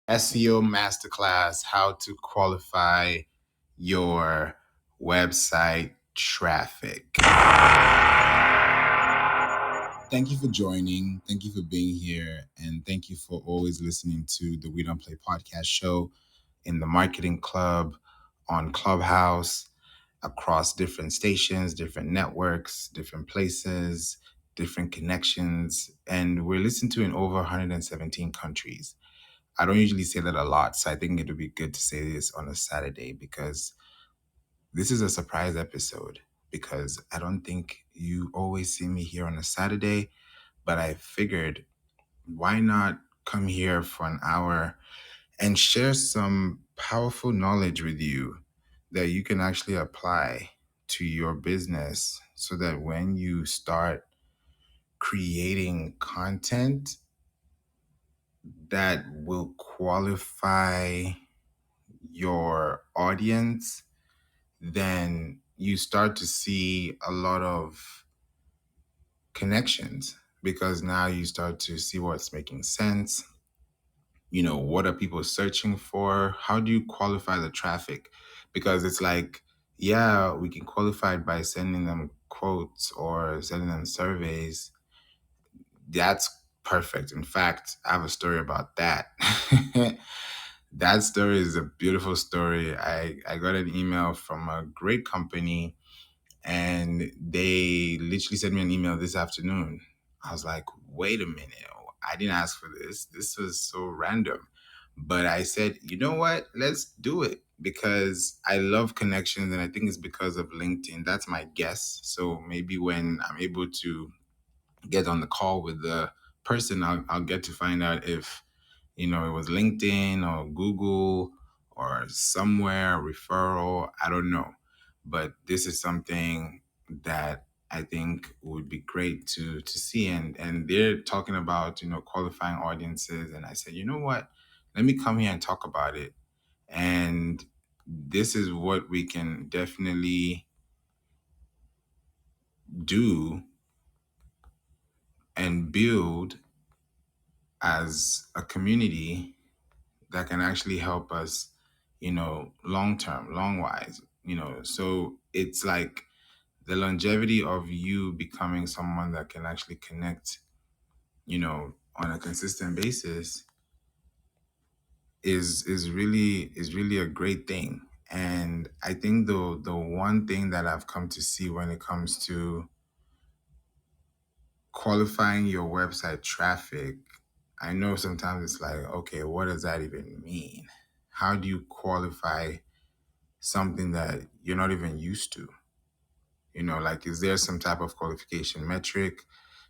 SEO Masterclass, how to qualify your website traffic. Thank you for joining. Thank you for being here. And thank you for always listening to the We Don't Play podcast show in the Marketing Club on Clubhouse, across different stations, different networks, different places, different connections. And we're listened to in over 117 countries. I don't usually say that a lot, so I think it would be good to say this on a Saturday because this is a surprise episode. Because I don't think you always see me here on a Saturday, but I figured why not come here for an hour and share some powerful knowledge with you that you can actually apply to your business so that when you start creating content that will qualify your audience, then you start to see a lot of connections because now you start to see what's making sense. You know, what are people searching for? How do you qualify the traffic? Because it's like, yeah, we can qualify it by sending them quotes or sending them surveys. That's perfect. In fact, I have a story about that. That story is a beautiful story. I got an email from a great company and they literally sent me an email this afternoon. I was like, wait a minute. I didn't ask for this. This was so random. But I said, you know what? Let's do it because I love connections and I think it's because of LinkedIn. That's my guess. So maybe when I'm able to get on the call with the person, I'll get to find out if, you know, it was LinkedIn or Google or somewhere, referral. I don't know. But this is something that I think would be great to see. And they're talking about, you know, qualifying audiences. And I said, you know what? Let me come here and talk about it. And this is what we can definitely do and build as a community that can actually help us, you know, long term, long wise, you know. So it's like the longevity of you becoming someone that can actually connect, you know, on a consistent basis is really a great thing. And I think the one thing that I've come to see when it comes to qualifying your website traffic, I know sometimes it's like, okay, what does that even mean? How do you qualify something that you're not even used to? You know, like, is there some type of qualification metric?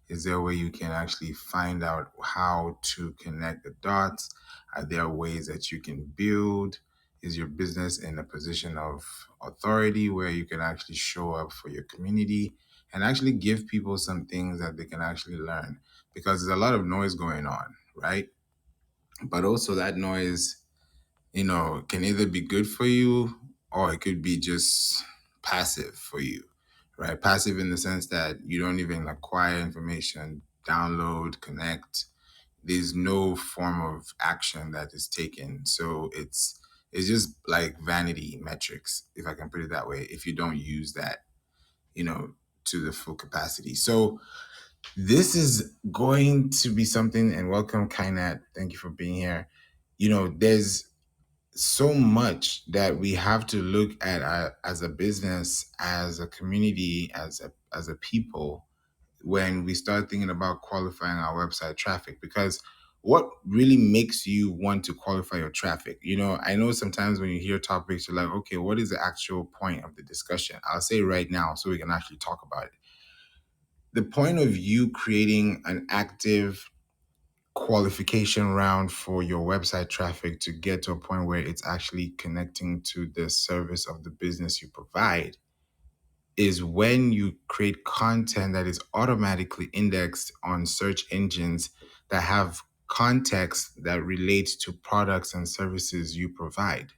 Is there a way you can actually find out how to connect the dots? Are there ways that you can build? Is your business in a position of authority where you can actually show up for your community and actually give people some things that they can actually learn? Because there's a lot of noise going on, right? But also that noise, you know, can either be good for you or it could be just passive for you, right? Passive in the sense that you don't even acquire information, download, connect. There's no form of action that is taken. So it's just like vanity metrics, if I can put it that way, if you don't use that, you know, to the full capacity. So this is going to be something, and welcome, Kainat. Thank you for being here. You know, there's so much that we have to look at as a business, as a community, as a people when we start thinking about qualifying our website traffic. Because what really makes you want to qualify your traffic? You know, I know sometimes when you hear topics, you're like, okay, what is the actual point of the discussion? I'll say right now so we can actually talk about it. The point of you creating an active qualification round for your website traffic to get to a point where it's actually connecting to the service of the business you provide is when you create content that is automatically indexed on search engines that have context that relates to products and services you provide.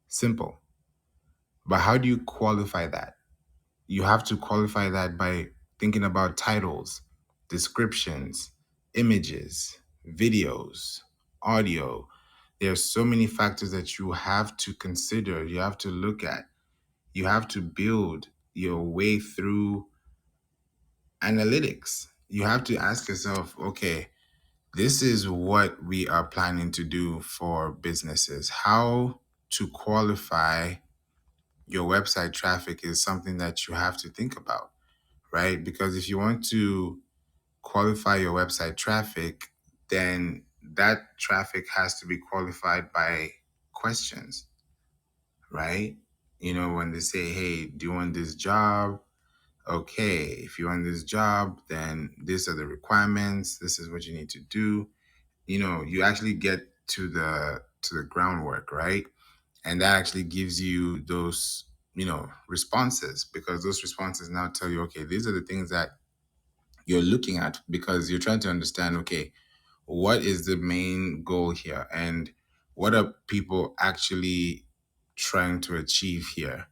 Simple. But how do you qualify that? You have to qualify that by thinking about titles, descriptions, images, videos, audio. There's so many factors that you have to consider, you have to look at. You have to build your way through analytics. You have to ask yourself, okay, this is what we are planning to do for businesses. How to qualify your website traffic is something that you have to think about, right? Because if you want to qualify your website traffic, then that traffic has to be qualified by questions, right? You know, when they say, hey, do you want this job? Okay, if you want this job, then these are the requirements. This is what you need to do. You know, you actually get to the groundwork, right? And that actually gives you those, you know, responses, because those responses now tell you, okay, these are the things that you're looking at, because you're trying to understand, okay, what is the main goal here, and what are people actually trying to achieve here?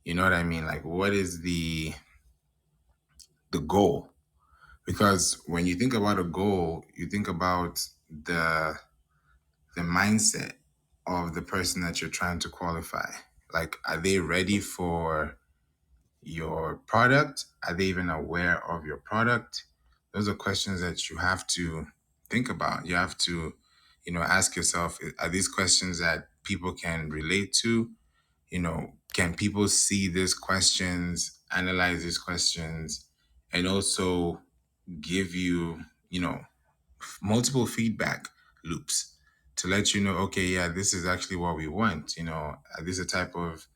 You know what I mean? Like, what is the goal? Because when you think about a goal, you think about the the mindset of the person that you're trying to qualify. Like, are they ready for your product? Are they even aware of your product? Those are questions that you have to think about. You have to, you know, ask yourself, are these questions that people can relate to? You know, can people see these questions, analyze these questions, and also give you, you know, multiple feedback loops to let you know, okay, yeah, this is actually what we want. You know, this is the type of,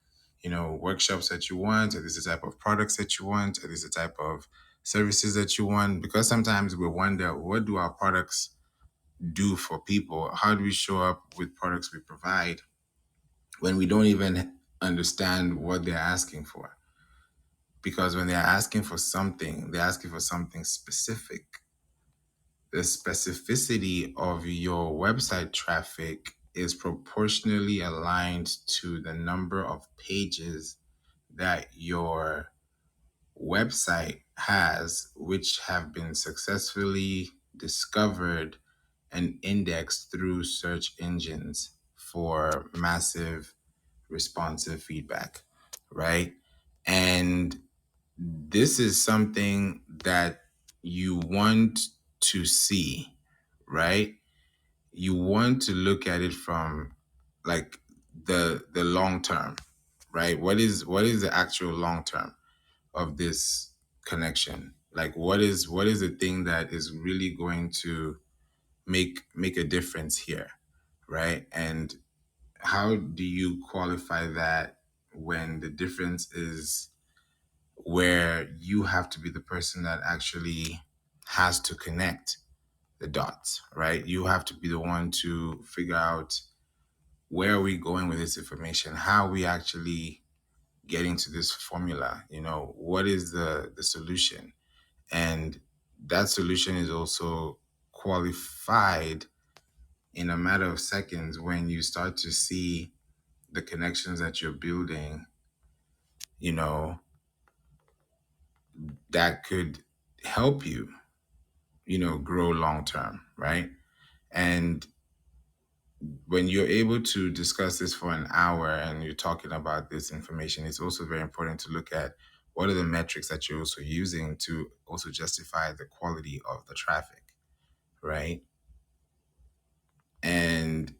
you know, workshops that you want, or this is the type of products that you want, or this is the type of services that you want. Because sometimes we wonder, what do our products do for people? How do we show up with products we provide when we don't even understand what they're asking for? Because when they're asking for something, they're asking for something specific. The specificity of your website traffic is proportionally aligned to the number of pages that your website has, which have been successfully discovered and indexed through search engines for massive responsive feedback, right? And this is something that you want to see, right? You want to look at it from like the long term, right? What is the actual long term of this connection? Like, what is the thing that is really going to make a difference here, right? And how do you qualify that when the difference is where you have to be the person that actually has to connect the dots, right? You have to be the one to figure out, where are we going with this information? How are we actually getting to this formula? You know, what is the solution? And that solution is also qualified in a matter of seconds when you start to see the connections that you're building, you know, that could help you, you know, grow long term, right? And when you're able to discuss this for an hour and you're talking about this information, it's also very important to look at, what are the metrics that you're also using to also justify the quality of the traffic, right? And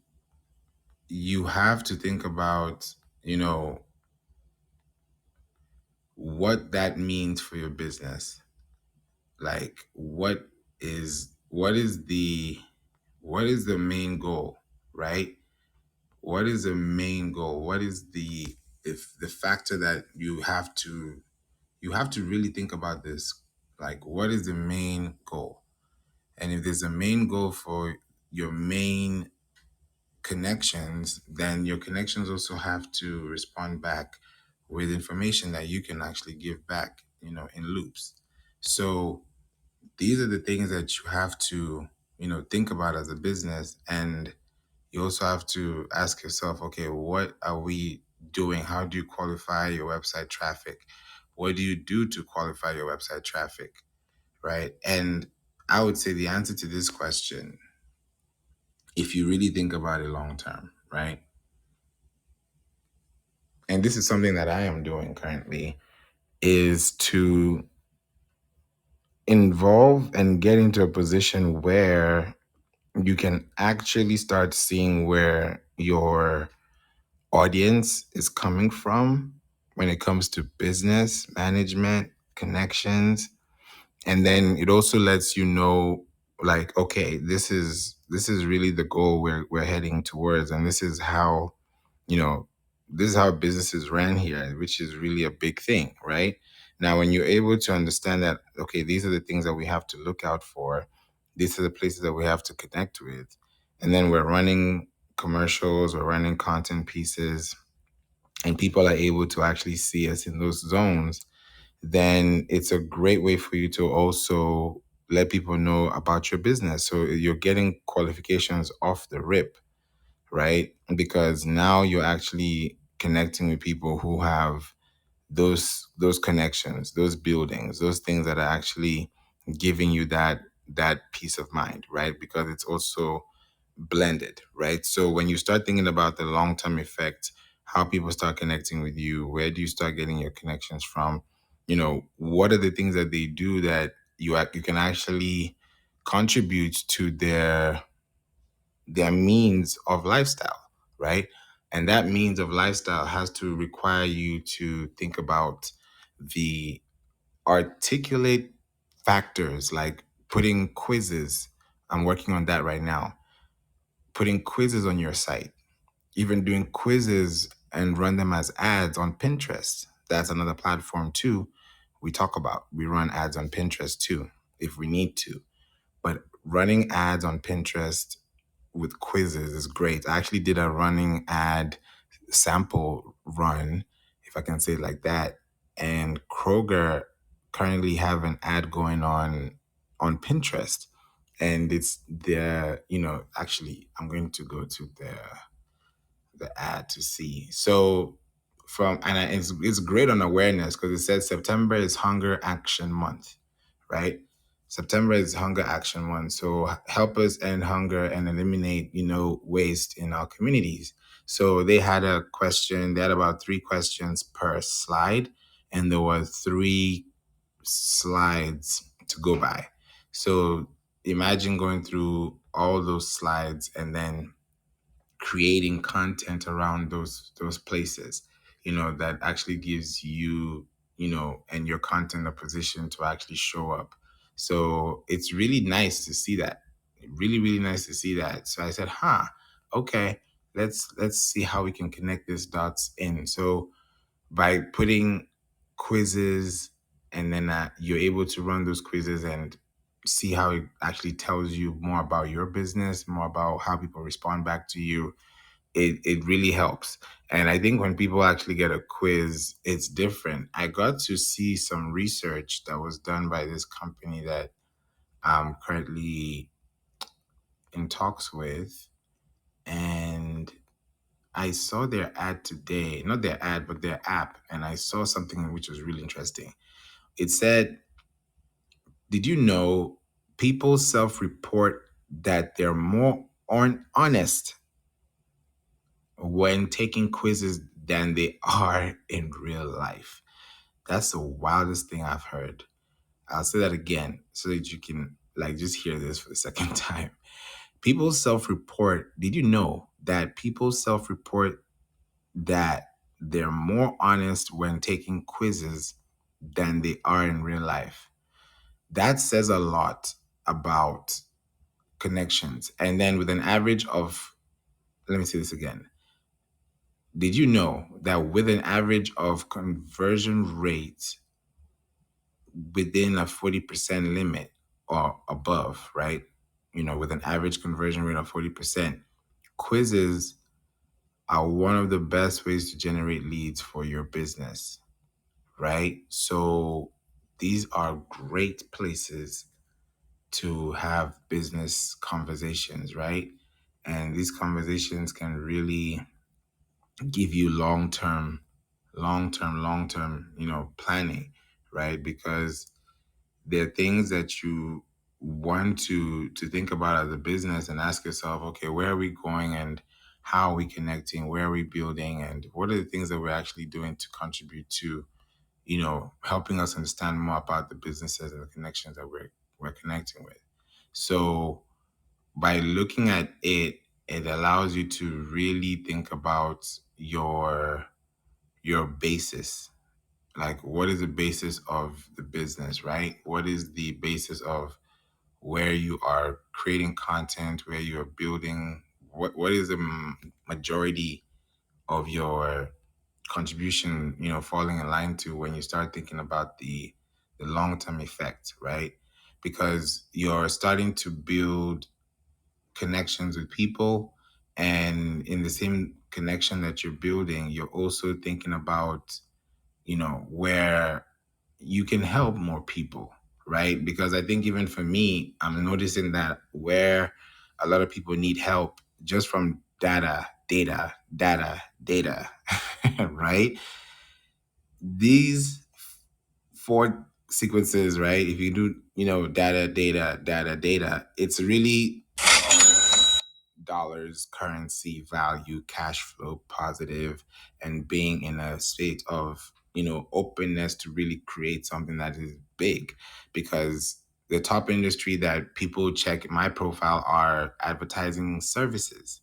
you have to think about, you know, what that means for your business. Like, what is the main goal, right? What is the main goal? What is the factor that you have to really think about this? Like, what is the main goal? And if there's a main goal for your main connections, then your connections also have to respond back with information that you can actually give back, you know, in loops. So these are the things that you have to, you know, think about as a business. And you also have to ask yourself, okay, what are we doing? How do you qualify your website traffic? What do you do to qualify your website traffic? Right. And I would say the answer to this question if you really think about it long term, right? And this is something that I am doing currently, is to involve and get into a position where you can actually start seeing where your audience is coming from when it comes to business management, connections, and then it also lets you know, like, okay, this is really the goal we're heading towards, and this is how, you know, this is how businesses ran here, which is really a big thing, right? Now, when you're able to understand that, okay, these are the things that we have to look out for, these are the places that we have to connect with, and then we're running commercials, we're running content pieces, and people are able to actually see us in those zones, then it's a great way for you to also let people know about your business. So you're getting qualifications off the rip, right? Because now you're actually connecting with people who have those connections, those buildings, those things that are actually giving you that peace of mind, right? Because it's also blended, right? So when you start thinking about the long-term effect, how people start connecting with you, where do you start getting your connections from? You know, what are the things that they do that you can actually contribute to their means of lifestyle, right? And that means of lifestyle has to require you to think about the articulate factors, like putting quizzes. I'm working on that right now. Putting quizzes on your site, even doing quizzes and run them as ads on Pinterest. That's another platform too. We talk about, we run ads on Pinterest too, if we need to. But running ads on Pinterest with quizzes is great. I actually did a running ad sample run, if I can say it like that. And Kroger currently have an ad going on Pinterest. And it's their, actually I'm going to go to the ad to see. So it's great on awareness because it says September is Hunger Action Month, right? September is Hunger Action Month. So help us end hunger and eliminate, waste in our communities. So they had a question. They had about 3 questions per slide, and there were 3 slides to go by. So imagine going through all those slides and then creating content around those places, that actually gives you, and your content a position to actually show up. So it's really nice to see that. Really, really nice to see that. So I said, okay, let's see how we can connect these dots in. So by putting quizzes, and then you're able to run those quizzes and see how it actually tells you more about your business, more about how people respond back to you. It really helps. And I think when people actually get a quiz, it's different. I got to see some research that was done by this company that I'm currently in talks with. And I saw their ad today, not their ad, but their app. And I saw something which was really interesting. It said, did you know people self report that they're more honest when taking quizzes than they are in real life? That's the wildest thing I've heard. I'll say that again so that you can just hear this for the second time. People self-report. Did you know that people self-report that they're more honest when taking quizzes than they are in real life? That says a lot about connections. And then with an average of, let me say this again. Did you know that with an average of conversion rate within a 40% limit or above, right? With an average conversion rate of 40%, quizzes are one of the best ways to generate leads for your business, right? So these are great places to have business conversations, right? And these conversations can really give you long term, planning, right? Because there are things that one to think about as a business and ask yourself, okay, where are we going and how are we connecting? Where are we building? And what are the things that we're actually doing to contribute to, helping us understand more about the businesses and the connections that we're connecting with. So by looking at it, it allows you to really think about your basis. Like, what is the basis of the business, right? What is the basis of where you are creating content, where you are building? What is the majority of your contribution, falling in line to when you start thinking about the long term effect, right? Because you're starting to build connections with people, and in the same connection that you're building, you're also thinking about, where you can help more people, right? Because I think even for me, I'm noticing that where a lot of people need help just from data, right? These four sequences, right? If you do, data, it's really dollars, currency, value, cash flow, positive, and being in a state of, openness to really create something that is big. Because the top industry that people check my profile are advertising services.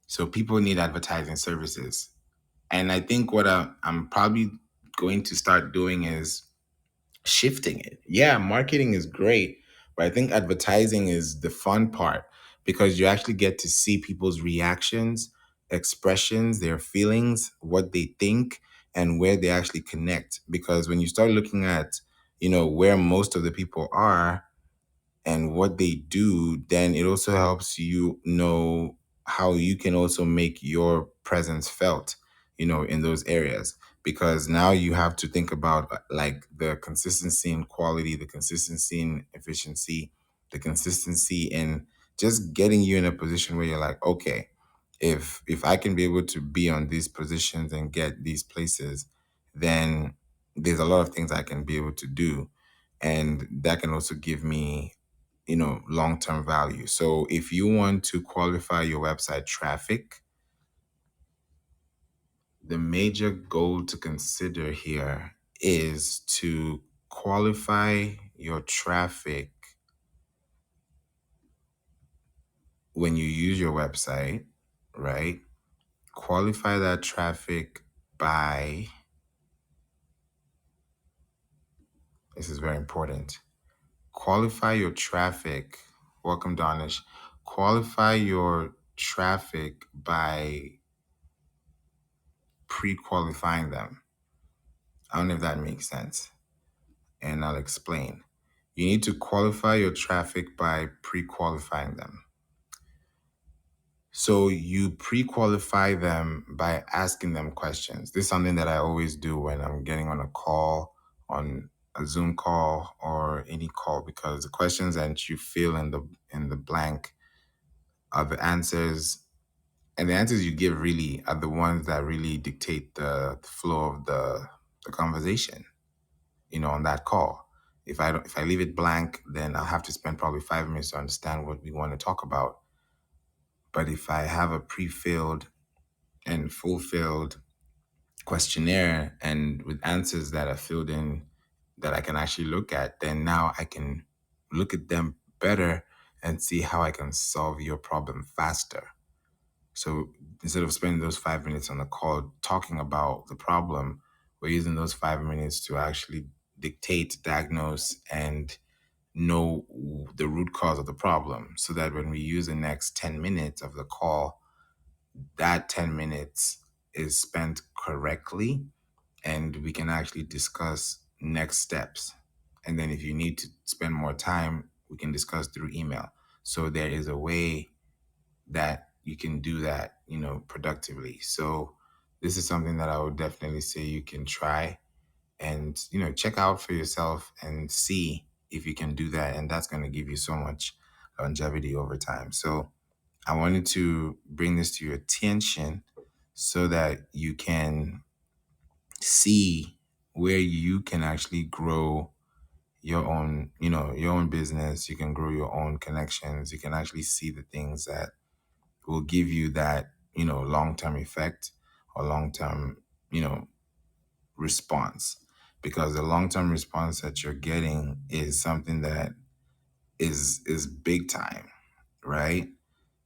So people need advertising services. And I think what I'm probably going to start doing is shifting it. Yeah, marketing is great, but I think advertising is the fun part because you actually get to see people's reactions, expressions, their feelings, what they think, and where they actually connect. Because when you start looking at, where most of the people are, and what they do, then it also helps you know how you can also make your presence felt, in those areas. Because now you have to think about like the consistency and quality, the consistency and efficiency, the consistency in just getting you in a position where you're like, okay, if I can be able to be on these positions and get these places, then there's a lot of things I can be able to do. And that can also give me long-term value. So if you want to qualify your website traffic, the major goal to consider here is to qualify your traffic when you use your website, right? Qualify that traffic by, this is very important, qualify your traffic. Welcome, Donish. Qualify your traffic by pre-qualifying them. I don't know if that makes sense, and I'll explain. You need to qualify your traffic by pre-qualifying them. So you pre-qualify them by asking them questions. This is something that I always do when I'm getting on a call, on a Zoom call or any call, because the questions that you fill in the blank are the answers, and the answers you give really are the ones that really dictate the flow of the conversation, on that call. If I leave it blank, then I'll have to spend probably 5 minutes to understand what we want to talk about. But if I have a pre-filled and fulfilled questionnaire and with answers that are filled in that I can actually look at, then now I can look at them better and see how I can solve your problem faster. So instead of spending those 5 minutes on the call talking about the problem, we're using those 5 minutes to actually dictate, diagnose, and know the root cause of the problem, so that when we use the next 10 minutes of the call, that 10 minutes is spent correctly and we can actually discuss next steps. And then if you need to spend more time, we can discuss through email. So there is a way that you can do that, productively. So this is something that I would definitely say you can try and, check out for yourself and see if you can do that. And that's going to give you so much longevity over time. So I wanted to bring this to your attention so that you can see where you can actually grow your own, your own business. You can grow your own connections. You can actually see the things that will give you that, long-term effect or long-term, you know, response. Because the long-term response that you're getting is something that is big time, right?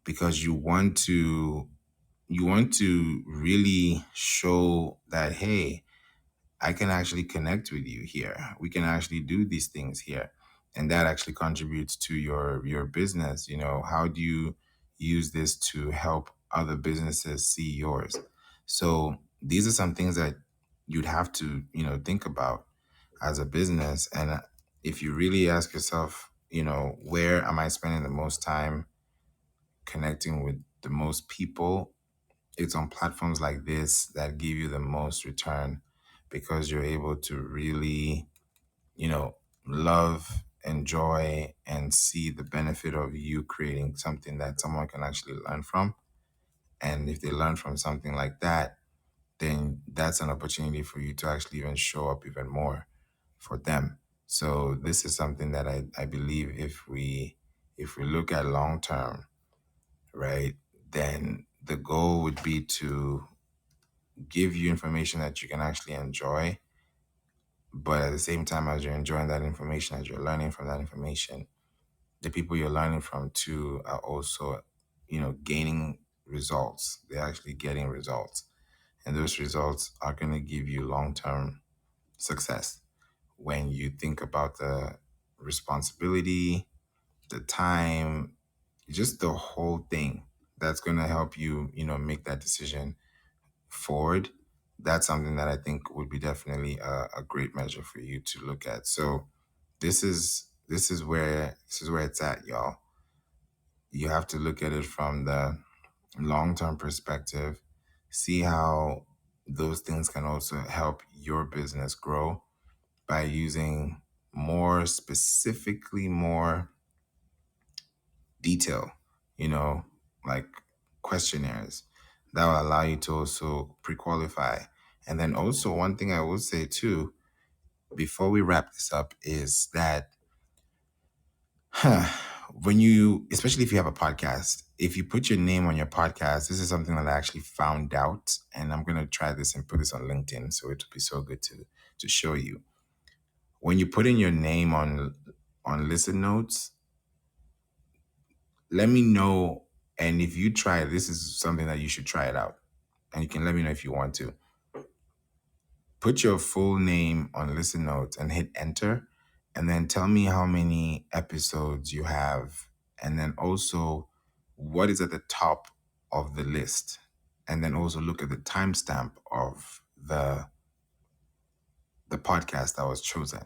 Because you want to really show that, hey, I can actually connect with you here. We can actually do these things here. And that actually contributes to your business. How do you use this to help other businesses see yours? So these are some things that you'd have to, think about as a business. And if you really ask yourself, where am I spending the most time connecting with the most people? It's on platforms like this that give you the most return, because you're able to really, love, enjoy, and see the benefit of you creating something that someone can actually learn from. And if they learn from something like that, then that's an opportunity for you to actually even show up even more for them. So this is something that I believe, if we look at long term, right, then the goal would be to give you information that you can actually enjoy, but at the same time, as you're enjoying that information, as you're learning from that information, the people you're learning from too are also, gaining results. They're actually getting results, and those results are going to give you long-term success. When you think about the responsibility, the time, just the whole thing, that's going to help you, make that decision forward. That's something that I think would be definitely a great measure for you to look at. So this is where it's at, y'all. You have to look at it from the long-term perspective, see how those things can also help your business grow by using more specifically, more detail, you know, like questionnaires that will allow you to also pre-qualify. And then also, one thing I will say too, before we wrap this up, is that when you, especially if you have a podcast, if you put your name on your podcast, this is something that I actually found out, and I'm gonna try this and put this on LinkedIn, so it would be so good to show you. When you put in your name on listen notes, let me know. And if you try it, this is something that you should try it out. And you can let me know if you want to. Put your full name on listen notes and hit enter. And then tell me how many episodes you have. And then also what is at the top of the list. And then also look at the timestamp of the podcast that was chosen.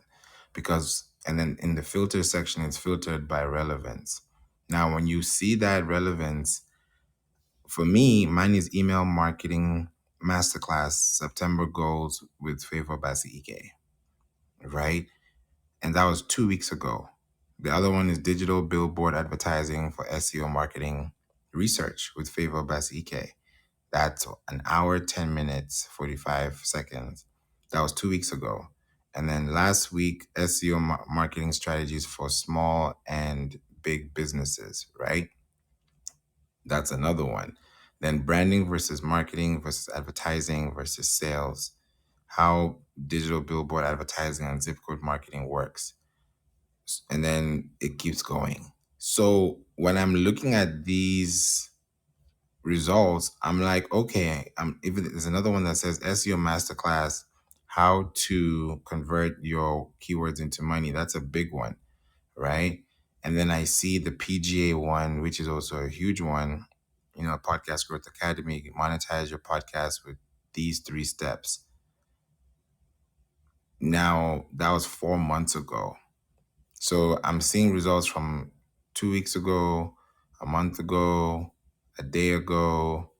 Because, and then in the filter section, it's filtered by relevance. Now, when you see that relevance, for me, mine is email marketing masterclass September goals with Favour Obasi-ike, right? And that was 2 weeks ago. The other one is digital billboard advertising for SEO marketing research with Favour Obasi-ike. That's an hour, 10 minutes, 45 seconds. That was 2 weeks ago. And then last week, SEO marketing strategies for small and big businesses, right? That's another one. Then branding versus marketing versus advertising versus sales, how digital billboard advertising and zip code marketing works. And then it keeps going. So when I'm looking at these results, I'm like, okay, even there's another one that says SEO Masterclass, how to convert your keywords into money. That's a big one, right? And then I see the PGA one, which is also a huge one, Podcast Growth Academy, monetize your podcast with these 3 steps. Now, that was 4 months ago. So I'm seeing results from 2 weeks ago, a month ago, a day ago,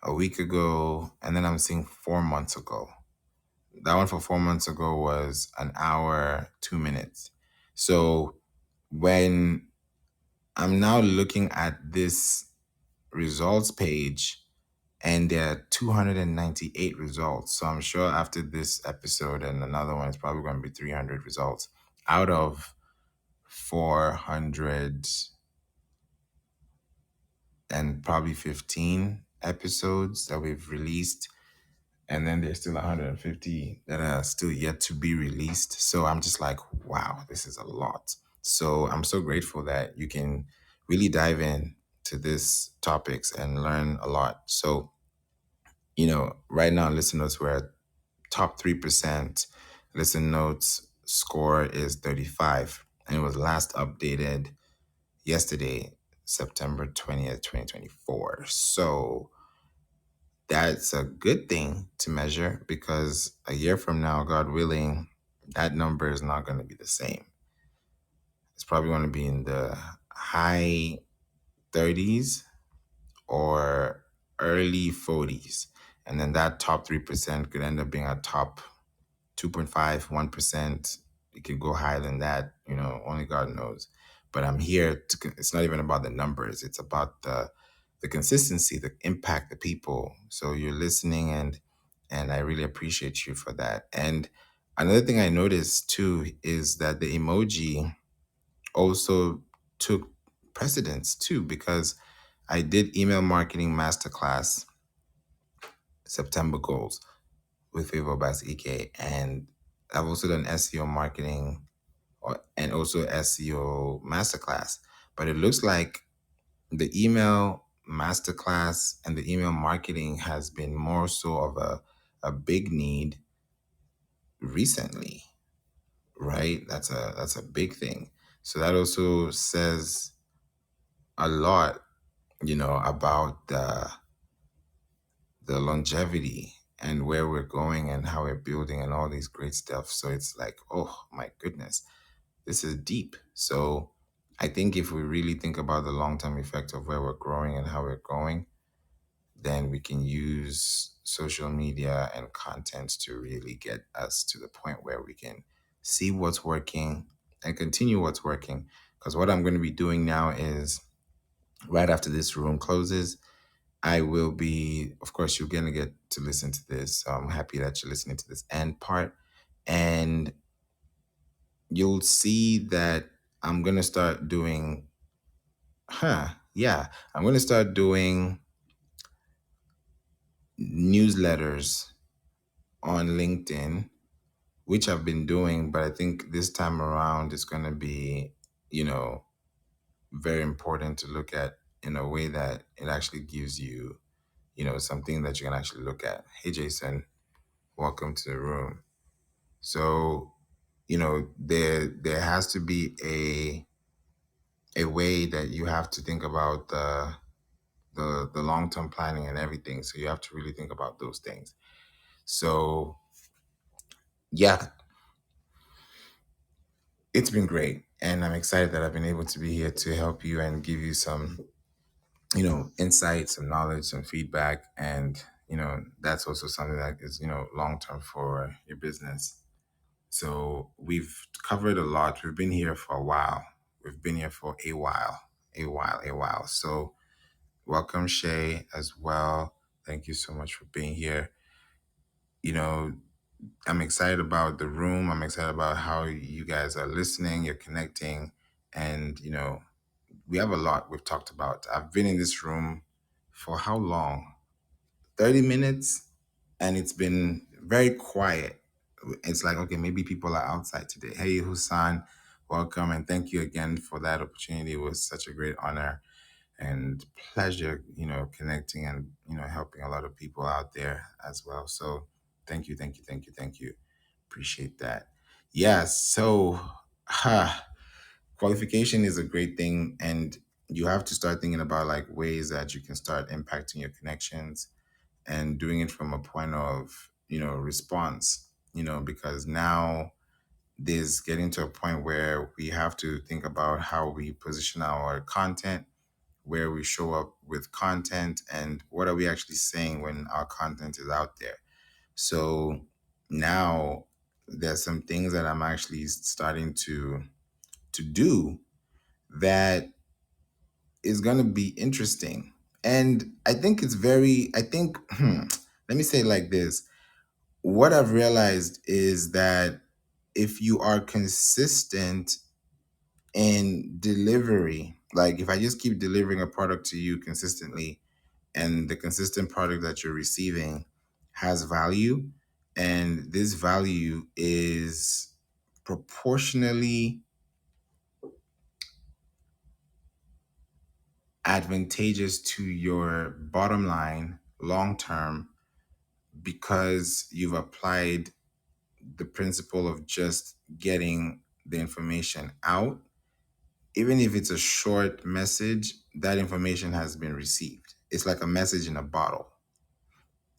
a week ago, and then I'm seeing 4 months ago. That one for 4 months ago was an hour, 2 minutes. So when I'm now looking at this results page, and there are 298 results. So I'm sure after this episode and another one, it's probably going to be 300 results. out of 400 and probably 15 episodes that we've released, and then there's still 150 that are still yet to be released. So I'm just like, wow, this is a lot. So I'm so grateful that you can really dive in to these topics and learn a lot. So, right now, listeners, we're at top 3%. Listen notes score is 35, and it was last updated yesterday, September 20th, 2024. So that's a good thing to measure, because a year from now, God willing, that number is not going to be the same. It's probably going to be in the high 30s or early 40s. And then that top 3% could end up being a top 2.5, 1%. It could go higher than that, only God knows. But I'm here it's not even about the numbers. It's about the consistency, the impact, the people. So you're listening, and I really appreciate you for that. And another thing I noticed too is that the emoji also took precedence too, because I did email marketing masterclass September goals with Favour Obasi-ike, and I've also done SEO marketing and also SEO masterclass. But it looks like the email masterclass and the email marketing has been more so of a big need recently, right? That's a big thing. So that also says a lot, about the longevity and where we're going and how we're building and all these great stuff. So it's like, oh my goodness, this is deep. So I think if we really think about the long term effect of where we're growing and how we're going, then we can use social media and content to really get us to the point where we can see what's working and continue what's working. Because what I'm going to be doing now is, right after this room closes, I will be, of course, you're going to get to listen to this. So I'm happy that you're listening to this end part. And you'll see that I'm going to start doing, I'm going to start doing newsletters on LinkedIn, which I've been doing, but I think this time around it's going to be, very important to look at in a way that it actually gives you, something that you can actually look at. Hey, Jason, welcome to the room. So, there has to be a way that you have to think about the long term planning and everything. So you have to really think about those things. So yeah, it's been great, and I'm excited that I've been able to be here to help you and give you some, insights, some knowledge, some feedback, and that's also something that is, long term for your business. So we've covered a lot. We've been here for a while. We've been here for a while. So welcome, Shay, as well. Thank you so much for being here. You know, I'm excited about the room. I'm excited about how you guys are listening, you're connecting, and we have a lot we've talked about. I've been in this room for how long? 30 minutes, and it's been very quiet. It's like, okay, maybe people are outside today. Hey, Husan, welcome, and thank you again for that opportunity. It was such a great honor and pleasure, connecting and, helping a lot of people out there as well. So thank you, thank you, thank you, thank you. Appreciate that. Yeah, so qualification is a great thing, and you have to start thinking about like ways that you can start impacting your connections and doing it from a point of, response, because now there's getting to a point where we have to think about how we position our content, where we show up with content, and what are we actually saying when our content is out there. So now there's some things that I'm actually starting to do that is going to be interesting. And I think let me say it like this. What I've realized is that if you are consistent in delivery, like if I just keep delivering a product to you consistently, and the consistent product that you're receiving has value, and this value is proportionally advantageous to your bottom line long term, because you've applied the principle of just getting the information out, even if it's a short message, that information has been received. It's like a message in a bottle,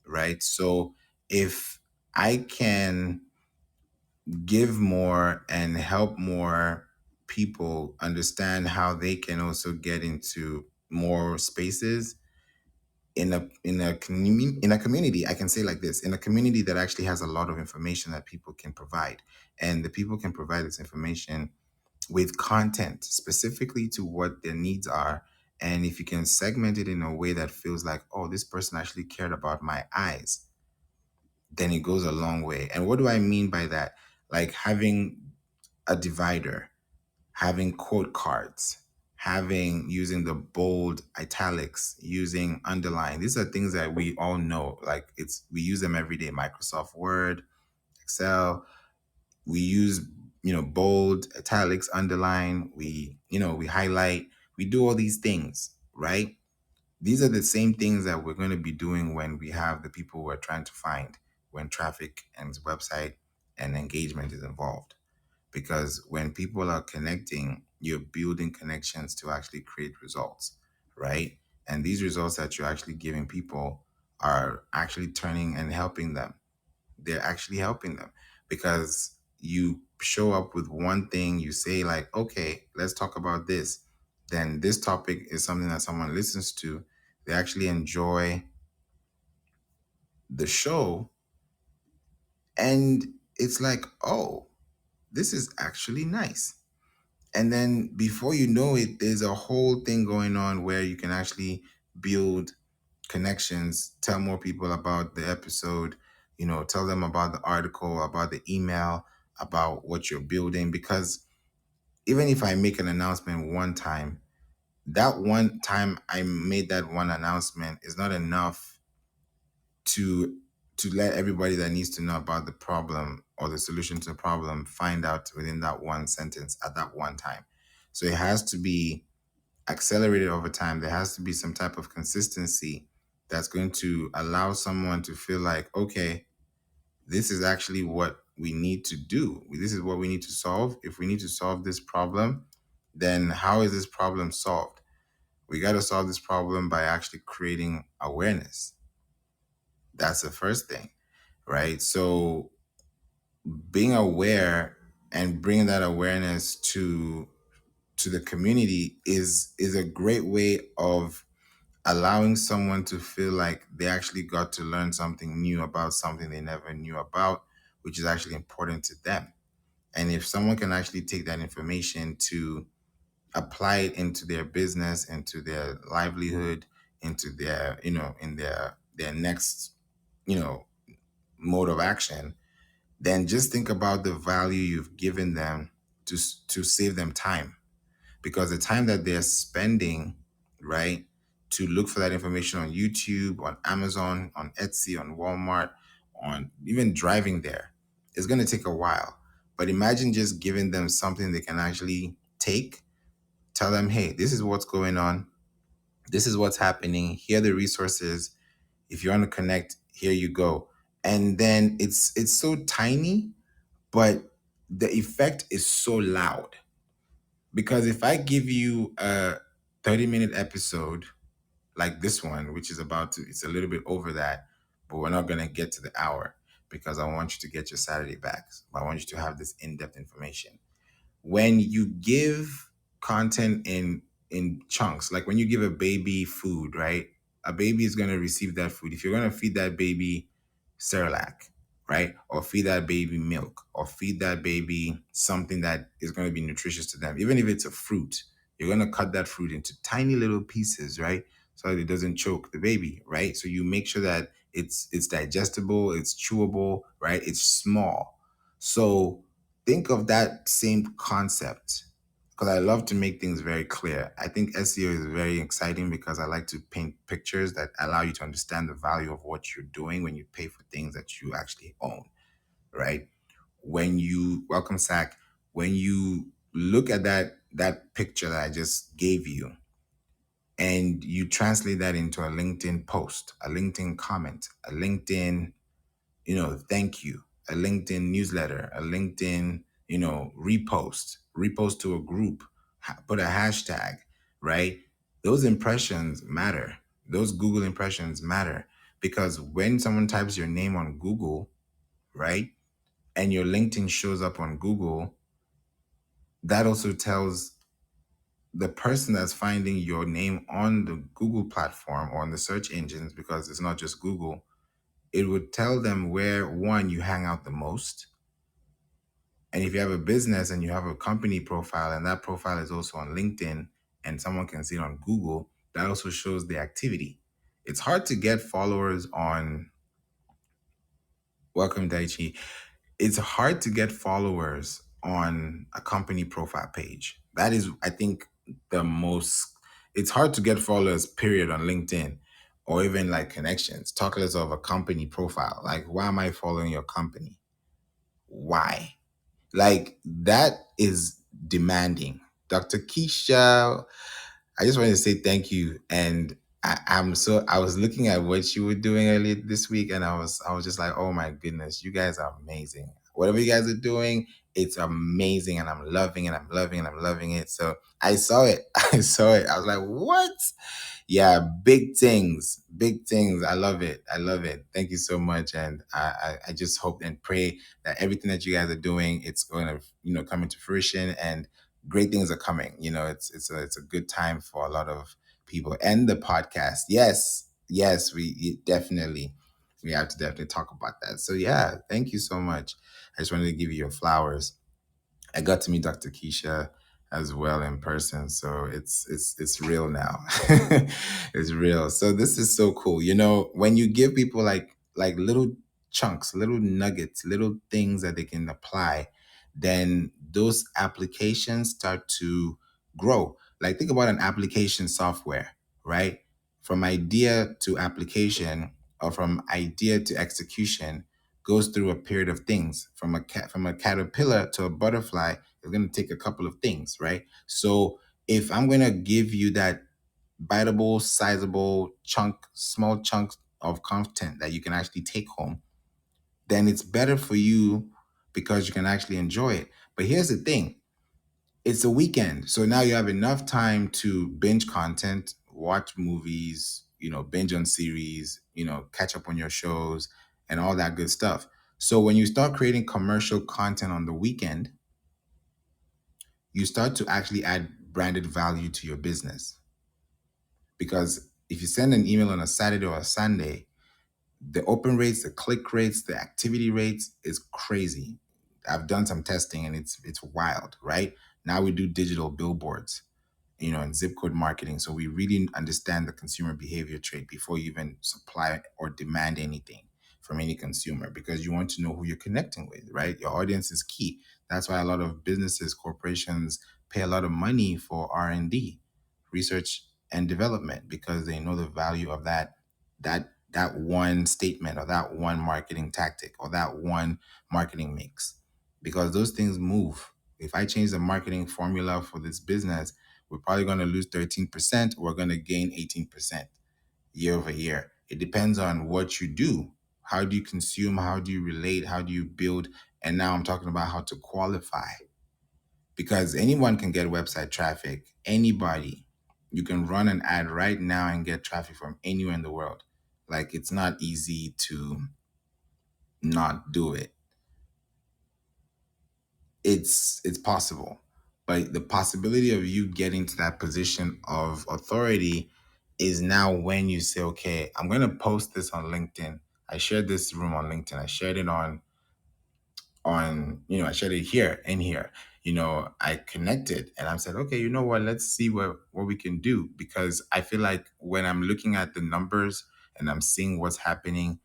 right? So if I can give more and help more people understand how they can also get into more spaces in a community, I can say like this, in a community that actually has a lot of information that people can provide, and the people can provide this information with content specifically to what their needs are. And if you can segment it in a way that feels like, oh, this person actually cared about my eyes, then it goes a long way. And what do I mean by that? Like having a divider, having quote cards, having using the bold italics, using underline. These are things that we all know. Like we use them every day. Microsoft Word, Excel, we use, bold, italics, underline, we highlight, we do all these things, right? These are the same things that we're going to be doing when we have the people we're trying to find, when traffic and website and engagement is involved. Because when people are connecting, you're building connections to actually create results, right? And these results that you're actually giving people are actually turning and helping them. They're actually helping them, because you show up with one thing, you say like, okay, let's talk about this. Then this topic is something that someone listens to. They actually enjoy the show, and it's like, oh, this is actually nice. And then before you know it, there's a whole thing going on where you can actually build connections, tell more people about the episode, tell them about the article, about the email, about what you're building. Because even if I make an announcement one time, that one time I made that one announcement is not enough to let everybody that needs to know about the problem or the solution to the problem find out within that one sentence at that one time. So it has to be accelerated over time. There has to be some type of consistency that's going to allow someone to feel like, okay, this is actually what we need to do. This is what we need to solve. If we need to solve this problem, then how is this problem solved? We got to solve this problem by actually creating awareness. That's the first thing, right? So being aware and bringing that awareness to the community is a great way of allowing someone to feel like they actually got to learn something new about something they never knew about, which is actually important to them. And if someone can actually take that information to apply it into their business, into their livelihood, into their, in their next, you know, mode of action, then just think about the value you've given them to save them time, because the time that they're spending, right, to look for that information on YouTube, on Amazon, on Etsy, on Walmart, on even driving there, is going to take a while. But imagine just giving them something they can actually take, tell them, hey, this is what's going on, this is what's happening, here are the resources. If you want to connect, here you go. And then it's so tiny, but the effect is so loud. Because if I give you a 30-minute episode like this one, which is it's a little bit over that, but we're not going to get to the hour, because I want you to get your Saturday back. I want you to have this in-depth information. When you give content in chunks, like when you give a baby food, right? A baby is going to receive that food. If you're going to feed that baby Cerelac, right? Or feed that baby milk, or feed that baby something that is going to be nutritious to them, even if it's a fruit, you're going to cut that fruit into tiny little pieces, right? So that it doesn't choke the baby, right? So you make sure that it's digestible, it's chewable, right? It's small. So think of that same concept, because I love to make things very clear. I think SEO is very exciting because I like to paint pictures that allow you to understand the value of what you're doing when you pay for things that you actually own, right? When you welcome Sack, when you look at that picture that I just gave you and you translate that into a LinkedIn post, a LinkedIn comment, a LinkedIn, thank you, a LinkedIn newsletter, a LinkedIn, repost to a group, put a hashtag, right? Those impressions matter. Those Google impressions matter because when someone types your name on Google, right, and your LinkedIn shows up on Google, that also tells the person that's finding your name on the Google platform or on the search engines, because it's not just Google, it would tell them where, one, you hang out the most. And if you have a business and you have a company profile and that profile is also on LinkedIn and someone can see it on Google, that also shows the activity. It's hard to get followers on, welcome Daichi. It's hard to get followers on a company profile page. That is, I think, the most, it's hard to get followers, period, on LinkedIn or even like connections. Talk less of a company profile. Like, why am I following your company? Why? Like, that is demanding. Dr. Keisha, I just wanted to say thank you. And I was looking at what you were doing earlier this week and I was just like, oh my goodness, you guys are amazing. Whatever you guys are doing, it's amazing and I'm loving and I'm loving and I'm loving it. So I saw it. I saw it. I was like, what? Yeah, big things, big things. I love it. I love it. Thank you so much. And I just hope and pray that everything that you guys are doing, it's going to, come into fruition and great things are coming. It's a good time for a lot of people. And the podcast. Yes, we have to definitely talk about that. So yeah, thank you so much. I just wanted to give you your flowers. I got to meet Dr. Keisha as well in person, so it's real now. It's real. So this is so cool. When you give people like little chunks, little nuggets, little things that they can apply, then those applications start to grow. Like think about an application software, right? From idea to application or from idea to execution goes through a period of things. From a caterpillar to a butterfly, it's going to take a couple of things, right? So if I'm going to give you that biteable, sizable chunk, small chunks of content that you can actually take home, then it's better for you because you can actually enjoy it. But here's the thing, it's a weekend. So now you have enough time to binge content, watch movies, binge on series, catch up on your shows and all that good stuff. So when you start creating commercial content on the weekend, you start to actually add branded value to your business. Because if you send an email on a Saturday or a Sunday, the open rates, the click rates, the activity rates is crazy. I've done some testing and it's wild, right? Now we do digital billboards, and zip code marketing. So we really understand the consumer behavior trait before you even supply or demand anything from any consumer, because you want to know who you're connecting with, right? Your audience is key. That's why a lot of businesses, corporations pay a lot of money for R&D, research and development, because they know the value of that one statement or that one marketing tactic or that one marketing mix, because those things move. If I change the marketing formula for this business, we're probably going to lose 13%. We're going to gain 18% year over year. It depends on what you do. How do you consume? How do you relate? How do you build? And now I'm talking about how to qualify, because anyone can get website traffic. Anybody. You can run an ad right now and get traffic from anywhere in the world. Like, it's not easy to not do it. It's possible, but the possibility of you getting to that position of authority is now when you say, okay, I'm going to post this on LinkedIn. I shared this room on LinkedIn. I shared it on I shared it here and here. I connected and I said, okay, you know what, let's see what we can do, because I feel like when I'm looking at the numbers and I'm seeing what's happening,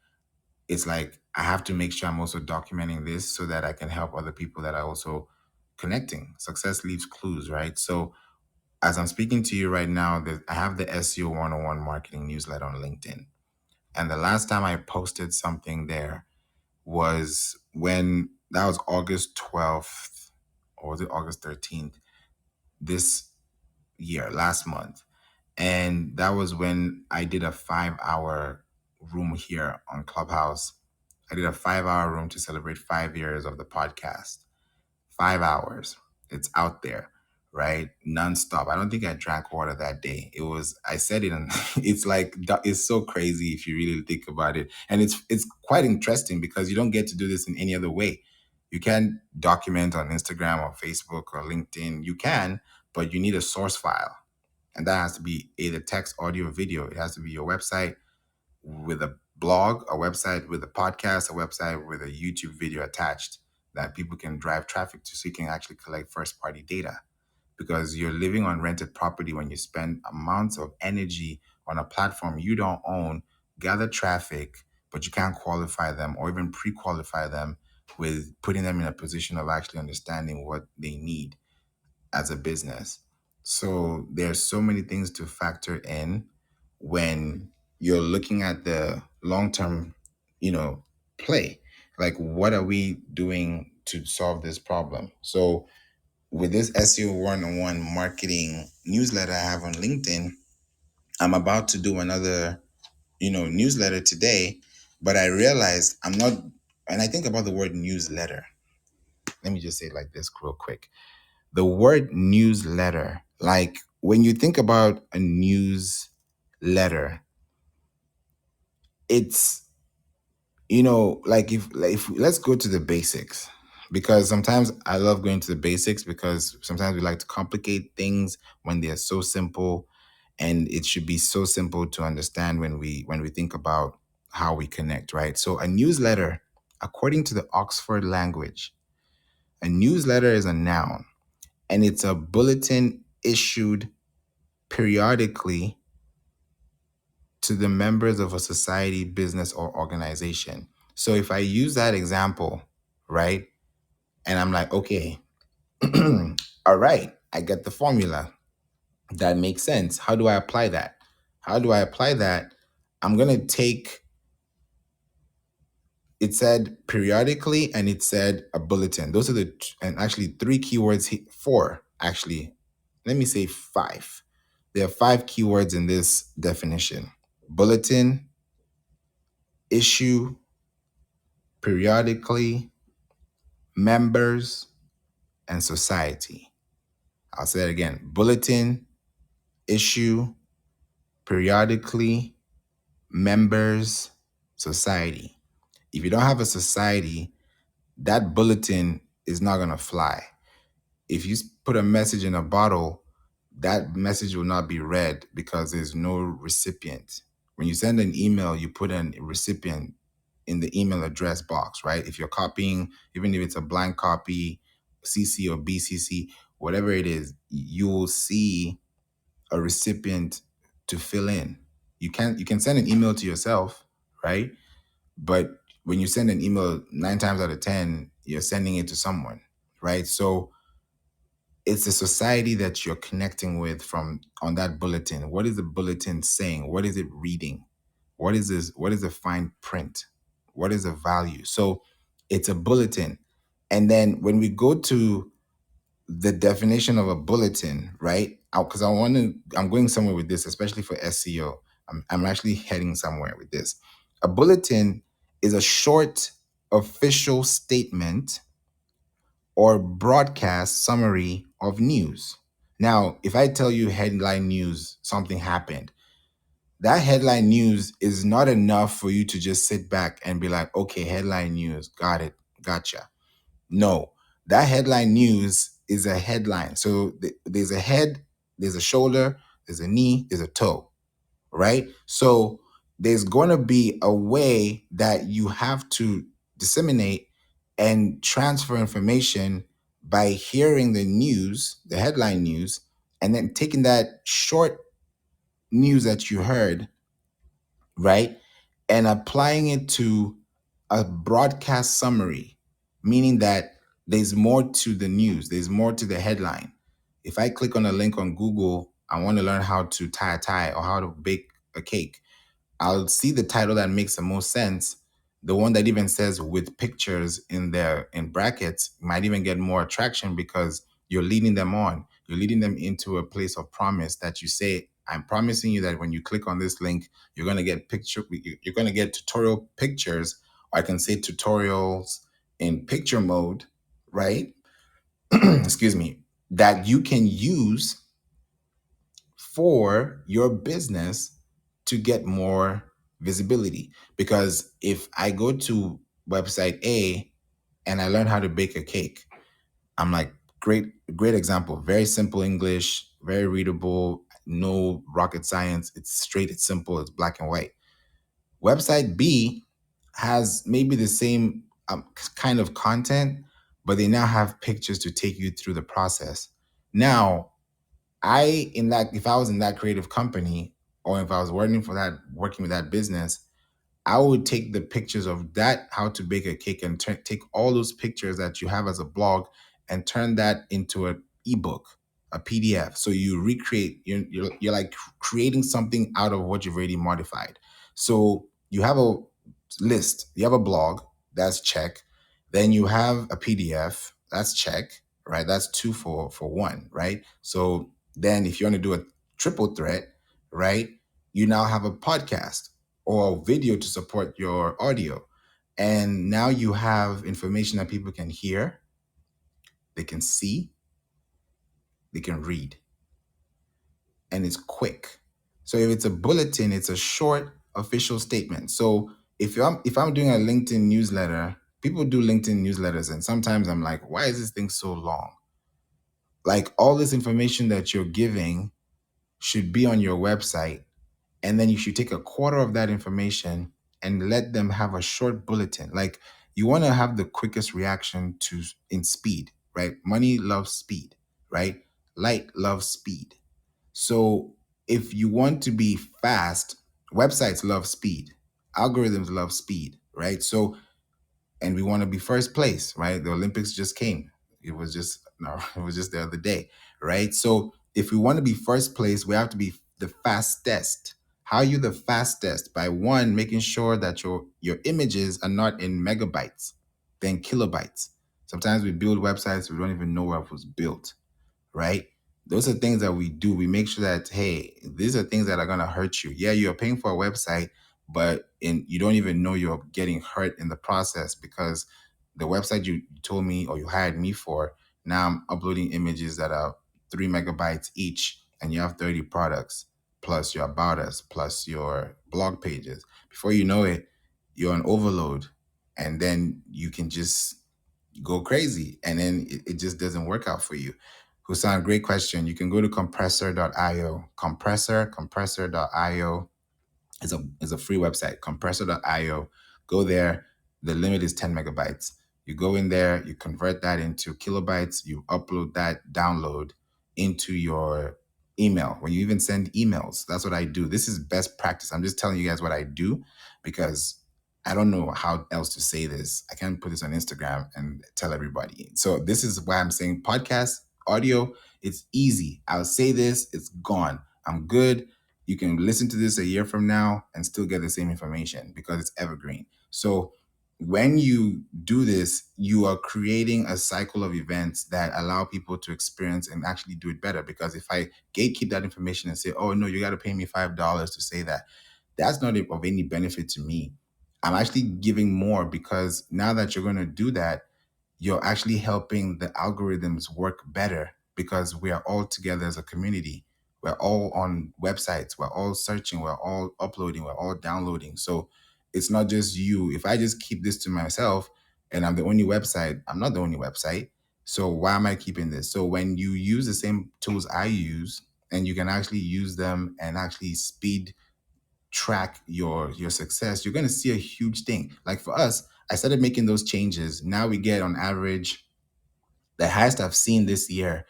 it's like I have to make sure I'm also documenting this so that I can help other people that are also connecting. Success leaves clues, right? So as I'm speaking to you right now, I have the SEO 101 marketing newsletter on LinkedIn. And the last time I posted something there was when that was August 12th, or was it August 13th this year, last month. And that was when I did a 5 hour room here on Clubhouse. I did a 5 hour room to celebrate 5 years of the podcast. 5 hours. It's out there, right? Nonstop. I don't think I drank water that day. I said it, and it's so crazy if you really think about it. And it's quite interesting because you don't get to do this in any other way. You can document on Instagram or Facebook or LinkedIn. You can, but you need a source file. And that has to be either text, audio, or video. It has to be your website with a blog, a website with a podcast, a website with a YouTube video attached that people can drive traffic to, so you can actually collect first party data. Because you're living on rented property when you spend amounts of energy on a platform you don't own, gather traffic, but you can't qualify them or even pre-qualify them with putting them in a position of actually understanding what they need as a business. So there's so many things to factor in when you're looking at the long-term, play. Like, what are we doing to solve this problem? So with this SEO one-on-one marketing newsletter I have on LinkedIn, I'm about to do another, newsletter today, but I realized I'm not, and I think about the word newsletter. Let me just say it like this real quick. The word newsletter, like when you think about a newsletter, it's, like if let's go to the basics, because sometimes I love going to the basics because sometimes we like to complicate things when they're so simple, and it should be so simple to understand when we think about how we connect, right? So a newsletter, according to the Oxford language, a newsletter is a noun, and it's a bulletin issued periodically to the members of a society, business, or organization. So if I use that example, right, and I'm like, okay, all right, I get the formula. That makes sense. How do I apply that? How do I apply that? I'm going to take, it said periodically and it said a bulletin. Those are and actually three keywords, four, actually. Let me say five. There are five keywords in this definition: bulletin, issue, periodically, members, and society. I'll say it again: bulletin, issue, periodically, members, society. If you don't have a society, that bulletin is not going to fly. If you put a message in a bottle, that message will not be read because there's no recipient. When you send an email, you put a recipient in the email address box, right? If you're copying, even if it's a blank copy, CC or BCC, whatever it is, you will see a recipient to fill in. You can send an email to yourself, right? But when you send an email, 9 times out of 10, you're sending it to someone, right? So it's a society that you're connecting with from on that bulletin. What is the bulletin saying? What is it reading? What is this? What is the fine print? What is the value? So it's a bulletin. And then when we go to the definition of a bulletin, right? Because I'm going somewhere with this, especially for SEO. I'm actually heading somewhere with this. A bulletin is a short official statement or broadcast summary of news. Now, if I tell you headline news, something happened, that headline news is not enough for you to just sit back and be like, okay, headline news, got it, gotcha. No, that headline news is a headline. So there's a head, there's a shoulder, there's a knee, there's a toe, right? So there's going to be a way that you have to disseminate and transfer information by hearing the news, the headline news, and then taking that short news that you heard, right, and applying it to a broadcast summary, meaning that there's more to the news, there's more to the headline. If I click on a link on Google, I want to learn how to tie a tie or how to bake a cake. I'll see the title that makes the most sense. The one that even says with pictures in there in brackets might even get more attraction because you're leading them on. You're leading them into a place of promise that you say, I'm promising you that when you click on this link, you're going to get you're going to get tutorial pictures, or I can say tutorials in picture mode, right? Excuse me, that you can use for your business to get more visibility. Because if I go to website A and I learn how to bake a cake, I'm like, great example. Very simple English, very readable, no rocket science. It's straight, it's simple, it's black and white. Website B has maybe the same kind of content, but they now have pictures to take you through the process. Now, if I was in that creative company, or if I was working with that business, I would take the pictures of that, how to bake a cake, and take all those pictures that you have as a blog and turn that into an ebook, a PDF. So you recreate, you're like creating something out of what you've already modified. So you have a list, you have a blog, that's check. Then you have a PDF, that's check, right? That's two for one, right? So then if you want to do a triple threat, right? You now have a podcast or video to support your audio. And now you have information that people can hear, they can see, they can read, and it's quick. So if it's a bulletin, it's a short official statement. So if I'm doing a LinkedIn newsletter, people do LinkedIn newsletters, and sometimes I'm like, why is this thing so long? Like all this information that you're giving should be on your website, and then you should take a quarter of that information and let them have a short bulletin. Like you want to have the quickest reaction to in speed, right? Money loves speed, right? Light loves speed. So if you want to be fast, websites love speed, algorithms love speed, right? So and we want to be first place, right? The Olympics just came. It was just no, it was just the other day, right? So if we want to be first place, we have to be the fastest. How are you the fastest? By one, making sure that your images are not in megabytes, then kilobytes. Sometimes we build websites we don't even know where it was built, right? Those are things that we do. We make sure that, hey, these are things that are going to hurt you. Yeah, you're paying for a website, but you don't even know you're getting hurt in the process because the website you told me or you hired me for, now I'm uploading images that are 3 megabytes each, and you have 30 products plus your about us plus your blog pages. Before you know it, you're on overload, and then you can just go crazy, and then it just doesn't work out for you. Husan, great question. You can go to compressor.io. Compressor.io is a free website, compressor.io. Go there. The limit is 10 megabytes. You go in there, you convert that into kilobytes, you upload that download into your email. When you even send emails, that's what I do. This is best practice. I'm just telling you guys what I do because I don't know how else to say this. I can't put this on Instagram and tell everybody. So this is why I'm saying podcast, audio, it's easy. I'll say this, it's gone. I'm good. You can listen to this a year from now and still get the same information because it's evergreen. So when you do this, you are creating a cycle of events that allow people to experience and actually do it better. Because if I gatekeep that information and say, oh, no, you got to pay me $5 to say that, that's not of any benefit to me. I'm actually giving more because now that you're going to do that, you're actually helping the algorithms work better because we are all together as a community. We're all on websites, we're all searching, we're all uploading, we're all downloading. So it's not just you. If I just keep this to myself and I'm the only website, I'm not the only website. So why am I keeping this? So when you use the same tools I use and you can actually use them and actually speed track your success, you're going to see a huge thing. Like for us, I started making those changes. Now we get on average, the highest I've seen this year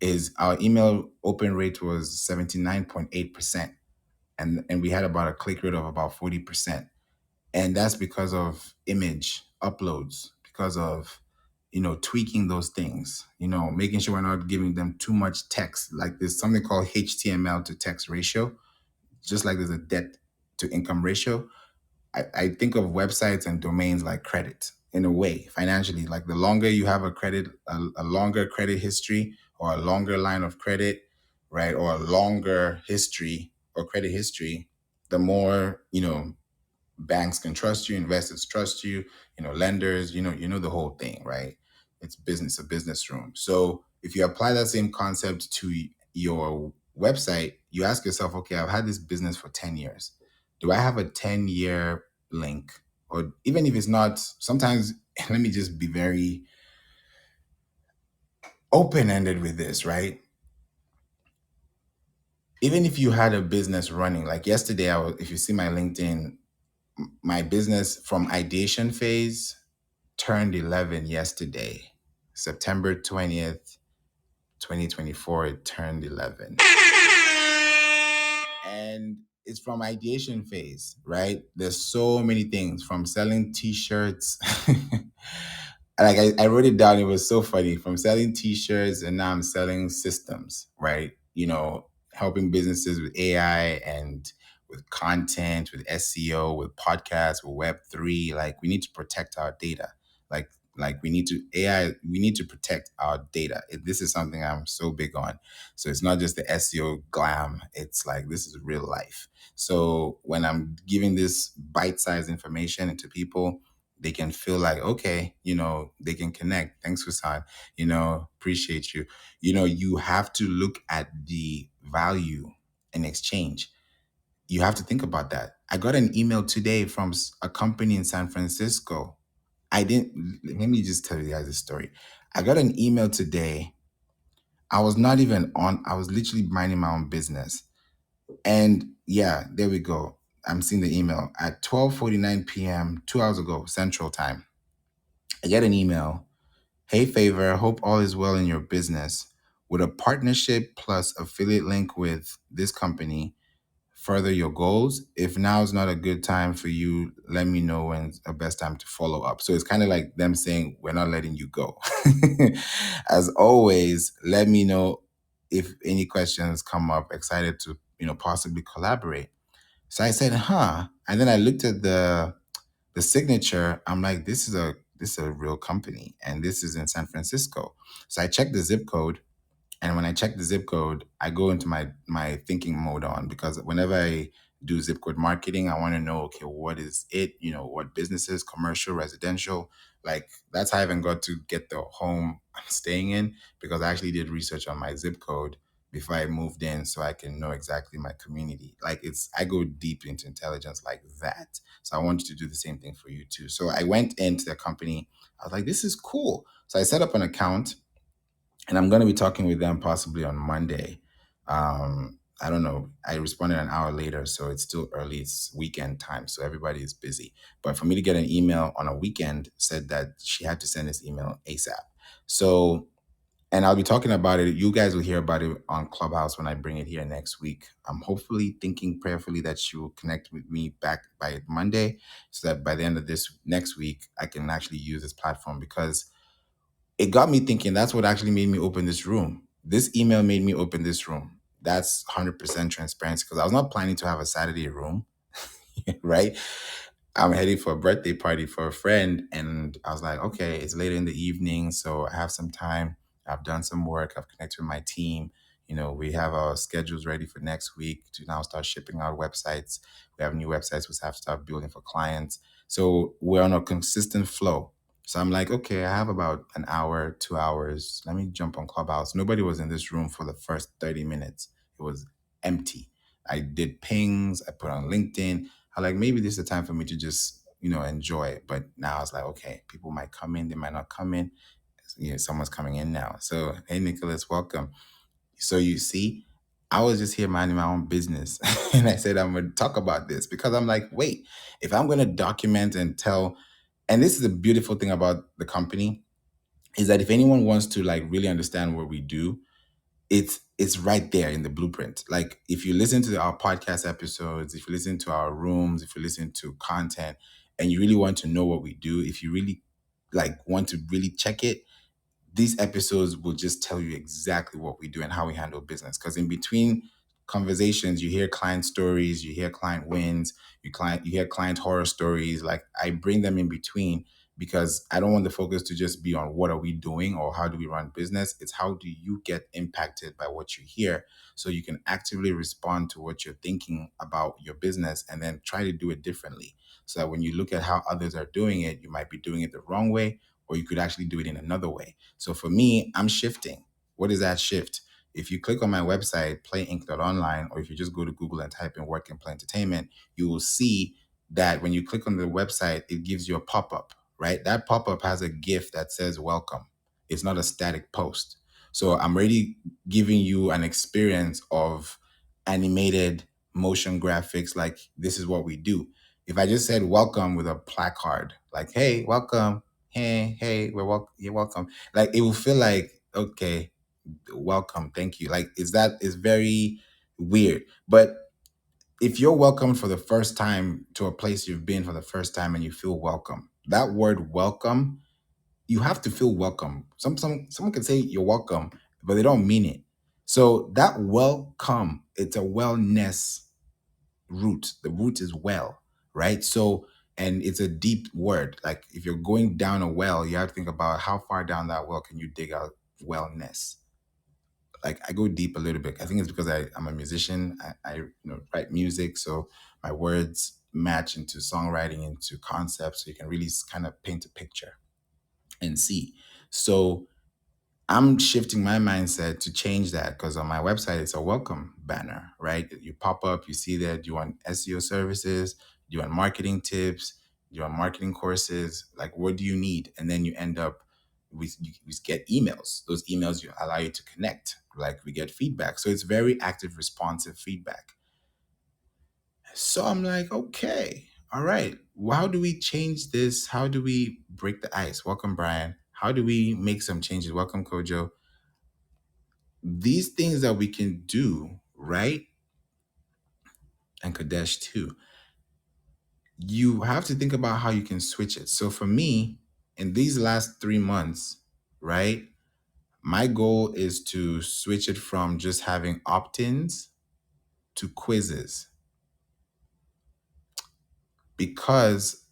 is our email open rate was 79.8%. And we had about a click rate of about 40%. And that's because of image uploads, because of tweaking those things, making sure we're not giving them too much text. Like there's something called HTML to text ratio, just like there's a debt to income ratio. I think of websites and domains like credit in a way, financially. Like the longer you have a longer credit history, or a longer line of credit, right? Or a longer history or credit history, the more, banks can trust you, investors trust you, lenders, the whole thing, right? It's business, a business room. So if you apply that same concept to your website, you ask yourself, okay, I've had this business for 10 years. Do I have a 10-year link? Or even if it's not, sometimes, let me just be very open-ended with this, right? Even if you had a business running, like yesterday, if you see my LinkedIn, my business from ideation phase turned 11 yesterday. September 20th, 2024, it turned 11. And it's from ideation phase, right? There's so many things, from selling t-shirts. Like I wrote it down. It was so funny. From selling t-shirts, and now I'm selling systems, right? Helping businesses with AI and with content, with SEO, with podcasts, with Web3. Like we need to protect our data. Like we need to we need to protect our data. This is something I'm so big on. So it's not just the SEO glam. It's like, this is real life. So when I'm giving this bite-sized information to people, they can feel like, okay, they can connect. Thanks, Husan. Appreciate you. You have to look at the value in exchange. You have to think about that. I got an email today from a company in San Francisco. Let me just tell you guys a story. I got an email today. I was not even on, I was literally minding my own business. And yeah, there we go. I'm seeing the email at 12:49 p.m., 2 hours ago, Central Time. I get an email. Hey, Favour, hope all is well in your business. Would a partnership plus affiliate link with this company further your goals? If now is not a good time for you, let me know when's the best time to follow up. So it's kind of like them saying, we're not letting you go. As always, let me know if any questions come up. Excited to, possibly collaborate. So I said, huh. And then I looked at the signature. I'm like, this is a real company, and this is in San Francisco. So I checked the zip code, and when I check the zip code, I go into my thinking mode on, because whenever I do zip code marketing, I want to know, okay, what is it? What businesses, commercial, residential. Like that's how I even got to get the home I'm staying in, because I actually did research on my zip code before I moved in, so I can know exactly my community. Like I go deep into intelligence like that. So I want you to do the same thing for you too. So I went into the company. I was like, this is cool. So I set up an account, and I'm going to be talking with them possibly on Monday. I don't know. I responded an hour later, so it's still early. It's weekend time, so everybody is busy. But for me to get an email on a weekend said that she had to send this email ASAP. So, and I'll be talking about it. You guys will hear about it on Clubhouse when I bring it here next week. I'm hopefully thinking prayerfully that she will connect with me back by Monday, so that by the end of this next week, I can actually use this platform, because it got me thinking. That's what actually made me open this room. This email made me open this room. That's 100% transparency, because I was not planning to have a Saturday room, right? I'm heading for a birthday party for a friend, and I was like, okay, it's later in the evening, so I have some time. I've done some work. I've connected with my team. We have our schedules ready for next week to now start shipping out websites. We have new websites we have to start building for clients. So we're on a consistent flow. So I'm like, okay, I have about an hour, 2 hours. Let me jump on Clubhouse. Nobody was in this room for the first 30 minutes. It was empty. I did pings. I put on LinkedIn. I like, maybe this is the time for me to just, enjoy it. But now I was like, okay, people might come in, they might not come in. Someone's coming in now. So, hey, Nicholas, welcome. So you see, I was just here minding my own business. And I said, I'm going to talk about this, because I'm like, wait, if I'm going to document and tell, and this is the beautiful thing about the company, is that if anyone wants to like really understand what we do, it's right there in the blueprint. Like if you listen to our podcast episodes, if you listen to our rooms, if you listen to content, and you really want to know what we do, if you really like want to really check it, these episodes will just tell you exactly what we do and how we handle business. Because in between conversations, you hear client stories, you hear client wins, you hear client horror stories. Like I bring them in between because I don't want the focus to just be on what are we doing or how do we run business. It's how do you get impacted by what you hear so you can actively respond to what you're thinking about your business and then try to do it differently. So that when you look at how others are doing it, you might be doing it the wrong way, or you could actually do it in another way. So for me, I'm shifting. What is that shift? If you click on my website, playinc.online, or if you just go to Google and type in work and play entertainment, you will see that when you click on the website, it gives you a pop-up, right? That pop-up has a GIF that says welcome. It's not a static post. So I'm already giving you an experience of animated motion graphics, like this is what we do. If I just said welcome with a placard, like, hey, welcome, hey, you're welcome, like it will feel like, okay, welcome, thank you. Like is very weird. But if you're welcome for the first time to a place you've been for the first time and you feel welcome, that word welcome, you have to feel welcome. Someone can say you're welcome, but they don't mean it. So that welcome, it's a wellness root. The root is well, right? So, and it's a deep word. Like if you're going down a well, you have to think about how far down that well can you dig out wellness. Like I go deep a little bit. I think it's because I'm a musician. I write music, so my words match into songwriting, into concepts, so you can really kind of paint a picture and see. So I'm shifting my mindset to change that because on my website, it's a welcome banner, right? You pop up, you see that you want SEO services, you want marketing tips, you want marketing courses, like what do you need? And then you end up we get emails. Those emails you allow you to connect, like we get feedback. So it's very active, responsive feedback. So I'm like, okay, all right. Well, how do we change this? How do we break the ice? Welcome, Brian. How do we make some changes? Welcome, Kojo. These things that we can do, right? And Kadesh too. You have to think about how you can switch it. So for me, in these last 3 months, right? My goal is to switch it from just having opt-ins to quizzes because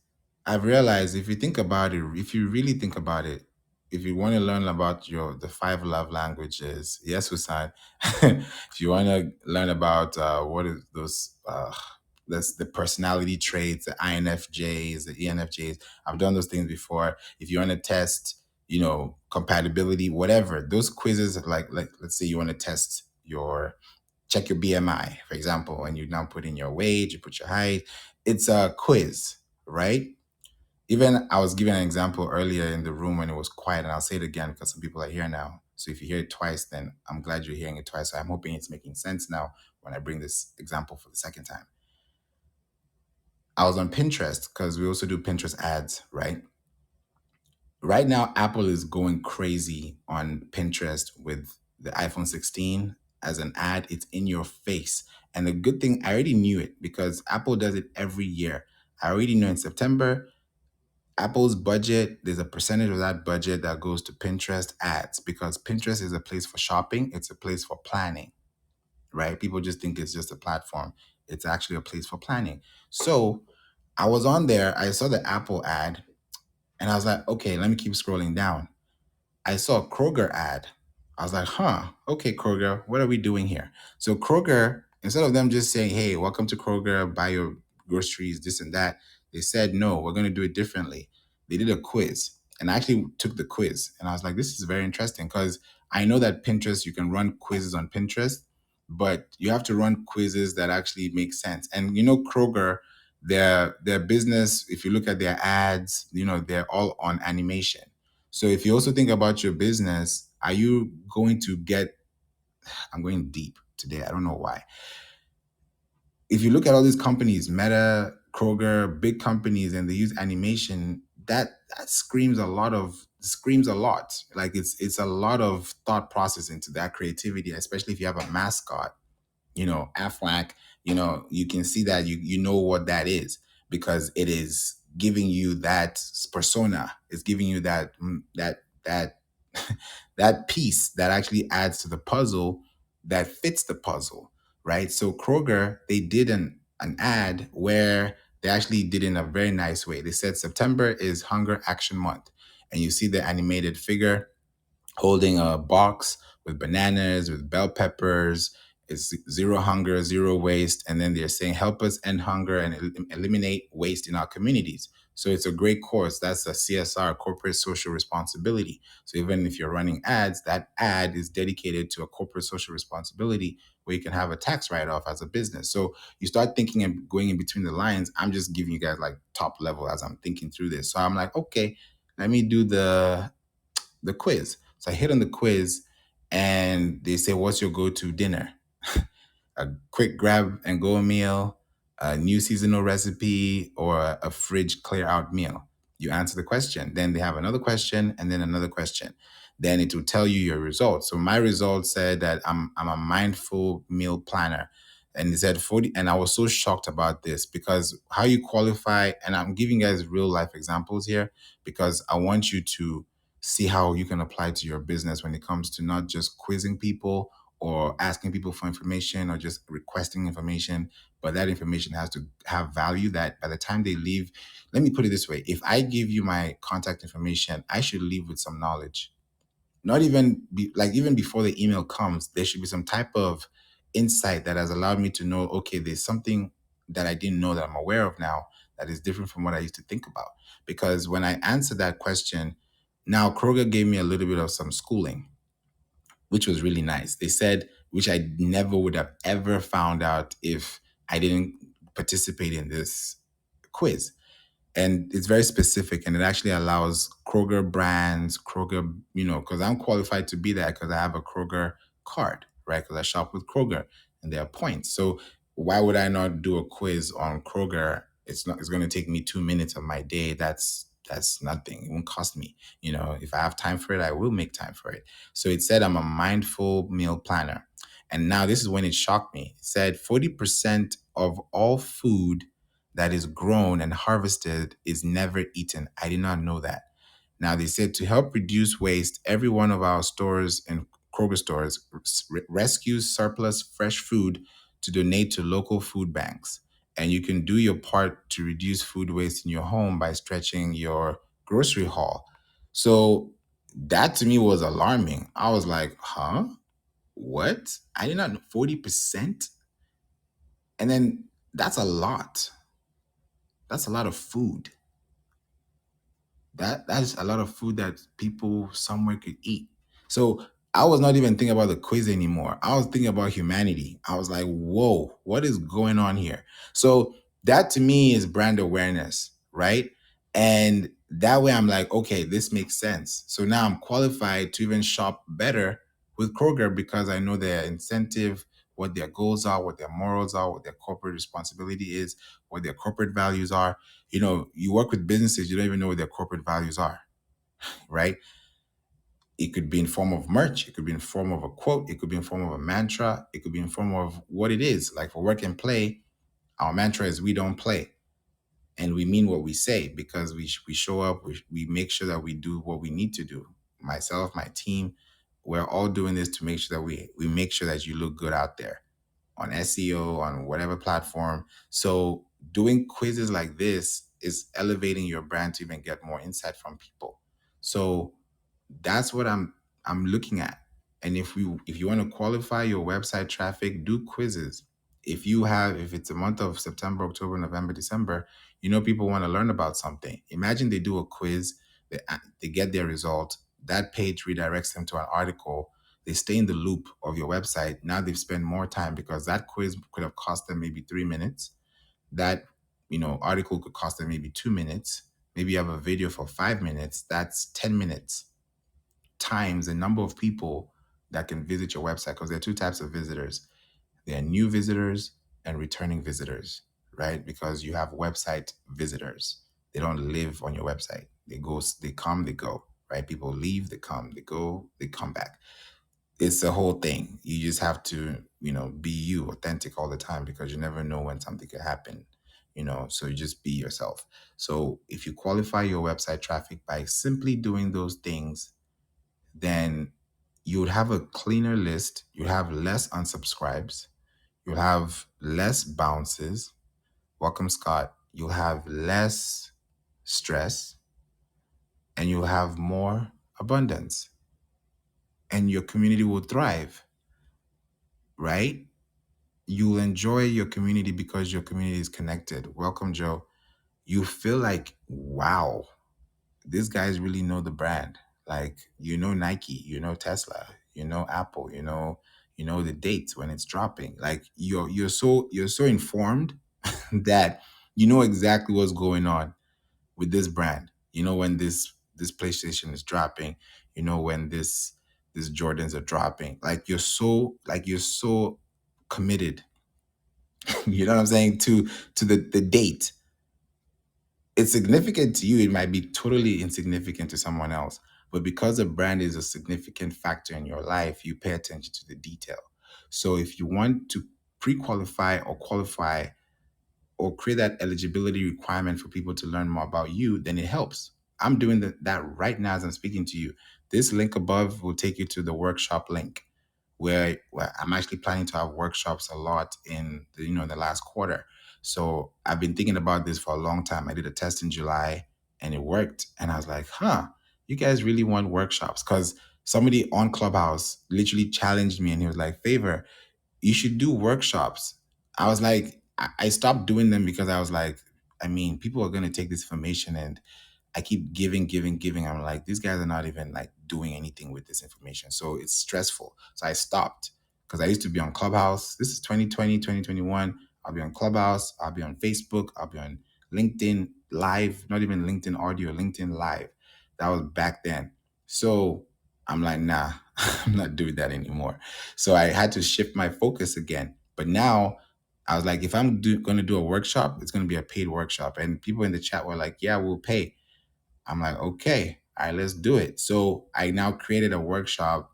I've realized if you think about it, if you really think about it, if you want to learn about the 5 love languages, yes, Husan. If you want to learn about what is those, that's the personality traits, the INFJs, the ENFJs. I've done those things before. If you want to test, compatibility, whatever, those quizzes, like let's say you want to test check your BMI, for example, and you now put in your weight, you put your height. It's a quiz, right? Even I was giving an example earlier in the room when it was quiet, and I'll say it again because some people are here now. So if you hear it twice, then I'm glad you're hearing it twice. So I'm hoping it's making sense now when I bring this example for the second time. I was on Pinterest because we also do Pinterest ads, right? Right now, Apple is going crazy on Pinterest with the iPhone 16 as an ad. It's in your face. And the good thing, I already knew it because Apple does it every year. I already know in September, Apple's budget, there's a percentage of that budget that goes to Pinterest ads because Pinterest is a place for shopping. It's a place for planning, right? People just think it's just a platform. It's actually a place for planning. So I was on there, I saw the Apple ad, and I was like, okay, let me keep scrolling down. I saw a Kroger ad. I was like, okay, Kroger, what are we doing here? So Kroger, instead of them just saying, hey, welcome to Kroger, buy your groceries, this and that, they said, no, we're going to do it differently. They did a quiz, and I actually took the quiz. And I was like, this is very interesting because I know that Pinterest, you can run quizzes on Pinterest, but you have to run quizzes that actually make sense. And Kroger, their business, if you look at their ads, they're all on animation. So if you also think about your business, are you going to get, I'm going deep today, I don't know why. If you look at all these companies, Meta, Kroger, big companies, and they use animation, that screams a lot. Like it's a lot of thought process into that creativity, especially if you have a mascot, Aflac, you can see that you know what that is because it is giving you that persona. It's giving you that that piece that actually adds to the puzzle that fits the puzzle, right? So Kroger, they did an ad where they actually did it in a very nice way. They said September is Hunger Action Month, and you see the animated figure holding a box with bananas, with bell peppers. It's zero hunger, zero waste. And then they're saying, help us end hunger and eliminate waste in our communities. So it's a great course. That's a CSR, corporate social responsibility. So even if you're running ads, that ad is dedicated to a corporate social responsibility where you can have a tax write-off as a business. So you start thinking and going in between the lines. I'm just giving you guys like top level as I'm thinking through this. So I'm like, okay, let me do the quiz. So I hit on the quiz and they say, what's your go-to dinner? A quick grab and go meal, a new seasonal recipe, or a fridge clear out meal? You answer the question. Then they have another question and then another question. Then it will tell you your results. So my results said that I'm a mindful meal planner. And it said 40, and I was so shocked about this because how you qualify, and I'm giving you guys real life examples here because I want you to see how you can apply to your business when it comes to not just quizzing people or asking people for information or just requesting information, but that information has to have value that by the time they leave, let me put it this way. If I give you my contact information, I should leave with some knowledge. Not even like even before the email comes, there should be some type of insight that has allowed me to know, okay, there's something that I didn't know that I'm aware of now that is different from what I used to think about. Because when I answered that question, now Kroger gave me a little bit of some schooling, which was really nice. They said, which I never would have ever found out if I didn't participate in this quiz. And it's very specific and it actually allows Kroger brands, Kroger, because I'm qualified to be there because I have a Kroger card, right? Because I shop with Kroger and there are points. So why would I not do a quiz on Kroger? It's going to take me 2 minutes of my day. That's nothing. It won't cost me. If I have time for it, I will make time for it. So it said I'm a mindful meal planner. And now this is when it shocked me. It said 40% of all food that is grown and harvested is never eaten. I did not know that. Now, they said to help reduce waste, every one of our stores and Kroger stores rescues surplus fresh food to donate to local food banks. And you can do your part to reduce food waste in your home by stretching your grocery haul. So that to me was alarming. I was like, huh? What? I did not know 40%? And then that's a lot. That's a lot of food. That's a lot of food that people somewhere could eat. So I was not even thinking about the quiz anymore. I was thinking about humanity. I was like, whoa, what is going on here? So that to me is brand awareness, right? And that way I'm like, okay, this makes sense. So now I'm qualified to even shop better with Kroger because I know their incentive, what their goals are, what their morals are, what their corporate responsibility is, what their corporate values are. You work with businesses, you don't even know what their corporate values are, right? It could be in form of merch, it could be in form of a quote, it could be in form of a mantra, it could be in form of what it is. Like for work and play, our mantra is we don't play. And we mean what we say because we show up, we make sure that we do what we need to do. Myself, my team, we're all doing this to make sure that we make sure that you look good out there on SEO, on whatever platform. So doing quizzes like this is elevating your brand to even get more insight from people. So that's what I'm looking at. And if you want to qualify your website traffic, do quizzes. If it's a month of September, October, November, December, people want to learn about something. Imagine they do a quiz, they get their result, that page redirects them to an article. They stay in the loop of your website. Now they've spent more time because that quiz could have cost them maybe 3 minutes. That article could cost them maybe 2 minutes. Maybe you have a video for 5 minutes. That's 10 minutes times the number of people that can visit your website, because there are two types of visitors. There are new visitors and returning visitors, right? Because you have website visitors. They don't live on your website. They come, they go, right? People leave, they come, they go, they come back. It's the whole thing. You just have to, be you, authentic all the time, because you never know when something could happen, so you just be yourself. So if you qualify your website traffic by simply doing those things, then you would have a cleaner list, you have less unsubscribes, you'll have less bounces. Welcome, Scott. You'll have less stress and you'll have more abundance, and your community will thrive, right? You'll enjoy your community because your community is connected. Welcome, Joe. You feel like, wow, these guys really know the brand. Like, Nike, Tesla, Apple, the dates when it's dropping. Like you're so informed that you know exactly what's going on with this brand. You know when this PlayStation is dropping, when this Jordans are dropping. Like you're so committed, you know what I'm saying, to the date. It's significant to you, it might be totally insignificant to someone else. But because a brand is a significant factor in your life, you pay attention to the detail. So if you want to pre-qualify or qualify or create that eligibility requirement for people to learn more about you, then it helps. I'm doing that right now as I'm speaking to you. This link above will take you to the workshop link where I'm actually planning to have workshops a lot in the last quarter. So I've been thinking about this for a long time. I did a test in July and it worked. And I was like, you guys really want workshops? Because somebody on Clubhouse literally challenged me and he was like, Favor, you should do workshops. I was like, I stopped doing them because I was like, I mean, people are going to take this information and I keep giving, giving, giving. I'm like, these guys are not even like doing anything with this information. So it's stressful. So I stopped because I used to be on Clubhouse. This is 2020, 2021. I'll be on Clubhouse. I'll be on Facebook. I'll be on LinkedIn Live, not even LinkedIn Audio, LinkedIn Live. That was back then. So I'm like, nah, I'm not doing that anymore. So I had to shift my focus again. But now I was like, if I'm going to do a workshop, it's going to be a paid workshop. And people in the chat were like, yeah, we'll pay. I'm like, okay, all right, let's do it. So I now created a workshop.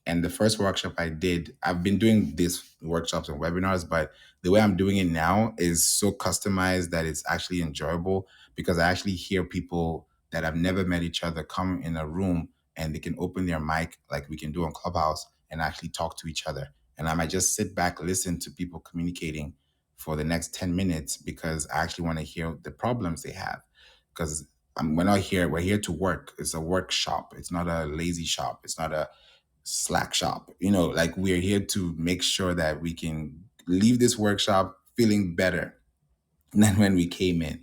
And the first workshop I did, I've been doing these workshops and webinars, but the way I'm doing it now is so customized that it's actually enjoyable because I actually hear people that have never met each other come in a room and they can open their mic like we can do on Clubhouse and actually talk to each other. And I might just sit back, listen to people communicating for the next 10 minutes because I actually want to hear the problems they have. Because we're not here, we're here to work. It's a workshop. It's not a lazy shop. It's not a Slack shop. Like we're here to make sure that we can leave this workshop feeling better than when we came in.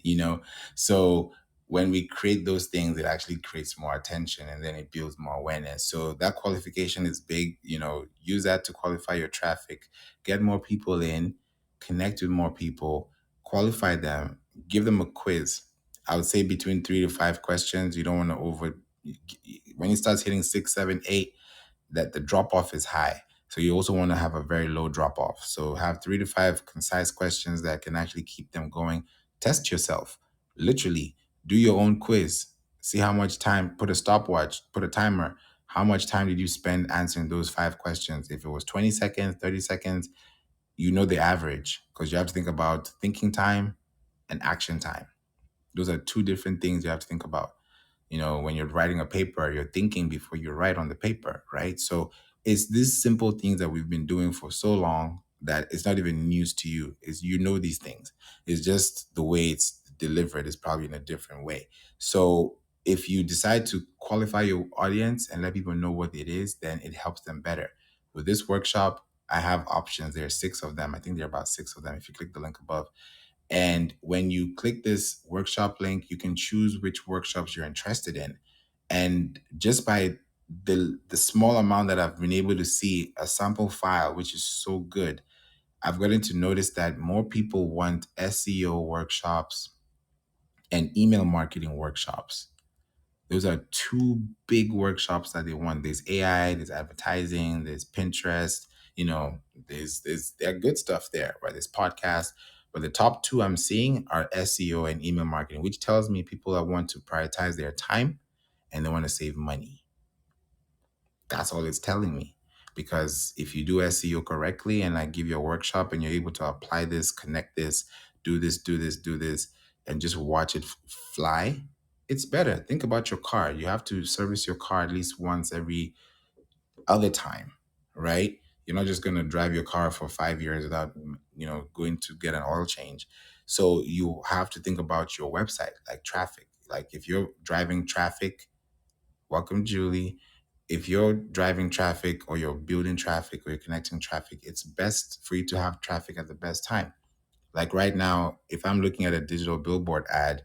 So when we create those things, it actually creates more attention and then it builds more awareness. So that qualification is big. Use that to qualify your traffic, get more people in, connect with more people, qualify them, give them a quiz. I would say between 3 to 5 questions. You don't want to when it starts hitting 6, 7, 8, that the drop off is high. So you also want to have a very low drop off. So have 3 to 5 concise questions that can actually keep them going. Test yourself. Literally, do your own quiz. See how much time, put a stopwatch, put a timer. How much time did you spend answering those 5 questions? If it was 20 seconds, 30 seconds, you know the average because you have to think about thinking time and action time. Those are two different things you have to think about. When you're writing a paper, you're thinking before you write on the paper, right? So it's these simple things that we've been doing for so long that it's not even news to you. Is these things. It's just the way it's delivered is probably in a different way. So if you decide to qualify your audience and let people know what it is, then it helps them better. With this workshop, I have options. There are 6 of them. I think there are about 6 of them. If you click the link above, and when you click this workshop link, you can choose which workshops you're interested in. And just by the small amount that I've been able to see, a sample file, which is so good, I've gotten to notice that more people want SEO workshops and email marketing workshops. Those are 2 big workshops that they want. There's AI, there's advertising, there's Pinterest, there's there are good stuff there, right? There's podcasts. But the top 2 I'm seeing are SEO and email marketing, which tells me people that want to prioritize their time and they want to save money. That's all it's telling me. Because if you do SEO correctly and I give you a workshop and you're able to apply this, connect this do this, do this, do this, and just watch it fly, it's better. Think about your car. You have to service your car at least once every other time, right? You're not just going to drive your car for 5 years without, going to get an oil change. So you have to think about your website, like traffic. Like if you're driving traffic, welcome, Julie. If you're driving traffic or you're building traffic or you're connecting traffic, it's best for you to have traffic at the best time. Like right now, if I'm looking at a digital billboard ad,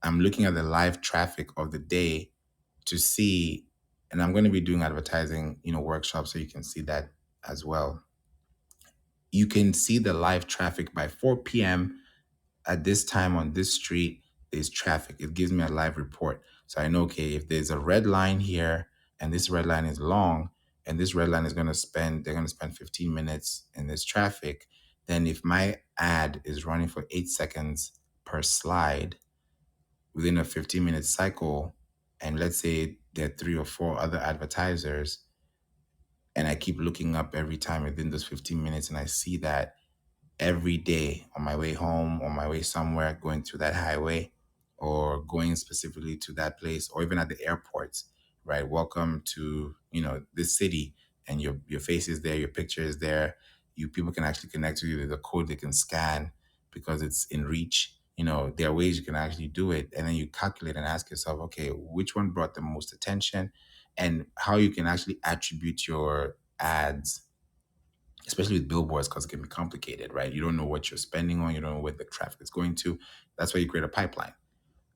I'm looking at the live traffic of the day to see, and I'm going to be doing advertising, workshops, so you can see that as well. You can see the live traffic by 4 p.m. At this time on this street, there's traffic. It gives me a live report. So I know, okay, if there's a red line here and this red line is long and this red line is they're going to spend 15 minutes in this traffic, then if my ad is running for 8 seconds per slide within a 15-minute cycle, and let's say there are 3 or 4 other advertisers, and I keep looking up every time within those 15 minutes and I see that every day on my way home, on my way somewhere, going through that highway or going specifically to that place, or even at the airports, right? Welcome to, this city, and your face is there, your picture is there. You people can actually connect with you. There's a code they can scan because it's in reach. There are ways you can actually do it. And then you calculate and ask yourself, okay, which one brought the most attention, and how you can actually attribute your ads, especially with billboards, because it can be complicated, right? You don't know what you're spending on, you don't know where the traffic is going to. That's why you create a pipeline.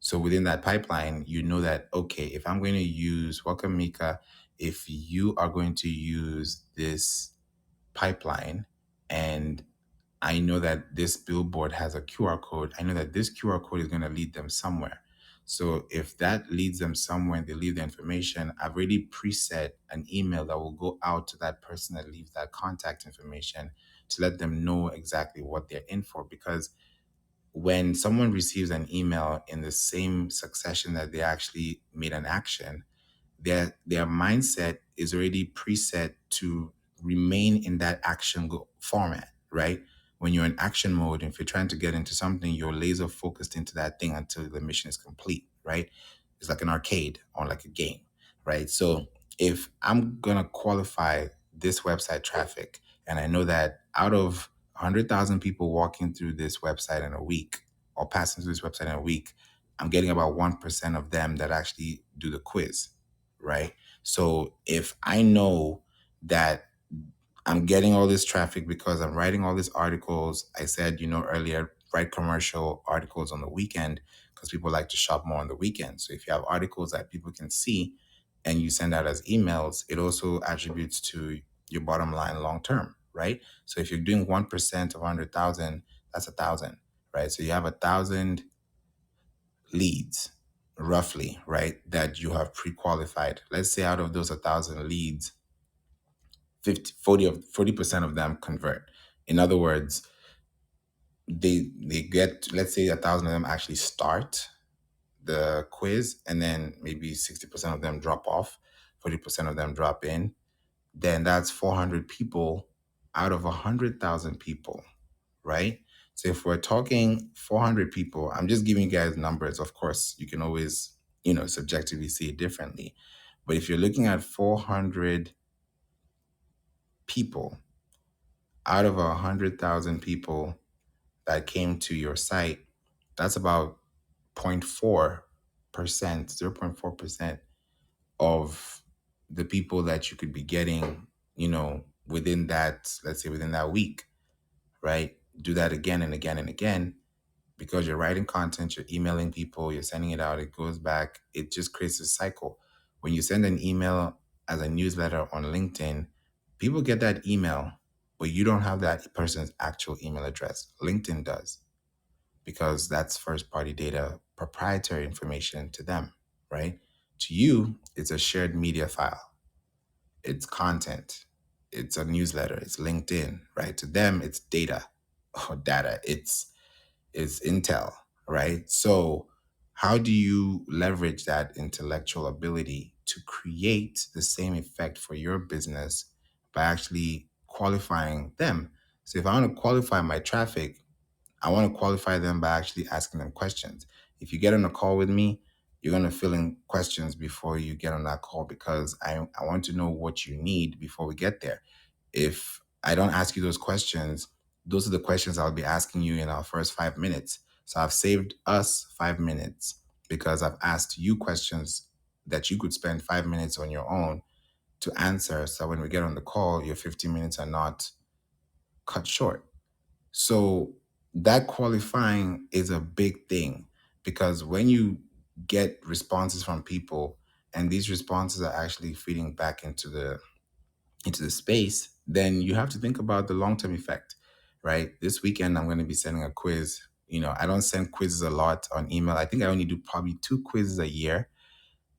So within that pipeline, you know that, okay, if I'm going to use, welcome Mika, if you are going to use this pipeline, and I know that this billboard has a QR code, I know that this QR code is going to lead them somewhere. So if that leads them somewhere and they leave the information, I've already preset an email that will go out to that person that leaves that contact information to let them know exactly what they're in for. Because when someone receives an email in the same succession that they actually made an action, their mindset is already preset to remain in that format, right? When you're in action mode, if you're trying to get into something, you're laser focused into that thing until the mission is complete, right? It's like an arcade or like a game, right? So if I'm gonna qualify this website traffic, and I know that out of 100,000 people walking through this website in a week or passing through this website in a week, I'm getting about 1% of them that actually do the quiz, right? So if I know that I'm getting all this traffic because I'm writing all these articles, I said, earlier, write commercial articles on the weekend because people like to shop more on the weekend. So if you have articles that people can see and you send out as emails, it also attributes to your bottom line long term, right? So if you're doing 1% of 100,000, that's 1,000, right? So you have 1,000 leads roughly, right, that you have pre-qualified. Let's say out of those 1,000 leads, 40% of them convert. In other words, they get, let's say 1,000 of them actually start the quiz, and then maybe 60% of them drop off, 40% of them drop in. Then that's 400 people out of 100,000 people, right? So if we're talking 400 people, I'm just giving you guys numbers. Of course, you can always, subjectively see it differently. But if you're looking at 400 people out of 100,000 people that came to your site, that's about 0.4%, 0.4% of the people that you could be getting, within that, let's say within that week, right? Do that again and again and again, because you're writing content, you're emailing people, you're sending it out, it goes back, it just creates a cycle. When you send an email as a newsletter on LinkedIn, people get that email, but you don't have that person's actual email address. LinkedIn does, because that's first party data, proprietary information to them, right? To you, it's a shared media file, it's content, it's a newsletter, it's LinkedIn, right? To them, it's data or data. It's intel, right? So how do you leverage that intellectual ability to create the same effect for your business by actually qualifying them? So if I want to qualify my traffic, I want to qualify them by actually asking them questions. If you get on a call with me, you're going to fill in questions before you get on that call because I want to know what you need before we get there. If I don't ask you those questions, those are the questions I'll be asking you in our first 5 minutes. So I've saved us 5 minutes because I've asked you questions that you could spend 5 minutes on your own to answer. So when we get on the call, your 15 minutes are not cut short. So that qualifying is a big thing because when you get responses from people and these responses are actually feeding back into the space, then you have to think about the long-term effect, right? This weekend I'm going to be sending a quiz. I don't send quizzes a lot on email. I think I only do probably 2 quizzes a year,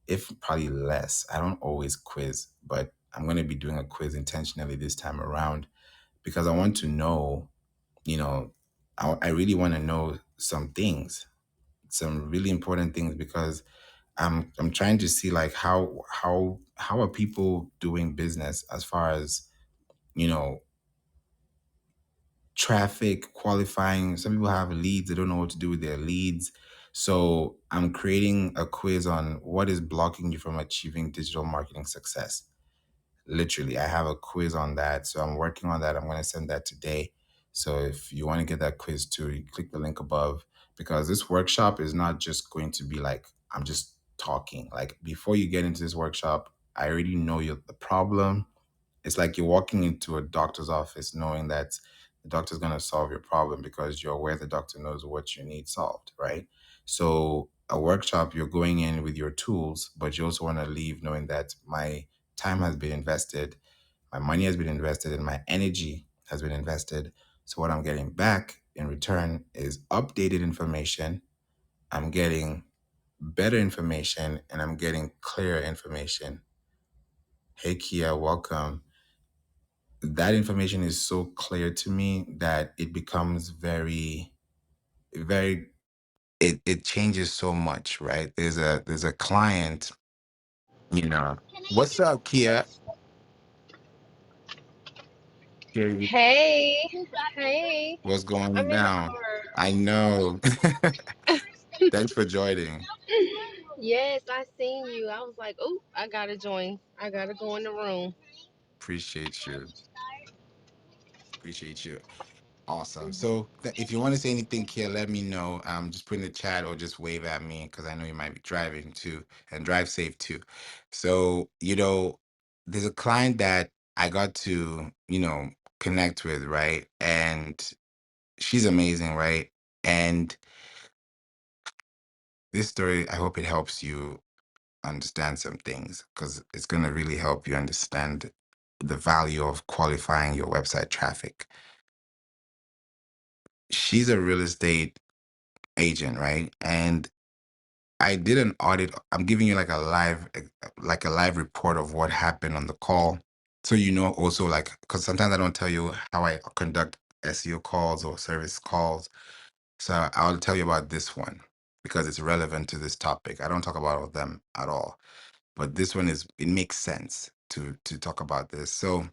if probably less. I don't always quiz, but I'm going to be doing a quiz intentionally this time around because I want to know, you know, I really want to know some things, some really important things, because I'm trying to see like how are people doing business as far as, you know, traffic, qualifying. Some people have leads, they don't know what to do with their leads. So I'm creating a quiz on what is blocking you from achieving digital marketing success. Literally, I have a quiz on that. So I'm working on that. I'm going to send that today. So if you want to get that quiz too, you click the link above, because this workshop is not just going to be like, I'm just talking. Like before you get into this workshop, I already know the problem. It's like you're walking into a doctor's office knowing that the doctor's going to solve your problem because you're aware the doctor knows what you need solved, right? So a workshop, you're going in with your tools, but you also want to leave knowing that my time has been invested, my money has been invested, and my energy has been invested. So what I'm getting back in return is updated information. I'm getting better information and I'm getting clearer information. Hey Kia, welcome. That information is so clear to me that it becomes very, it changes so much, right? There's a client, what's up, Kia? Kia, Hey, hey, what's I'm going in the down? car. I know. Thanks for joining. Yes, I seen you. I was like, oh, I gotta join. I gotta go in the room. Appreciate you. Appreciate you. Awesome. So if you want to say anything, Kia, let me know. Just put in the chat or just wave at me because I know you might be driving too, and drive safe too. So, there's a client that I got to, connect with, right? And she's amazing, right? And this story, I hope it helps you understand some things because it's going to really help you understand the value of qualifying your website traffic. She's a real estate agent, right? And I did an audit. I'm giving you like a live report of what happened on the call. So also like, because sometimes I don't tell you how I conduct SEO calls or service calls. So I'll tell you about this one because it's relevant to this topic. I don't talk about all of them at all, but this one it makes sense to talk about this. So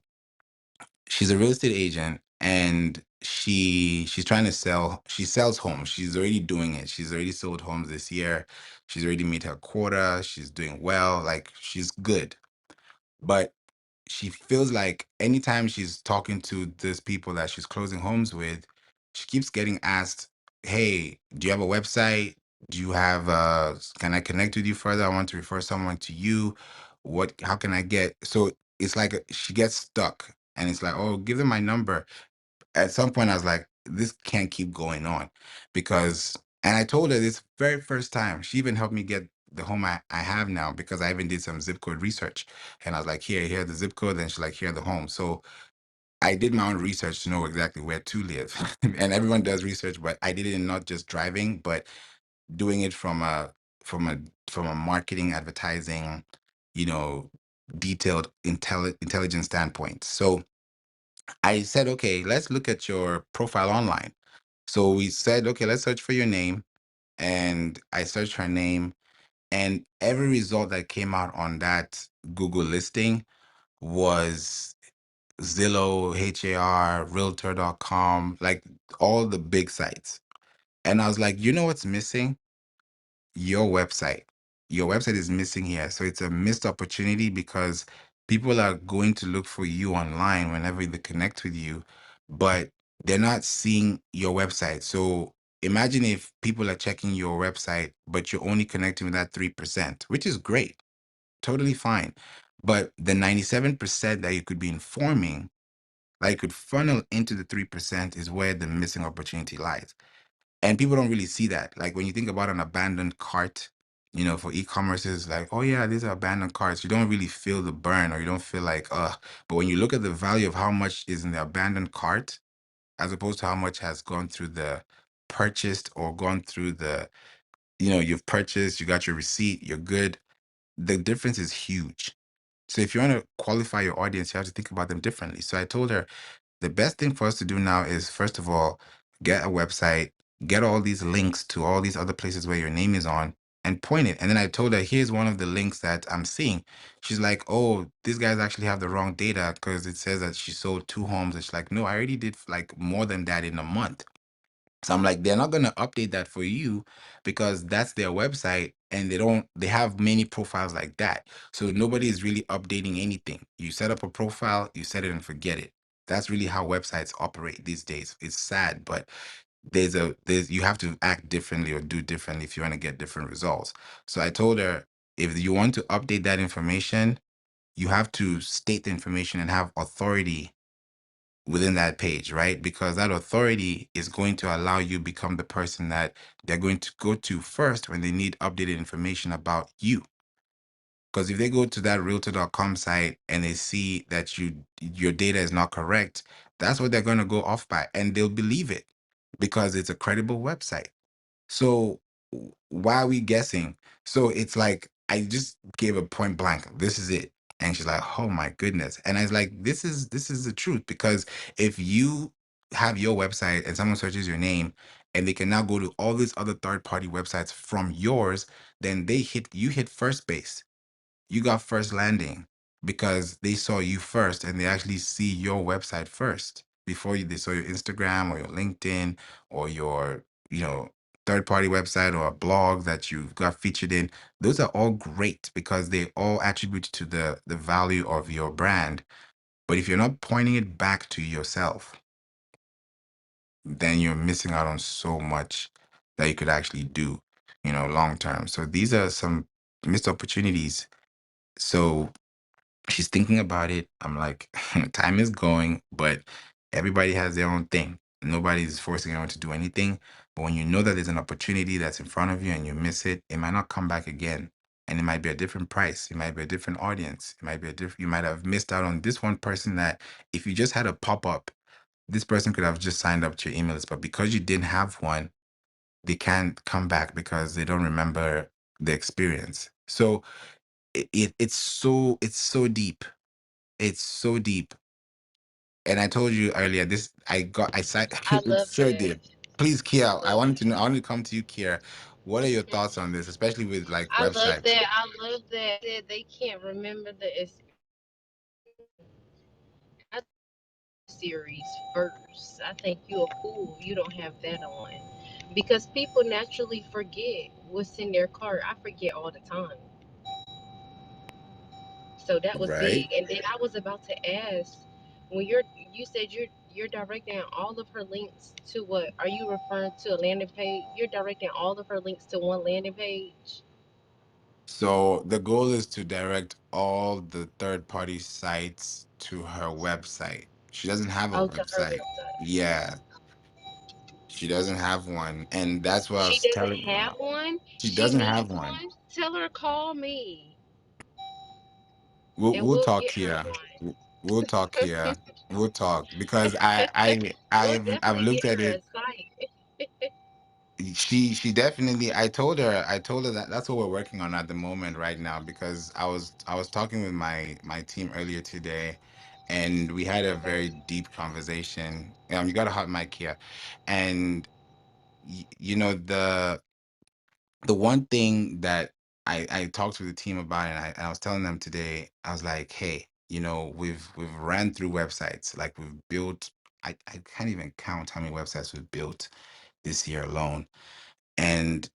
she's a real estate agent and she's trying to she sells homes. She's already doing it. She's already sold homes this year. She's already made her quota. She's doing well. Like she's good. But she feels like anytime she's talking to these people that she's closing homes with, she keeps getting asked, hey, do you have a website? Do you have can I connect with you further? I want to refer someone to you. How can I get? So it's like she gets stuck and it's like, oh, give them my number. At some point I was like, this can't keep going on because, and I told her this very first time, she even helped me get the home I have now because I even did some zip code research. And I was like, here the zip code. And she's like, here the home. So I did my own research to know exactly where to live. And everyone does research, but I did it in not just driving, but doing it from a from a marketing, advertising, you know, detailed intelligence standpoint. So I said, okay, let's look at your profile online. So we said, okay, let's search for your name. And I searched her name, and every result that came out on that Google listing was Zillow, HAR, Realtor.com, like all the big sites. And I was like, you know what's missing? Your website. Your website is missing here. So it's a missed opportunity because people are going to look for you online whenever they connect with you, but they're not seeing your website. So imagine if people are checking your website, but you're only connecting with that 3%, which is great, totally fine. But the 97% that you could be informing, like could funnel into the 3% is where the missing opportunity lies. And people don't really see that. Like when you think about an abandoned cart, for e-commerce, is like, oh yeah, these are abandoned carts. You don't really feel the burn, or you don't feel like, but when you look at the value of how much is in the abandoned cart, as opposed to how much has gone through the purchased or gone through the, you've purchased, you got your receipt, you're good. The difference is huge. So if you want to qualify your audience, you have to think about them differently. So I told her, the best thing for us to do now is, first of all, get a website, get all these links to all these other places where your name is on, and point it. And then I told her, here's one of the links that I'm seeing. She's like, oh, these guys actually have the wrong data because it says that she sold 2 homes. And she's like, no, I already did like more than that in a month. So I'm like, they're not going to update that for you because that's their website, and they have many profiles like that. So nobody is really updating anything. You set up a profile, you set it and forget it. That's really how websites operate these days. It's sad, but you have to act differently or do differently if you want to get different results. So I told her, if you want to update that information, you have to state the information and have authority within that page, right? Because that authority is going to allow you become the person that they're going to go to first when they need updated information about you. Because if they go to that realtor.com site and they see that your data is not correct, that's what they're going to go off by, and they'll believe it because it's a credible website. So why are we guessing? So it's like I just gave a point blank. This is it. And she's like, "Oh my goodness." And I was like, this is the truth, because if you have your website and someone searches your name and they can now go to all these other third-party websites from yours, then you hit first base. You got first landing because they saw you first, and they actually see your website first before they saw your Instagram or your LinkedIn or your, third party website or a blog that you got featured in. Those are all great because they all attribute to the value of your brand. But if you're not pointing it back to yourself, then you're missing out on so much that you could actually do, long term. So these are some missed opportunities. So she's thinking about it. I'm like, time is going, but everybody has their own thing. Nobody's forcing anyone to do anything. But when you know that there's an opportunity that's in front of you and you miss it, it might not come back again. And it might be a different price. It might be a different audience. It might be a different, you might have missed out on this one person that if you just had a pop up, this person could have just signed up to your email list. But because you didn't have one, they can't come back because they don't remember the experience. So it's so deep. It's so deep. And I told you earlier, this I said I it love sure that. did. Please, Kia, I I love wanted to know, I wanted to come to you, Kia. What are your that. thoughts on this, especially with like I love websites? that. I love that. Said they can't remember the I series first. I think you're a fool. You don't have that on because people naturally forget what's in their cart. I forget all the time. So that was Right. big. And then I was about to ask, when you said you're directing all of her links to what? Are you referring to a landing page? You're directing all of her links to one landing page? So the goal is to direct all the third party sites to her website. She doesn't have a Oh, to her website. website. Yeah, she doesn't have one. And that's what I She was doesn't telling her. have one. She She doesn't have needs one. one. Tell her call me We'll and we'll we'll talk get her here. one. We'll talk here. We'll talk because I've We'll definitely looked get at her it. a site. She definitely, I told her that that's what we're working on at the moment right now, because I was talking with my team earlier today, and we had a very deep conversation. You got a hot mic here. And the one thing that I talked to the team about, and I was telling them today, I was like, hey, we've ran through websites, like we've built. I can't even count how many websites we've built this year alone. And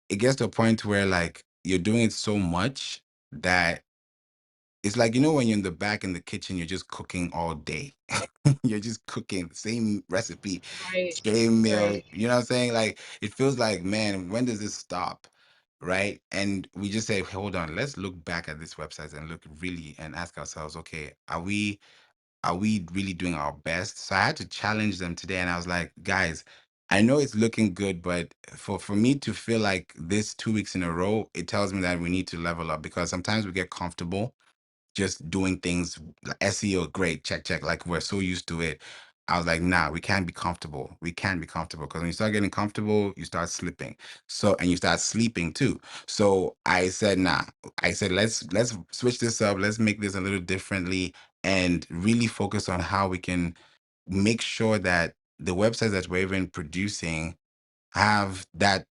it gets to a point where like you're doing it so much that it's like, when you're in the back in the kitchen, you're just cooking all day. You're just cooking the same recipe, Right, same meal. right. You know what I'm saying? Like it feels like, man, when does this stop? Right. And we just say, hold on, let's look back at this website and look really and ask ourselves, okay, are we really doing our best? So I had to challenge them today, and I was like, guys, I know it's looking good, but for me to feel like this 2 weeks in a row, it tells me that we need to level up, because sometimes we get comfortable just doing things like SEO, great, check, check. Like we're so used to it. I was like, nah, we can't be comfortable. We can't be comfortable, because when you start getting comfortable, you start slipping. So, and you start sleeping too. So I said, nah. I said, let's switch this up. Let's make this a little differently and really focus on how we can make sure that the websites that we're even producing have that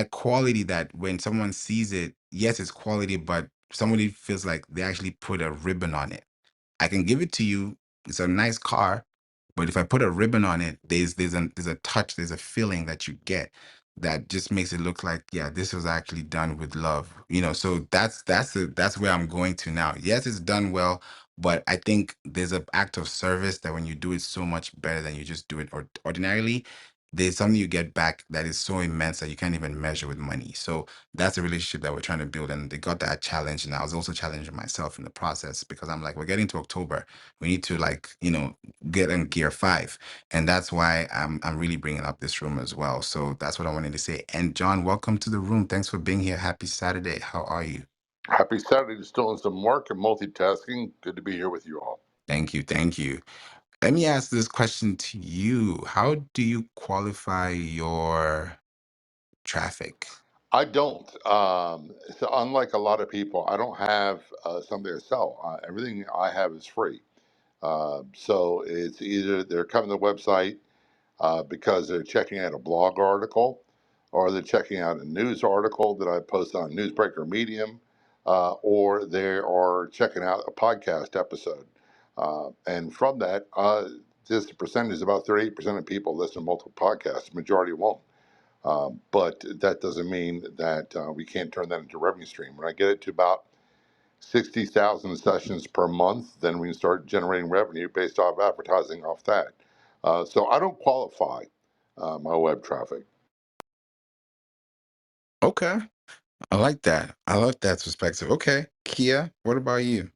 quality, that when someone sees it, yes, it's quality, but somebody feels like they actually put a ribbon on it. I can give it to you. It's a nice car, but if I put a ribbon on it, there's a touch, there's a feeling that you get that just makes it look like, yeah, this was actually done with love. So that's where I'm going to now. Yes, it's done well, but I think there's an act of service that when you do it so much better than you just do it ordinarily, there's something you get back that is so immense that you can't even measure with money. So that's a relationship that we're trying to build, and they got that challenge, and I was also challenging myself in the process, because I'm like, we're getting to October, we need to, like, get in gear 5, and that's why I'm really bringing up this room as well. So that's what I wanted to say. And John, welcome to the room. Thanks for being here. Happy Saturday. How are you? Happy Saturday, still in some work and multitasking. Good to be here with you all. Thank you. Thank you. Let me ask this question to you. How do you qualify your traffic? I don't. So unlike a lot of people, I don't have something to sell. Everything I have is free. So it's either they're coming to the website because they're checking out a blog article, or they're checking out a news article that I post on Newsbreaker Medium, or they are checking out a podcast episode. And from that, just the percentage is about 38% of people listen to multiple podcasts. The majority won't. But that doesn't mean that we can't turn that into a revenue stream. When I get it to about 60,000 sessions per month, then we can start generating revenue based off advertising off that. So I don't qualify my web traffic. Okay. I like that. I like that perspective. Okay. Kia, what about you?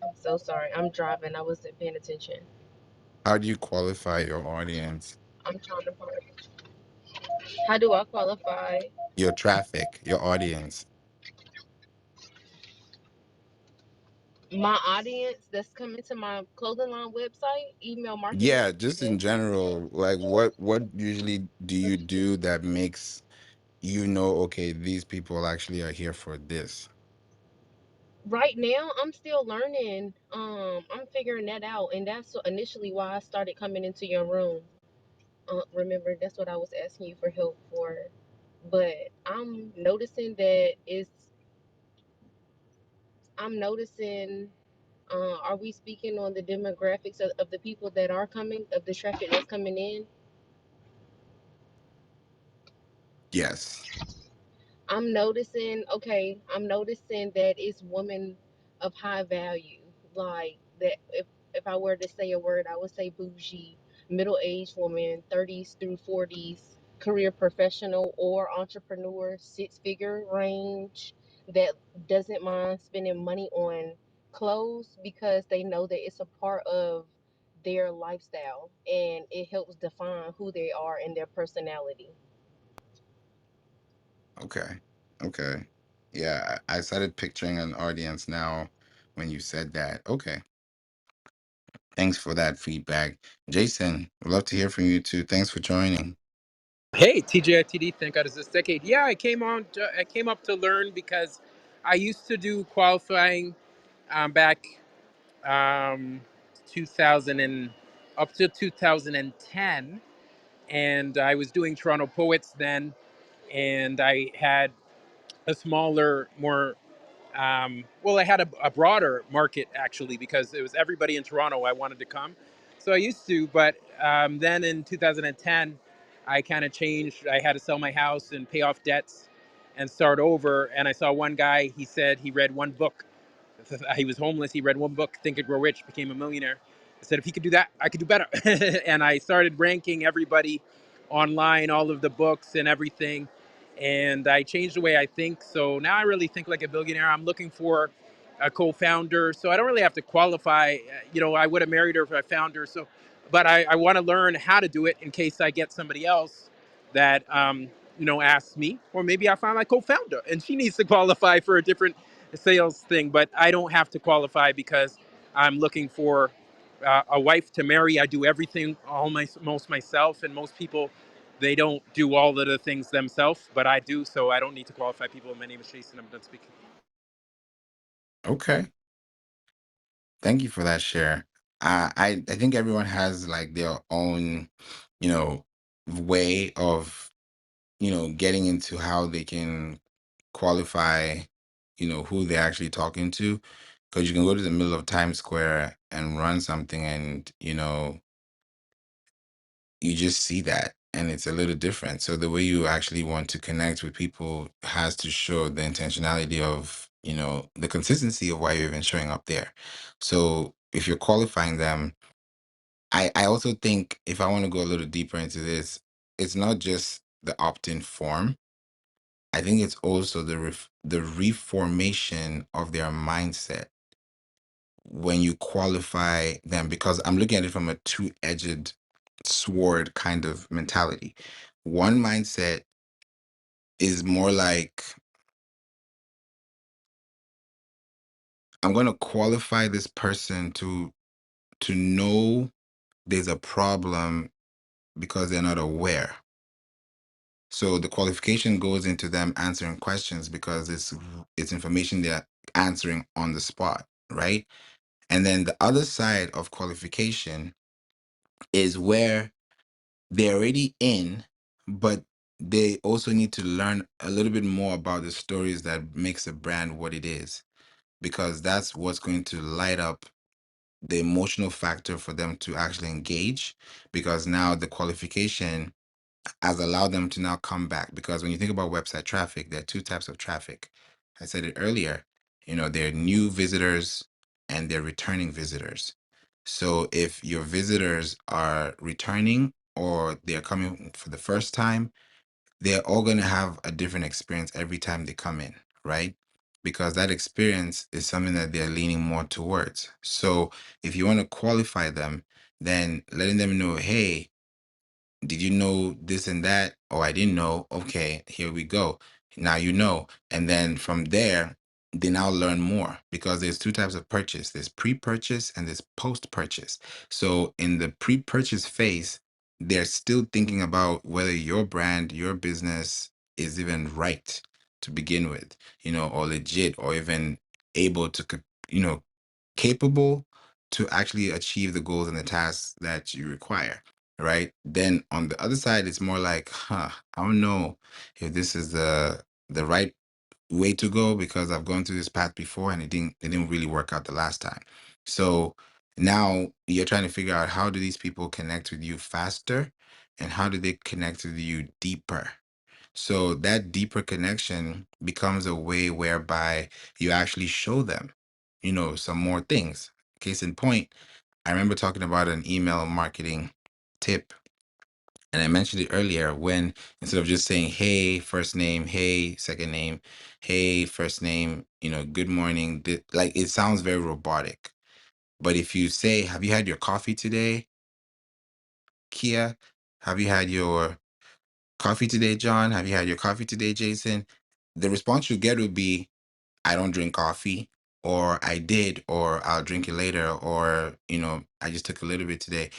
I'm so sorry. I'm driving. I wasn't paying attention. How do you qualify your audience? I'm trying to find. How do I qualify Your traffic, your audience. my audience that's coming to my clothing line website? Email marketing. Yeah, just in general, like what usually do you do that makes okay, these people actually are here for this? Right now, I'm still learning. I'm figuring that out, and that's initially why I started coming into your room. Remember, that's what I was asking you for help for. But I'm noticing that it's. I'm noticing. Are we speaking on the demographics of the people that are coming, of the traffic that's coming in? Yes. I'm noticing that it's women of high value. Like that if I were to say a word, I would say bougie, middle-aged woman, 30s through 40s, career professional or entrepreneur, six-figure range that doesn't mind spending money on clothes because they know that it's a part of their lifestyle and it helps define who they are and their personality. Okay. Okay. Yeah, I started picturing an audience now when you said that. Okay. Thanks for that feedback. Jason, would love to hear from you too. Thanks for joining. Hey, TJITD, thank God it's this decade. Yeah, I came up to learn because I used to do qualifying back um, 2000 and up to 2010, and I was doing Toronto Poets then, and I had a smaller, more well, I had a broader market actually because it was everybody in Toronto I wanted to come. So I used to, but then in 2010, I kind of changed. I had to sell my house and pay off debts and start over. And I saw one guy, he said he read one book. He was homeless. He read one book, Think and Grow Rich, became a millionaire. I said, if he could do that, I could do better. And I started ranking everybody online, all of the books and everything. And I changed the way I think. So now I really think like a billionaire. I'm looking for a co-founder. So I don't really have to qualify. You know, I would have married her if I found her. So, but I want to learn how to do it in case I get somebody else that, you know, asks me, or maybe I find my co-founder and she needs to qualify for a different sales thing, but I don't have to qualify because I'm looking for a wife to marry. I do everything most myself, and most people they don't do all of the things themselves, but I do, so I don't need to qualify people. My name is Jason. I'm done speaking. Okay. Thank you for that share. I think everyone has like their own, you know, way of, getting into how they can qualify, who they're actually talking to. Because you can go to the middle of Times Square and run something and, you just see that and it's a little different. So the way you actually want to connect with people has to show the intentionality of, the consistency of why you're even showing up there. So if you're qualifying them, I also think if I want to go a little deeper into this, it's not just the opt-in form. I think it's also the reformation of their mindset when you qualify them, because I'm looking at it from a two-edged sword kind of mentality. One mindset is more like, I'm going to qualify this person to know there's a problem because they're not aware. So the qualification goes into them answering questions because it's information they're answering on the spot, right? And then the other side of qualification is where they're already in, but they also need to learn a little bit more about the stories that makes a brand what it is, because that's what's going to light up the emotional factor for them to actually engage, because now the qualification has allowed them to now come back. Because when you think about website traffic, there are two types of traffic. I said it earlier, they're new visitors and they're returning visitors. So if your visitors are returning or they're coming for the first time, they're all going to have a different experience every time they come in, right? Because that experience is something that they're leaning more towards. So if you want to qualify them, then letting them know, hey, did you know this and that? Oh, I didn't know. Okay, here we go. Now you know. And then from there, they now learn more, because there's two types of purchase. There's pre-purchase and there's post-purchase. So in the pre-purchase phase, they're still thinking about whether your brand, your business is even right to begin with, or legit, or even able to, capable to actually achieve the goals and the tasks that you require, right? Then on the other side, it's more like, I don't know if this is the right way to go, because I've gone through this path before and it didn't really work out the last time. So now you're trying to figure out, how do these people connect with you faster and how do they connect with you deeper? So that deeper connection becomes a way whereby you actually show them, some more things. Case in point, I remember talking about an email marketing tip, and I mentioned it earlier, when instead of just saying, hey, first name, hey, second name, hey, first name, good morning, like it sounds very robotic. But if you say, have you had your coffee today, Kia? Have you had your coffee today, John? Have you had your coffee today, Jason? The response you get would be, I don't drink coffee, or I did, or I'll drink it later, or, I just took a little bit today.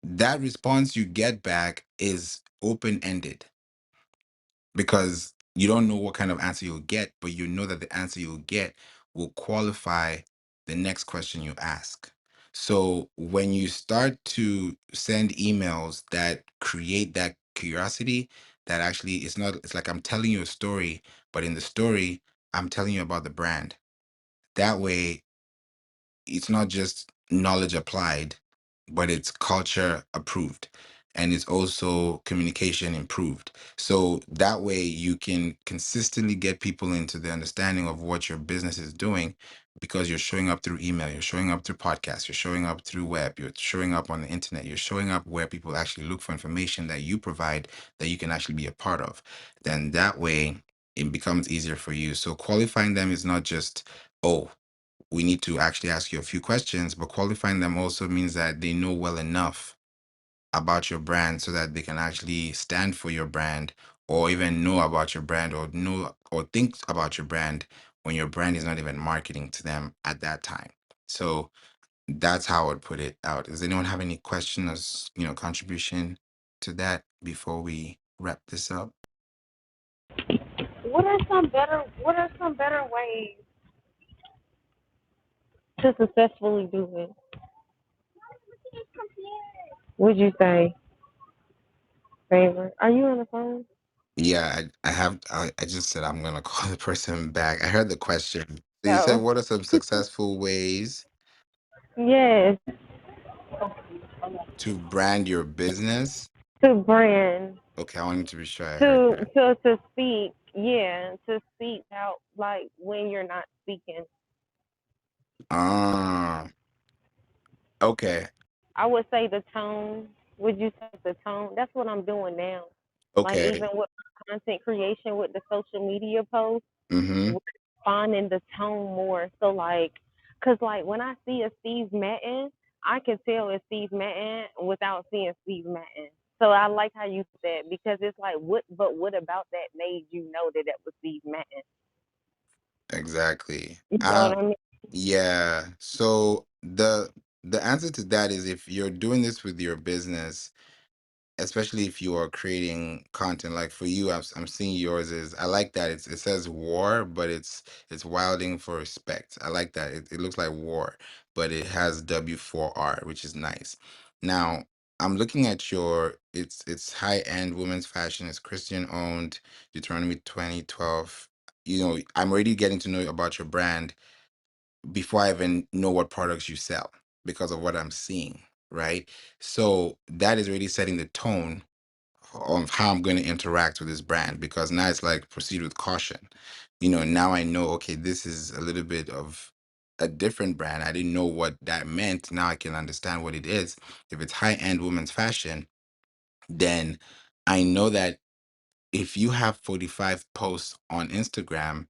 That response you get back is open ended, because you don't know what kind of answer you'll get, but you know that the answer you'll get will qualify the next question you ask. So when you start to send emails that create that curiosity, that actually it's like I'm telling you a story, but in the story, I'm telling you about the brand. That way, it's not just knowledge applied, but it's culture approved. And it's also communication improved. So that way you can consistently get people into the understanding of what your business is doing because you're showing up through email, you're showing up through podcasts, you're showing up through web, you're showing up on the internet, you're showing up where people actually look for information that you provide that you can actually be a part of. Then that way it becomes easier for you. So qualifying them is not just, oh, we need to actually ask you a few questions, but qualifying them also means that they know well enough about your brand so that they can actually stand for your brand or even know about your brand or know or think about your brand when your brand is not even marketing to them at that time. So that's how I would put it out. Does anyone have any questions, contribution to that before we wrap this up? What are some better ways to successfully do it? Would you say, Favor? Are you on the phone? Yeah, I just said I'm gonna call the person back. I heard the question. So you said, No. what are some successful ways Yes, to brand your business? to brand, Okay, I wanted to be sure I heard to that. to speak. Yeah, to speak out like when you're not speaking. Ah, okay, I would say the tone. Would you say the tone? That's what I'm doing now. Like okay. even with content creation with the social media posts, Mm-hmm. we're finding the tone more. So like, cause like when I see a Steve Madden, I can tell it's Steve Madden without seeing Steve Madden. So I like how you said because it's like what, but what about that made you know that that was Steve Madden? Exactly. You know what I mean? Yeah. So the answer to that is if you're doing this with your business, especially if you are creating content like for you, I'm seeing yours is I like that it says war, but it's wilding for respect. I like that. It looks like war, but it has W4R, which is nice. Now I'm looking at your it's high end women's fashion. It's Christian owned, Deuteronomy 2012. I'm already getting to know about your brand before I even know what products you sell because of what I'm seeing, right? So that is already setting the tone of how I'm going to interact with this brand because now it's like proceed with caution. Now I know, okay, this is a little bit of a different brand. I didn't know what that meant. Now I can understand what it is. If it's high end women's fashion, then I know that if you have 45 posts on Instagram,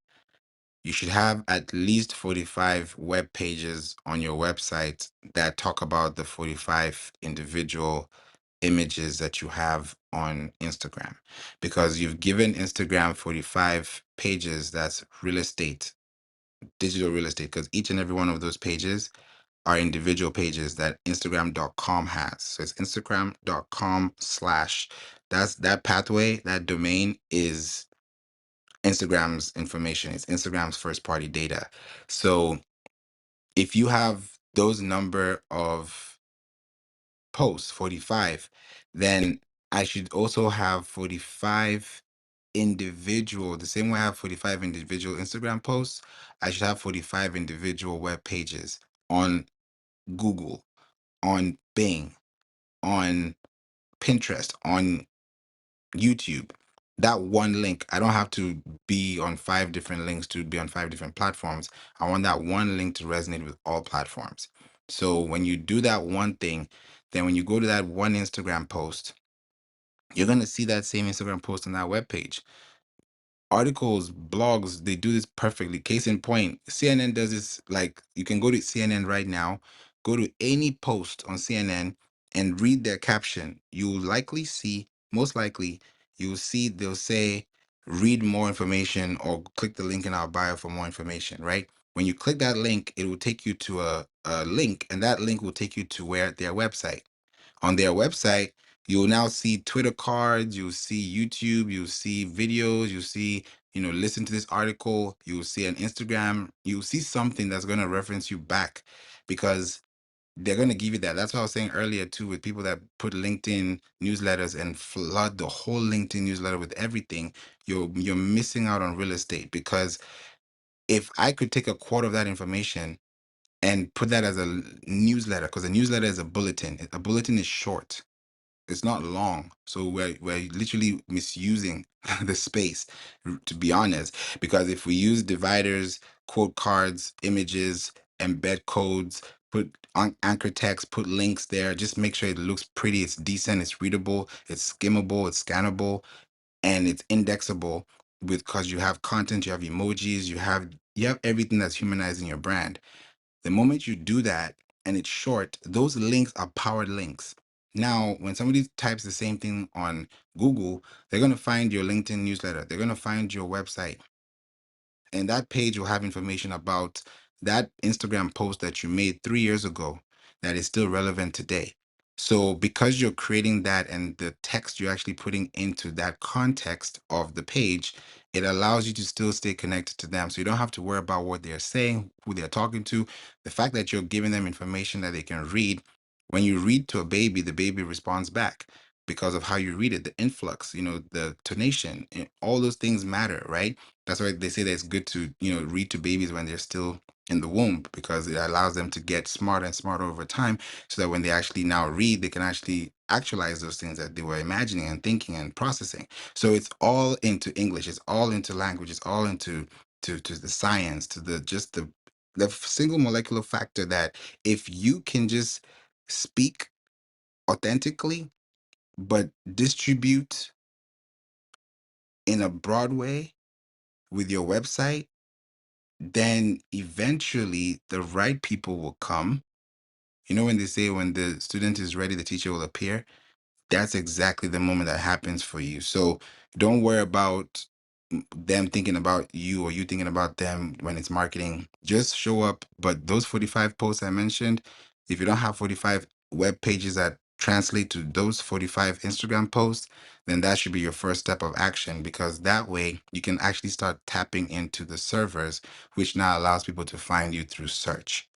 you should have at least 45 web pages on your website that talk about the 45 individual images that you have on Instagram because you've given Instagram 45 pages that's real estate, digital real estate, because each and every one of those pages are individual pages that Instagram.com has. So it's Instagram.com slash that's that pathway, that domain is Instagram's information. It's Instagram's first party data. So if you have those number of posts, 45, then I should also have 45 individual, the same way I have 45 individual Instagram posts, I should have 45 individual web pages on Google, on Bing, on Pinterest, on YouTube. That one link, I don't have to be on five different links to be on five different platforms. I want that one link to resonate with all platforms. So when you do that one thing, then when you go to that one Instagram post, you're going to see that same Instagram post on that web page. Articles, blogs, they do this perfectly. Case in point, CNN does this. Like, you can go to CNN right now, go to any post on CNN and read their caption. You'll likely see, most likely, you'll see they'll say, read more information or click the link in our bio for more information, right? When you click that link, it will take you to a link, and that link will take you to their website. On their website, you'll now see Twitter cards, you'll see YouTube, you'll see videos, you'll see, listen to this article, you'll see an Instagram, you'll see something that's going to reference you back because they're going to give you that. That's what I was saying earlier too, with people that put LinkedIn newsletters and flood the whole LinkedIn newsletter with everything. You're missing out on real estate, because if I could take a quarter of that information and put that as a newsletter, because a newsletter is a bulletin. A bulletin is short. It's not long. So we're literally misusing the space, to be honest. Because if we use dividers, quote cards, images, embed codes, put anchor text, put links there, just make sure it looks pretty, it's decent, it's readable, it's skimmable, it's scannable, and it's indexable, with because you have content, you have emojis, you have everything that's humanizing your brand. The moment you do that and it's short, those links are powered links. Now, when somebody types the same thing on Google, they're going to find your LinkedIn newsletter. They're going to find your website, and that page will have information about that Instagram post that you made 3 years ago that is still relevant today. So because you're creating that, and the text you're actually putting into that context of the page, it allows you to still stay connected to them. So you don't have to worry about what they're saying, who they're talking to. The fact that you're giving them information that they can read. When you read to a baby, the baby responds back because of how you read it, the influx, the tonation, all those things matter, right? That's why they say that it's good to, read to babies when they're still in the womb, because it allows them to get smarter and smarter over time, so that when they actually now read, they can actually actualize those things that they were imagining and thinking and processing. So it's all into English, it's all into language, it's all into to the science, to the single molecular factor that if you can just speak authentically, but distribute in a broad way with your website, then eventually the right people will come. You know, when they say when the student is ready, the teacher will appear, that's exactly the moment that happens for you. So don't worry about them thinking about you or you thinking about them when it's marketing. Just show up. But those 45 posts I mentioned, if you don't have 45 web pages that translate to those 45 Instagram posts, then that should be your first step of action, because that way you can actually start tapping into the servers, which now allows people to find you through search.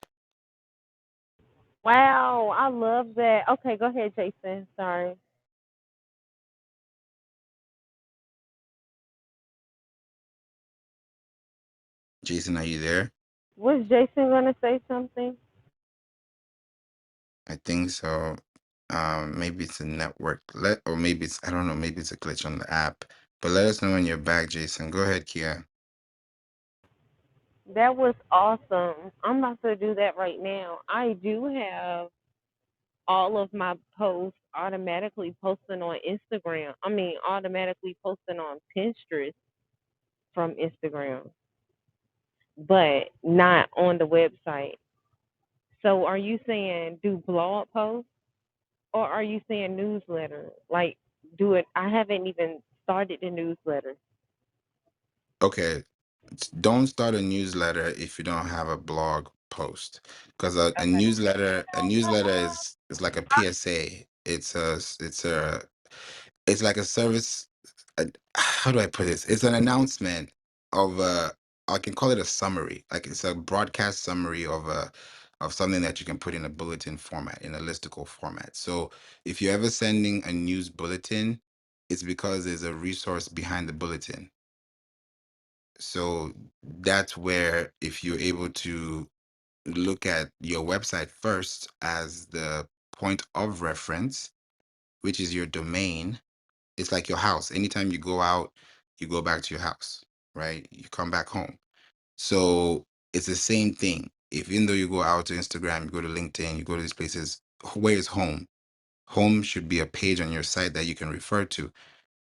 Wow, I love that. Okay, go ahead, Jason. Sorry. Jason, are you there? Was Jason gonna say something? I think so. Maybe it's a network, or maybe it's, I don't know, maybe it's a glitch on the app. But let us know when you're back, Jason. Go ahead, Kia. That was awesome. I'm about to do that right now. I do have all of my posts automatically posting on Instagram. I mean, automatically posting on Pinterest from Instagram, but not on the website. So, are you saying do blog posts, or are you saying newsletter? Like, do it. I haven't even started the newsletter. Okay, don't start a newsletter if you don't have a blog post, because a newsletter is like a PSA. It's like a service. How do I put this? It's an announcement of a. I can call it a summary. Like it's a broadcast summary of something that you can put in a bulletin format, in a listicle format. So if you're ever sending a news bulletin, it's because there's a resource behind the bulletin. So that's where, if you're able to look at your website first as the point of reference, which is your domain, it's like your house. Anytime you go out, you go back to your house, right? You come back home. So it's the same thing. If even though you go out to Instagram, you go to LinkedIn, you go to these places, where is home? Home should be a page on your site that you can refer to.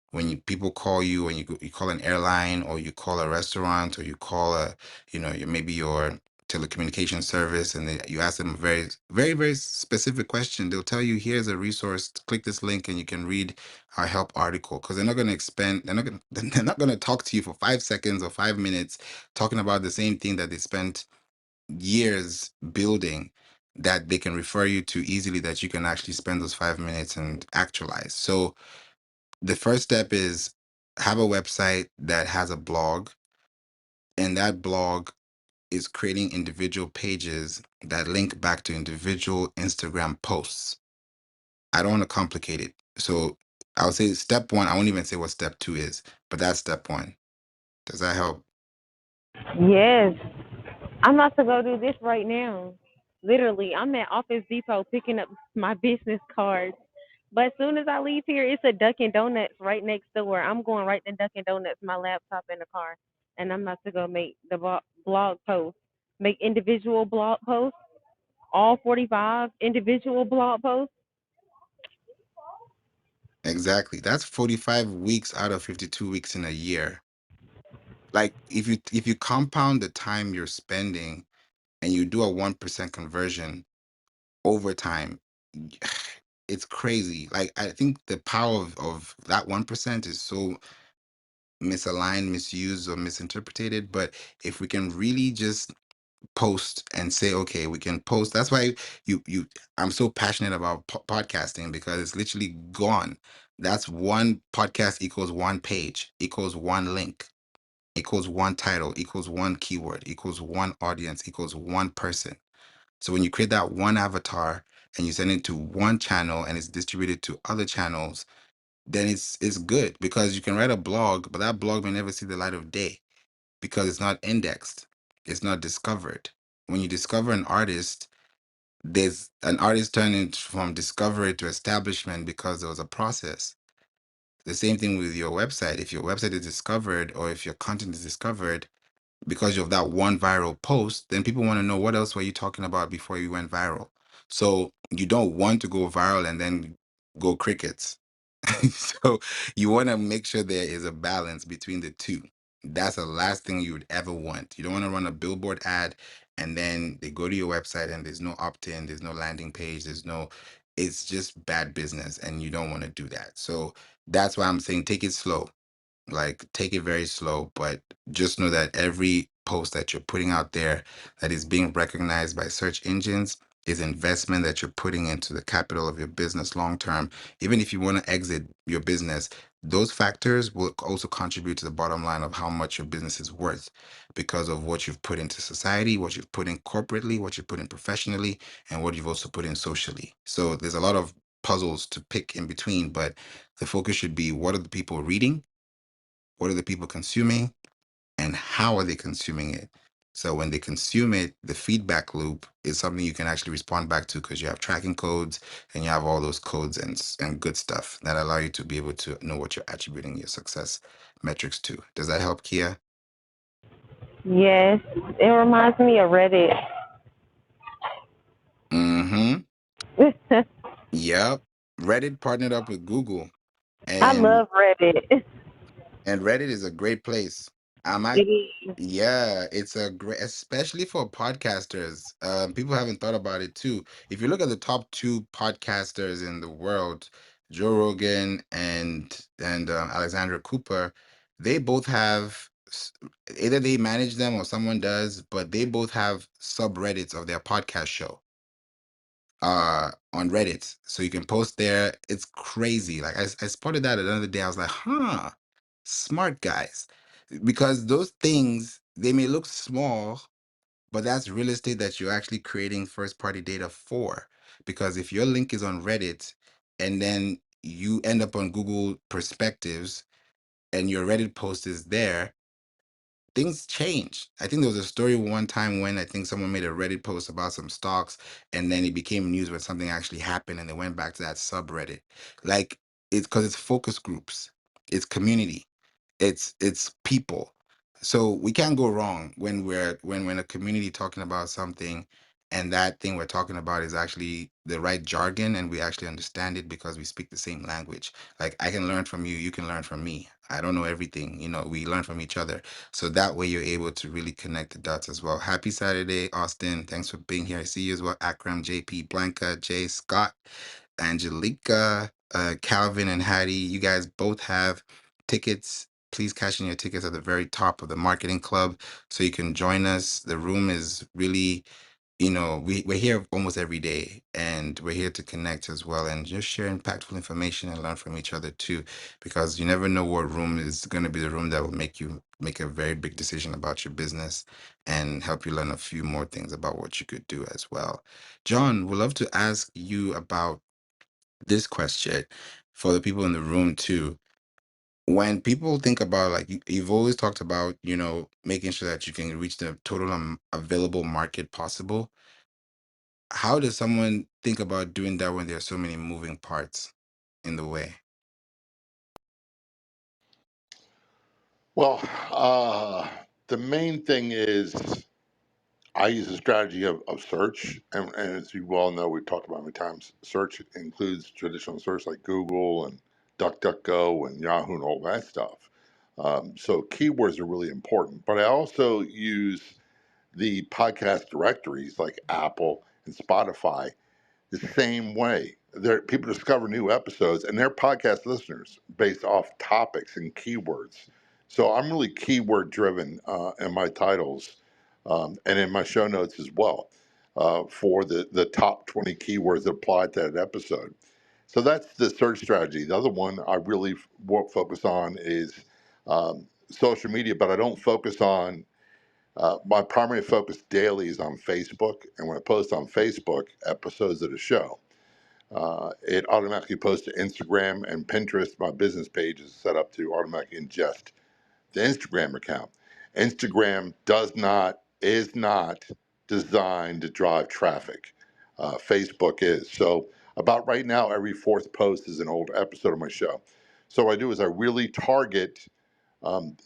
When people call you, when you call an airline, or you call a restaurant, or you call maybe your telecommunication service, and you ask them a very very very specific question, they'll tell you, here's a resource, click this link and you can read our help article, because they're not going to talk to you for 5 seconds or 5 minutes talking about the same thing that they spent years building, that they can refer you to easily, that you can actually spend those 5 minutes and actualize. So the first step is, have a website that has a blog, and that blog is creating individual pages that link back to individual Instagram posts. I don't want to complicate it. So I'll say step one, I won't even say what step two is, but that's step one. Does that help? Yes. I'm about to go do this right now. Literally, I'm at Office Depot picking up my business cards. But as soon as I leave here, it's a Dunkin' Donuts right next door. I'm going right to Dunkin' Donuts, my laptop in the car, and I'm about to go make the blog posts, make individual blog posts, all 45 individual blog posts. Exactly. That's 45 weeks out of 52 weeks in a year. Like if you compound the time you're spending and you do a 1% conversion over time, it's crazy. Like I think the power of that 1% is so misaligned, misused, or misinterpreted. But if we can really just post and say, okay, we can post. That's why you I'm so passionate about podcasting, because it's literally gone. That's one podcast equals one page, equals one link, equals one title, equals one keyword, equals one audience, equals one person. So when you create that one avatar and you send it to one channel and it's distributed to other channels, then it's good, because you can write a blog, but that blog may never see the light of day because it's not indexed, it's not discovered. When you discover an artist, there's an artist turning from discovery to establishment because there was a process. The same thing with your website. If your website is discovered, or if your content is discovered because of that one viral post, then people want to know, what else were you talking about before you went viral? So you don't want to go viral and then go crickets. So you want to make sure there is a balance between the two. That's the last thing you would ever want. You don't want to run a billboard ad and then they go to your website and there's no opt-in, there's no landing page, it's just bad business, and you don't want to do that. So that's why I'm saying take it slow. Like, take it very slow, but just know that every post that you're putting out there that is being recognized by search engines is investment that you're putting into the capital of your business long term. Even if you want to exit your business, those factors will also contribute to the bottom line of how much your business is worth, because of what you've put into society, what you've put in corporately, what you've put in professionally, and what you've also put in socially. So there's a lot of puzzles to pick in between, but the focus should be, what are the people reading? What are the people consuming, and how are they consuming it? So when they consume it, the feedback loop is something you can actually respond back to, because you have tracking codes and you have all those codes and good stuff that allow you to be able to know what you're attributing your success metrics to. Does that help, Kia? Yes, it reminds me of Reddit. Mm-hmm. Yep. Reddit partnered up with Google, I and love Reddit. Reddit is a great place. I'm It act- is. yeah, it's a great, especially for podcasters. People haven't thought about it too. If you look at the top two podcasters in the world, Joe Rogan and Alexandra Cooper, they both have either they manage them or someone does, but they both have subreddits of their podcast show on Reddit. So you can post there. It's crazy. Like I spotted that another day. I was like, huh, smart guys. Because those things, they may look small, but that's real estate that you're actually creating first party data for. Because if your link is on Reddit and then you end up on Google Perspectives and your Reddit post is there, things change. I think there was a story one time when I think someone made a Reddit post about some stocks, and then it became news when something actually happened and they went back to that subreddit. Like, it's because it's focus groups, it's community, it's people. So we can't go wrong when when a community talking about something, and that thing we're talking about is actually the right jargon and we actually understand it because we speak the same language. Like, I can learn from you, you can learn from me. I don't know everything, we learn from each other. So that way you're able to really connect the dots as well. Happy Saturday, Austin. Thanks for being here. I see you as well. Akram, JP, Blanca, Jay, Scott, Angelica, Calvin, and Hattie. You guys both have tickets. Please cash in your tickets at the very top of the marketing club so you can join us. The room is really we're here almost every day, and we're here to connect as well and just share impactful information and learn from each other too, because you never know what room is going to be the room that will make you make a very big decision about your business and help you learn a few more things about what you could do as well. John, we'd love to ask you about this question for the people in the room too. When people think about, like, you've always talked about, making sure that you can reach the total available market possible. How does someone think about doing that when there are so many moving parts in the way? Well, the main thing is I use a strategy of search, and as you well know, we've talked about many times, search includes traditional search like Google and DuckDuckGo and Yahoo and all that stuff. So keywords are really important, but I also use the podcast directories like Apple and Spotify the same way. People discover new episodes and they're podcast listeners based off topics and keywords. So I'm really keyword driven in my titles and in my show notes as well for the top 20 keywords that apply to that episode. So that's the search strategy. The other one I really focus on is social media, but I don't focus on my primary focus daily is on Facebook, and when I post on Facebook episodes of the show, it automatically posts to Instagram and Pinterest. My business page is set up to automatically ingest the Instagram account. Instagram is not designed to drive traffic. Facebook is. So about right now, every fourth post is an old episode of my show. So what I do is I really target um,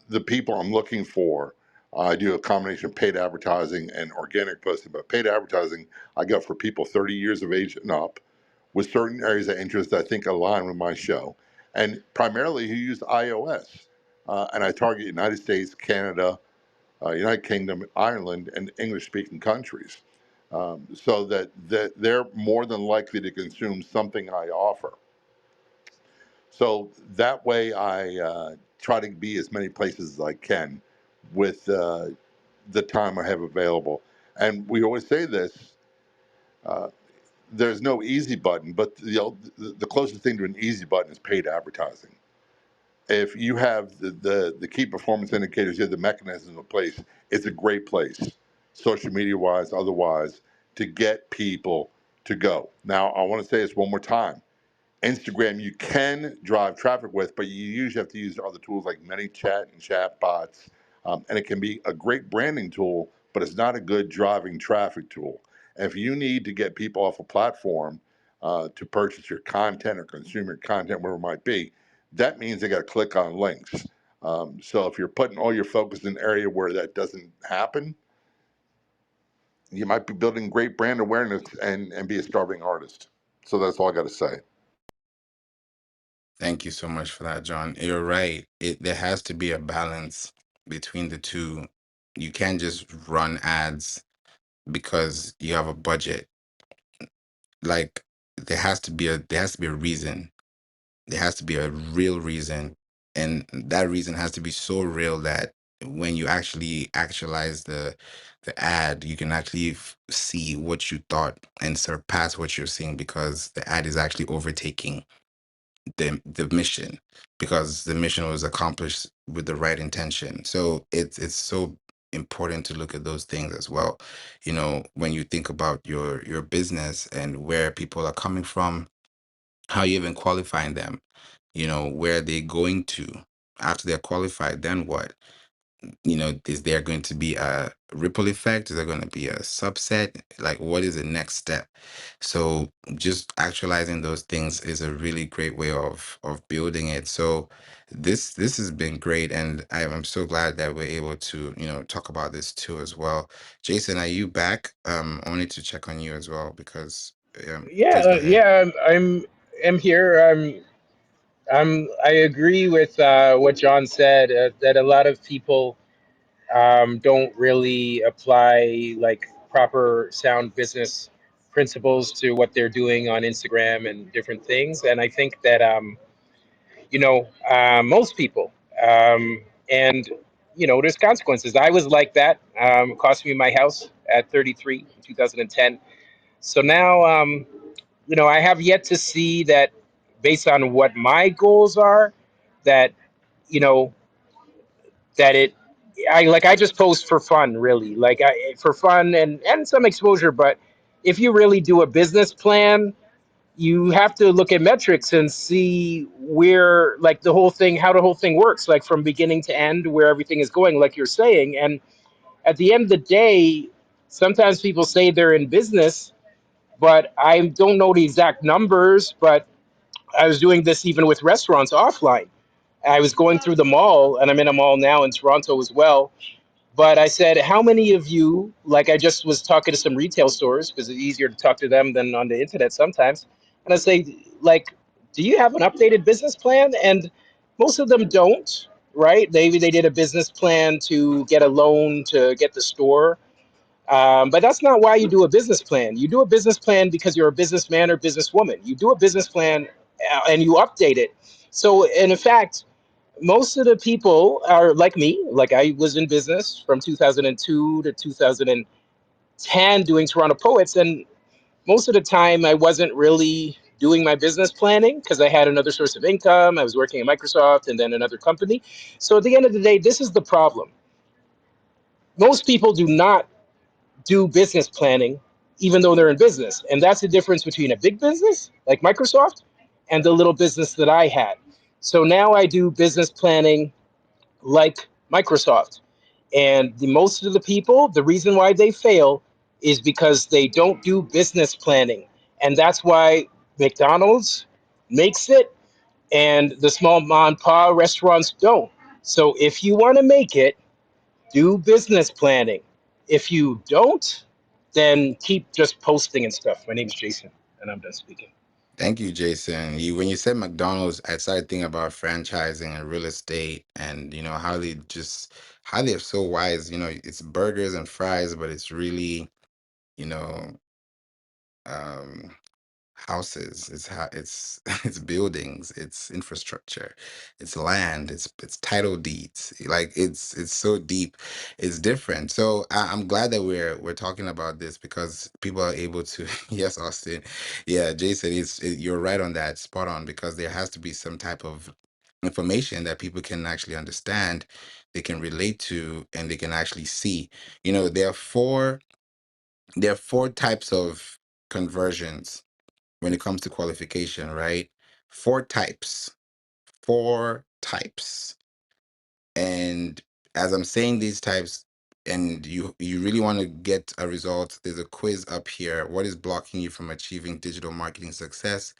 the people I'm looking for. I do a combination of paid advertising and organic posting. But paid advertising, I go for people 30 years of age and up with certain areas of interest that I think align with my show, and primarily who use iOS. And I target United States, Canada, United Kingdom, Ireland, and English-speaking countries, so that they're more than likely to consume something I offer. So that way, I try to be as many places as I can with the time I have available. And we always say this: uh, there's no easy button, but the closest thing to an easy button is paid advertising. If you have the key performance indicators, you have the mechanisms in place, it's a great place, social media wise, otherwise, to get people to go. Now, I want to say this one more time. Instagram you can drive traffic with, but you usually have to use other tools like ManyChat and chatbots, and it can be a great branding tool, but it's not a good driving traffic tool. And if you need to get people off a platform to purchase your content or consume your content, whatever it might be, that means they got to click on links. So if you're putting all your focus in an area where that doesn't happen, you might be building great brand awareness and be a starving artist. So that's all I got to say. Thank you so much for that, John. You're right. There has to be a balance between the two. You can't just run ads because you have a budget. Like, there has to be a reason. There has to be a real reason, and that reason has to be so real that when you actually actualize the ad, you can actually see what you thought and surpass what you're seeing, because the ad is actually overtaking the mission, because the mission was accomplished with the right intention. So it's so important to look at those things as well. When you think about your business and where people are coming from, how you even qualifying them, where they're going to after they're qualified, then what? Is there going to be a ripple effect? Is there going to be a subset? Like, what is the next step? So just actualizing those things is a really great way of building it. So this has been great, and I'm so glad that we're able to talk about this too as well. Jason, are you back? I wanted to check on you as well, because Yeah, please go ahead. yeah, I'm here. I agree with what John said, that a lot of people don't really apply like proper sound business principles to what they're doing on Instagram and different things. And I think that most people, and there's consequences. I was like that. It cost me my house at 33 in 2010. So now, I have yet to see that based on what my goals are, that, you know, that it, I just post for fun, really, for fun and some exposure. But if you really do a business plan, you have to look at metrics and see where, like, the whole thing, how the whole thing works, like from beginning to end, where everything is going, like you're saying. And at the end of the day, sometimes people say they're in business, but I don't know the exact numbers. But I was doing this even with restaurants offline. I was going through the mall, and I'm in a mall now in Toronto as well. But I said, how many of you, like, I just was talking to some retail stores because it's easier to talk to them than on the internet sometimes. And I say, like, do you have an updated business plan? And most of them don't, right? Maybe they did a business plan to get a loan to get the store. But that's not why you do a business plan. You do a business plan because you're a businessman or businesswoman. You do a business plan and you update it. So, and in fact, most of the people are like me. Like, I was in business from 2002 to 2010 doing Toronto Poets. And most of the time, I wasn't really doing my business planning because I had another source of income. I was working at Microsoft and then another company. So at the end of the day, this is the problem. Most people do not do business planning, even though they're in business. And that's the difference between a big business like Microsoft and the little business that I had. So now I do business planning like Microsoft. And most of the people, the reason why they fail is because they don't do business planning. And that's why McDonald's makes it and the small mom and pop restaurants don't. So if you want to make it, do business planning. If you don't, then keep just posting and stuff. My name is Jason, and I'm done speaking. Thank you, Jason. When you said McDonald's, I started thinking about franchising and real estate, and how they're so wise. It's burgers and fries, but it's really, you know, um, houses. It's it's buildings. It's infrastructure. It's land. It's title deeds. Like it's so deep. It's different. So I'm glad that we're talking about this because people are able to. Yes, Austin. Yeah, Jason. You're right on that. Spot on. Because there has to be some type of information that people can actually understand, they can relate to, and they can actually see. There are four types of conversions when it comes to qualification, right? Four types, four types. And as I'm saying these types, and you really want to get a result, there's a quiz up here. What is blocking you from achieving digital marketing success?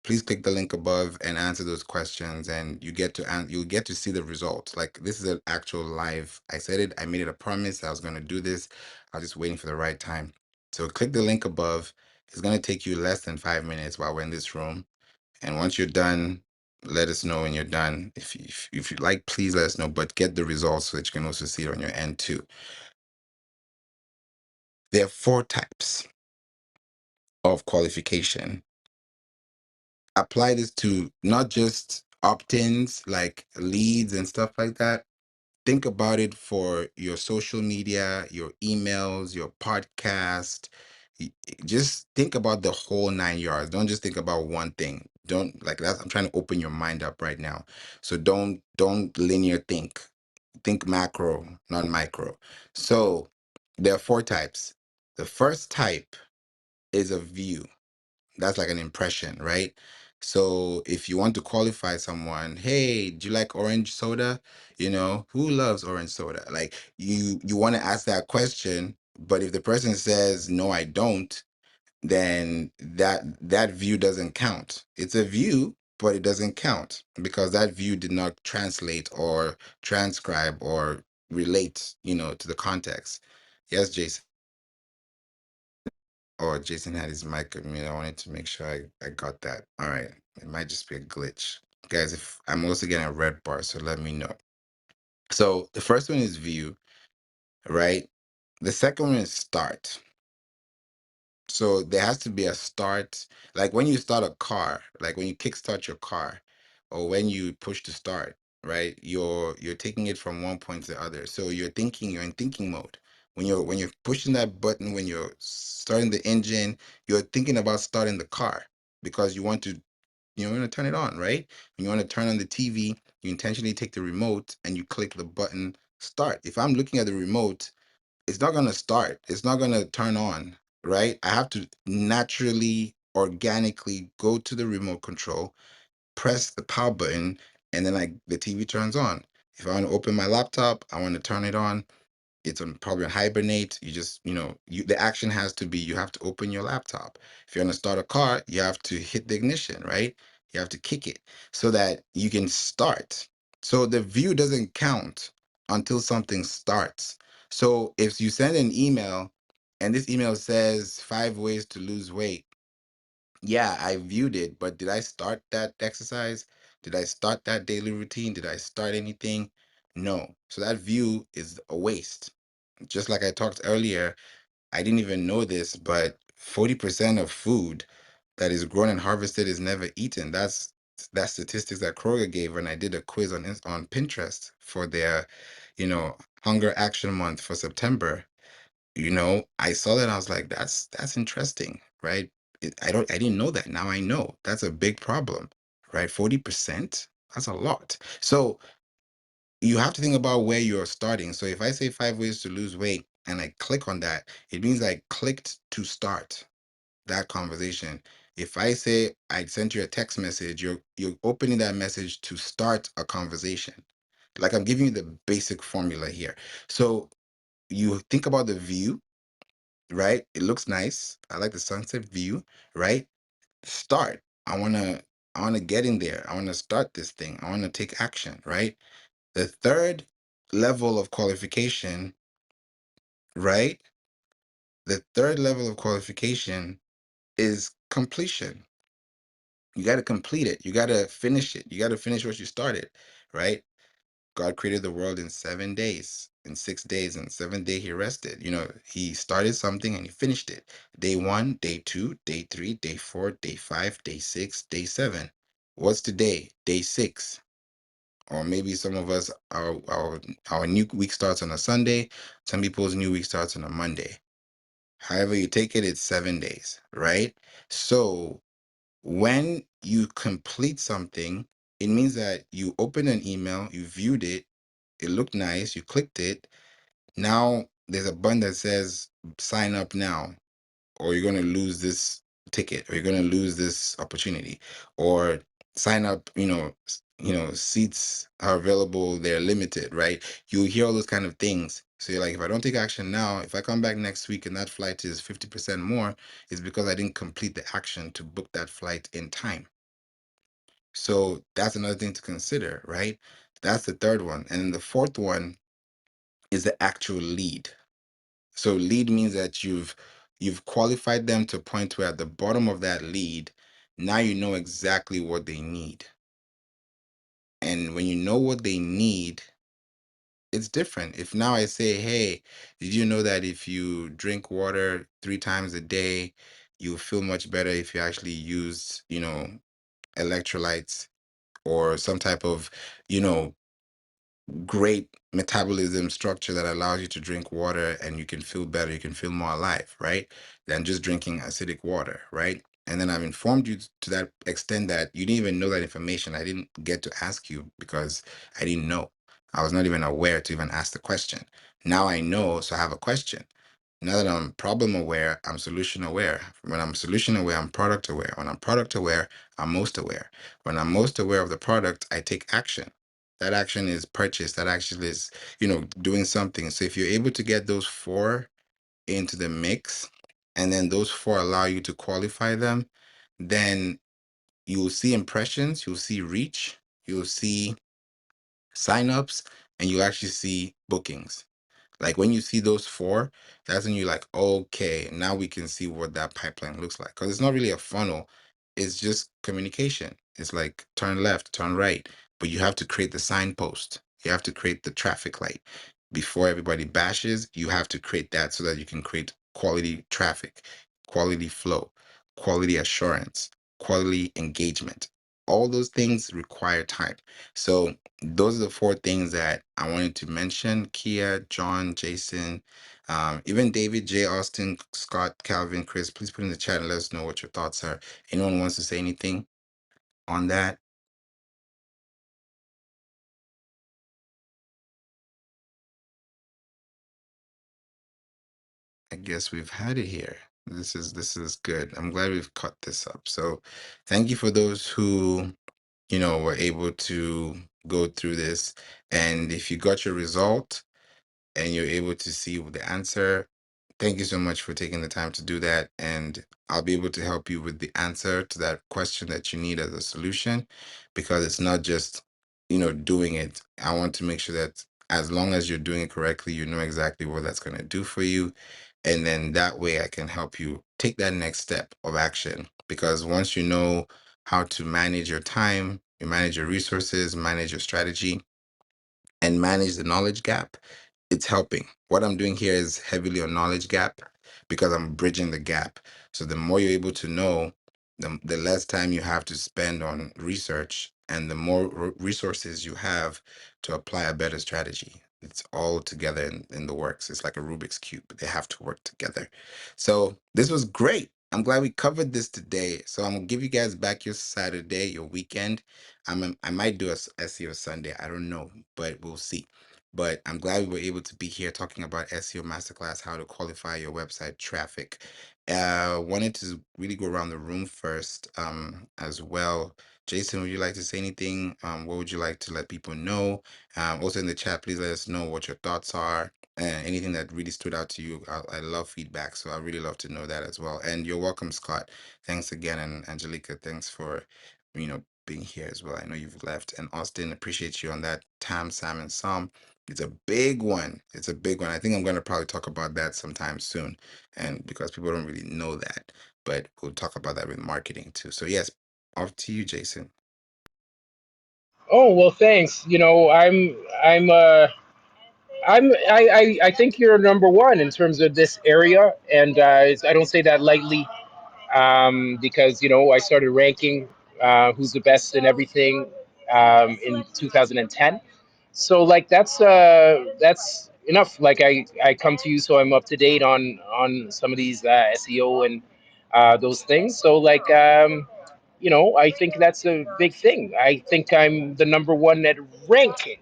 Please click the link above and answer those questions, and you'll get to see the results. Like, this is an actual live. I said it. I made it a promise. I was going to do this. I was just waiting for the right time. So click the link above. It's going to take you less than 5 minutes while we're in this room. And once you're done, let us know when you're done. If you like, please let us know. But get the results so that you can also see it on your end too. There are four types of qualification. Apply this to not just opt-ins like leads and stuff like that. Think about it for your social media, your emails, your podcast. Just think about the whole 9 yards. Don't just think about one thing. Don't like that. I'm trying to open your mind up right now. So don't linear think. Think macro, not micro. So there are four types. The first type is a view. That's like an impression, right? So if you want to qualify someone, hey, do you like orange soda? Who loves orange soda? Like, you want to ask that question, but if the person says no, I don't, then that view doesn't count. It's a view, but it doesn't count because that view did not translate or transcribe or relate, to the context. Yes, Jason. Oh, Jason had his mic on mute. I wanted to make sure I got that. All right. It might just be a glitch. Guys, if I'm also getting a red bar, so let me know. So the first one is view, right? The second one is start. So there has to be a start. Like when you start a car, like when you kickstart your car, or when you push to start, right? You're taking it from one point to the other. So you're in thinking mode. When you're pushing that button, when you're starting the engine, you're thinking about starting the car because you want to turn it on, right? When you want to turn on the TV, you intentionally take the remote and you click the button start. If I'm looking at the remote, it's not going to start. It's not going to turn on, right? I have to naturally, organically go to the remote control, press the power button, and then the TV turns on. If I want to open my laptop, I want to turn it on, it's on probably on hibernate. You just, the action has to be, you have to open your laptop. If you're going to start a car, you have to hit the ignition, right? You have to kick it so that you can start. So the view doesn't count until something starts. So if you send an email and this email says 5 ways to lose weight, yeah, I viewed it, but did I start that exercise? Did I start that daily routine? Did I start anything? No. So that view is a waste. Just like I talked earlier, I didn't even know this, but 40% of food that is grown and harvested is never eaten. That's statistics that Kroger gave when I did a quiz on Pinterest for their, Hunger Action Month for September. I saw that and I was like, that's interesting, right? I didn't know that. Now I know. That's a big problem, right? 40%, that's a lot. So you have to think about where you're starting. So if I say 5 ways to lose weight and I click on that, it means I clicked to start that conversation. If I say I sent you a text message, you're opening that message to start a conversation. Like I'm giving you the basic formula here. So you think about the view, right? It looks nice. I like the sunset view, right? Start. I want to get in there. I want to start this thing. I want to take action, right? The third level of qualification, right? The third level of qualification is completion. You got to complete it. You got to finish it. You got to finish what you started, right? God created the world in 7 days. In 6 days, and 7th day he rested. He started something and he finished it. Day one, day two, day three, day four, day five, day six, day seven. What's today? Day six. Or maybe some of us, our new week starts on a Sunday. Some people's new week starts on a Monday. However you take it, it's 7 days, right? So when you complete something, it means that you opened an email, you viewed it, it looked nice, you clicked it. Now there's a button that says sign up now, or you're going to lose this ticket, or you're going to lose this opportunity, or sign up, seats are available, they're limited, right? You hear all those kind of things. So you're like, if I don't take action now, if I come back next week and that flight is 50% more, it's because I didn't complete the action to book that flight in time. So that's another thing to consider, right? That's the third one. And then the fourth one is the actual lead. So lead means that you've qualified them to a point where at the bottom of that lead, now you know exactly what they need. And when you know what they need, it's different. If now I say, hey, did you know that if you drink water 3 times a day, you'll feel much better if you actually use, electrolytes or some type of, you know, great metabolism structure that allows you to drink water and you can feel better, you can feel more alive, right? Than just drinking acidic water, right? And then I've informed you to that extent that you didn't even know that information. I didn't get to ask you because I didn't know. I was not even aware to even ask the question. Now I know, so I have a question. Now that I'm problem aware, I'm solution aware. When I'm solution aware, I'm product aware. When I'm product aware, I'm most aware. When I'm most aware of the product, I take action. That action is purchase. That action is, doing something. So if you're able to get those four into the mix, and then those four allow you to qualify them, then you'll see impressions, you'll see reach, you'll see signups, and you'll actually see bookings. Like when you see those four, that's when you're like, okay, now we can see what that pipeline looks like. Because it's not really a funnel, it's just communication. It's like turn left, turn right. But you have to create the signpost, you have to create the traffic light. Before everybody bashes, you have to create that so that you can create quality traffic, quality flow, quality assurance, quality engagement. all those things require time. So those are the four things that I wanted to mention. Kia, John, Jason, even David, J. Austin, Scott, Calvin, Chris, please put in the chat and let us know what your thoughts are. Anyone wants to say anything on that? I guess we've had it here. This is good. I'm glad we've cut this up. So thank you for those who, were able to go through this. And if you got your result and you're able to see the answer, thank you so much for taking the time to do that. And I'll be able to help you with the answer to that question that you need as a solution, because it's not just, doing it. I want to make sure that as long as you're doing it correctly, you know exactly what that's going to do for you. And then that way I can help you take that next step of action. Because once you know how to manage your time, you manage your resources, manage your strategy, and manage the knowledge gap, it's helping. What I'm doing here is heavily on knowledge gap because I'm bridging the gap. So the more you're able to know, the less time you have to spend on research and the more resources you have to apply a better strategy. It's all together in the works. It's like a Rubik's Cube. They have to work together. So this was great. I'm glad we covered this today. So I'm gonna give you guys back your Saturday, your weekend. I might do a SEO Sunday. I don't know, but we'll see. But I'm glad we were able to be here talking about SEO Masterclass, how to qualify your website traffic. Wanted to really go around the room first, as well. Jason, would you like to say anything? What would you like to let people know? Also in the chat, please let us know what your thoughts are and anything that really stood out to you. I love feedback, so I really love to know that as well. And you're welcome, Scott. Thanks again, and Angelica, thanks for being here as well. I know you've left. And Austin, appreciate you on that Tam, Sam, and Psalm. It's a big one. It's a big one. I think I'm going to probably talk about that sometime soon, and because people don't really know that, but we'll talk about that with marketing too. So yes, off to you, Jason. Oh well, thanks. I think you're number one in terms of this area, and I don't say that lightly, because I started ranking who's the best in everything in 2010. So like that's enough. Like I come to you, so I'm up to date on some of these SEO and those things. So like I think that's a big thing. I think I'm the number one at ranking.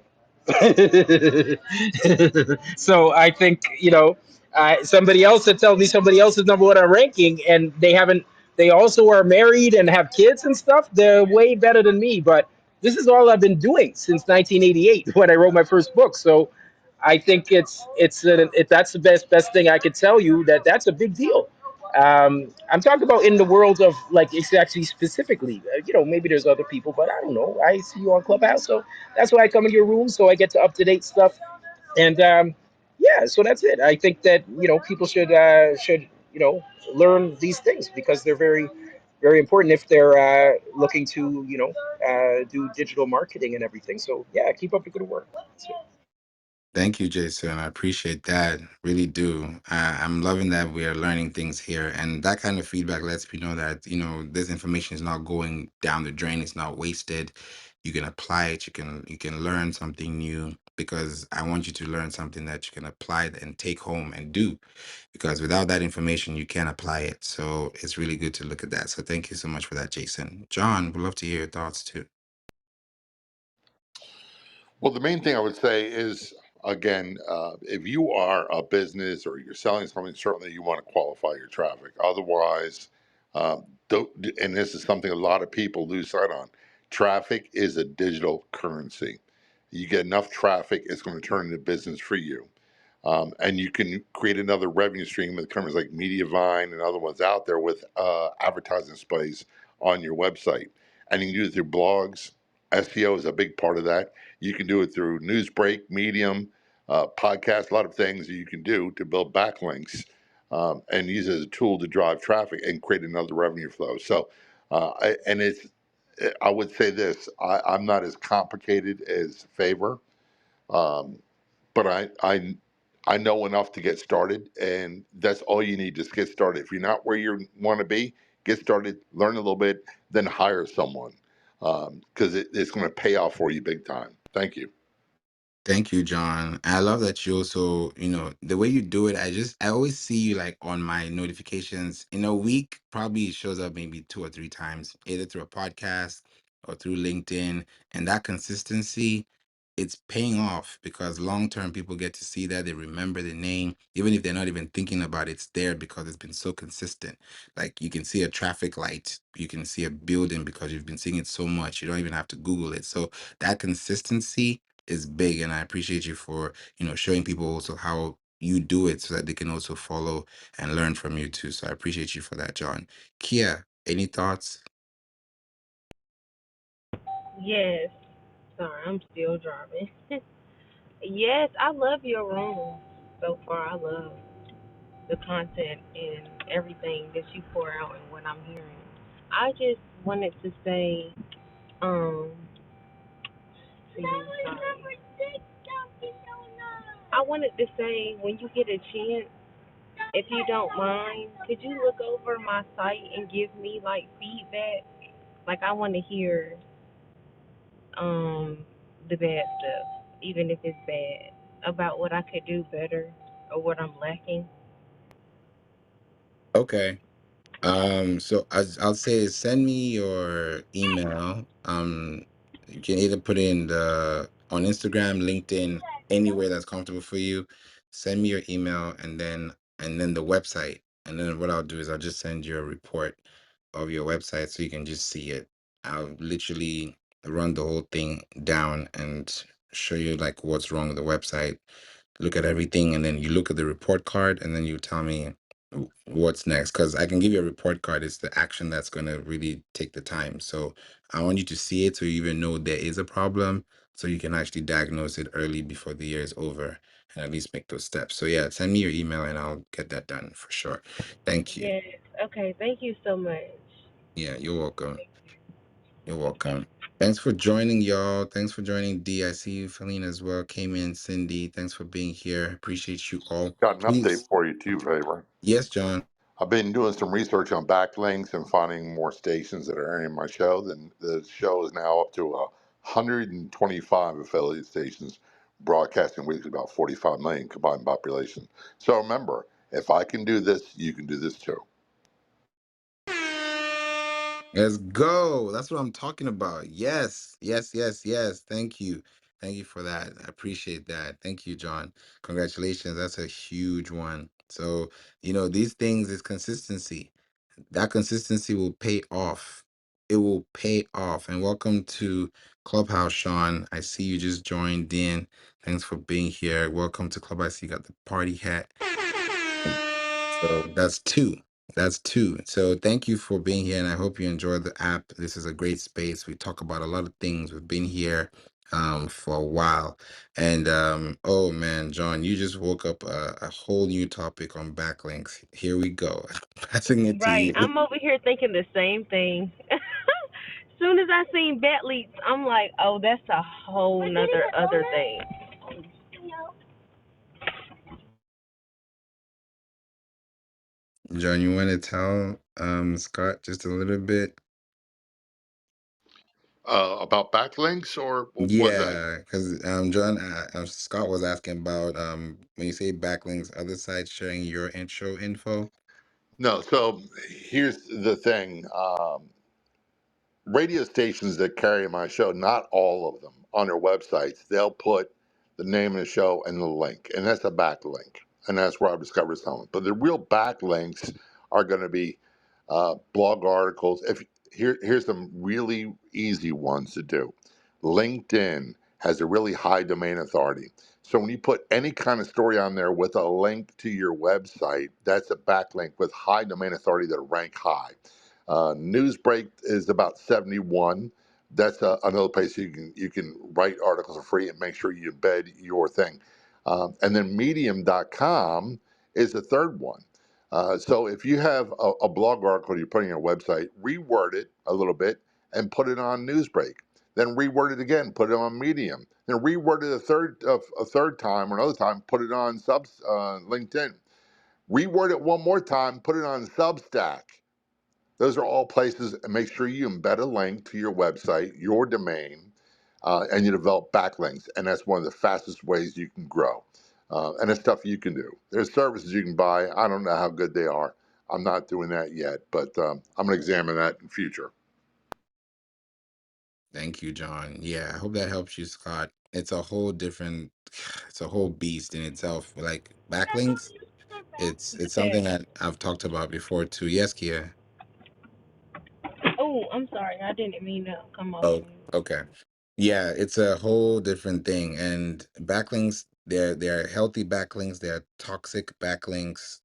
So I think somebody else that tells me somebody else is number one on ranking, and they haven't. They also are married and have kids and stuff. They're way better than me. But this is all I've been doing since 1988 when I wrote my first book. So I think if that's the best thing I could tell you, that's a big deal. I'm talking about in the world of like it's actually specifically. Maybe there's other people, but I don't know. I see you on Clubhouse, so that's why I come in your room, so I get to up to date stuff. And yeah, so that's it. I think that people should learn these things because they're very very important if they're looking to do digital marketing and everything. So yeah, keep up the good work. That's it. Thank you, Jason. I appreciate that. Really do. I'm loving that we are learning things here, and that kind of feedback lets me know that this information is not going down the drain. It's not wasted. You can apply it. You can learn something new, because I want you to learn something that you can apply and take home and do. Because without that information, you can't apply it. So it's really good to look at that. So thank you so much for that, Jason. John, we'd love to hear your thoughts too. Well, the main thing I would say is, again, if you are a business or you're selling something, certainly you want to qualify your traffic. Otherwise, don't, and this is something a lot of people lose sight on, traffic is a digital currency. You get enough traffic, it's going to turn into business for you. And you can create another revenue stream with companies like Mediavine and other ones out there with advertising displays on your website. And you can do it through blogs. SEO is a big part of that. You can do it through Newsbreak, Medium, podcasts, a lot of things that you can do to build backlinks and use it as a tool to drive traffic and create another revenue flow. So, I would say this: I'm not as complicated as Favor. Um, but I know enough to get started, and that's all you need. Just get started. If you're not where you want to be, get started, learn a little bit, then hire someone. because it's going to pay off for you big time. Thank you. Thank you, John. I love that you also, the way you do it, I always see you like on my notifications in a week, probably it shows up maybe 2 or 3 times, either through a podcast or through LinkedIn. And that consistency, it's paying off because long term people get to see that they remember the name, even if they're not even thinking about it, it's there because it's been so consistent. Like you can see a traffic light, you can see a building because you've been seeing it so much. You don't even have to Google it. So that consistency is big, and I appreciate you for showing people also how you do it so that they can also follow and learn from you too. So I appreciate you for that, John. Kia, any thoughts? Yes. Sorry, I'm still driving. Yes, I love your room so far. I love the content and everything that you pour out and what I'm hearing. I just wanted to say, um, to you, sorry. I wanted to say when you get a chance, if you don't mind, could you look over my site and give me like feedback? Like I want to hear um the bad stuff, even if it's bad, about what I could do better or what I'm lacking. Okay. So I'll say send me your email. You can either put it in the on Instagram, LinkedIn, anywhere that's comfortable for you. Send me your email and then the website. And then what I'll do is I'll just send you a report of your website so you can just see it. I'll literally run the whole thing down and show you like what's wrong with the website, look at everything, and then you look at the report card, and then you tell me what's next. Because I can give you a report card. It's the action that's going to really take the time. So I want you to see it so you even know there is a problem, so you can actually diagnose it early before the year is over and at least make those steps. So yeah, send me your email and I'll get that done for sure. Thank you. Yes. Okay. Thank you so much. Yeah, you're welcome. You're Okay. welcome. Thanks for joining, y'all. Thanks for joining, D. I see you, Feline, as well. Came in, Cindy. Thanks for being here. Appreciate you all. Got an update Please. for you too, Favor. Yes, John. I've been doing some research on backlinks and finding more stations that are airing my show. Then the show is now up to 125 affiliate stations broadcasting weekly, about 45 million combined population. So remember, if I can do this, you can do this too. Let's go. That's what I'm talking about. Yes, yes, yes, yes. Thank you. Thank you for that. I appreciate that. Thank you, John. Congratulations. That's a huge one. So, these things is consistency. That consistency will pay off. It will pay off. And welcome to Clubhouse, Sean. I see you just joined in. Thanks for being here. Welcome to Clubhouse. You got the party hat. So that's two. That's two. So thank you for being here, and I hope you enjoy the app. This is a great space. We talk about a lot of things. We've been here for a while, and oh man, John, you just woke up a whole new topic on backlinks. Here we go. Passing it to Right. you. I'm over here thinking the same thing. Soon as I seen bat leaks, I'm like, oh, that's a whole nother other thing. John, you want to tell Scott just a little bit? About backlinks, or what was that? Yeah, because John Scott was asking about when you say backlinks, other sites sharing your intro info. No. So here's the thing. Radio stations that carry my show, not all of them, on their websites, they'll put the name of the show and the link, and that's a backlink, and that's where I've discovered some. But the real backlinks are going to be blog articles. Here's some really easy ones to do. LinkedIn has a really high domain authority. So when you put any kind of story on there with a link to your website, that's a backlink with high domain authority that rank high. Newsbreak is about 71. That's another place you can write articles for free and make sure you embed your thing. And then Medium.com is the third one. So if you have a blog article you're putting on your website, reword it a little bit and put it on Newsbreak. Then reword it again, put it on Medium. Then reword it a third time or another time, put it on LinkedIn. Reword it one more time, put it on Substack. Those are all places, and make sure you embed a link to your website, your domain, and you develop backlinks. And that's one of the fastest ways you can grow. And it's stuff you can do. There's services you can buy. I don't know how good they are. I'm not doing that yet, but I'm going to examine that in the future. Thank you, John. Yeah, I hope that helps you, Scott. It's a whole different, it's a whole beast in itself. Like backlinks, it's Yeah. something that I've talked about before too. Yes, Kia. Oh, I'm sorry. I didn't mean to come off Oh, mute. okay. Yeah, it's a whole different thing. And backlinks, they're healthy backlinks, they're toxic backlinks.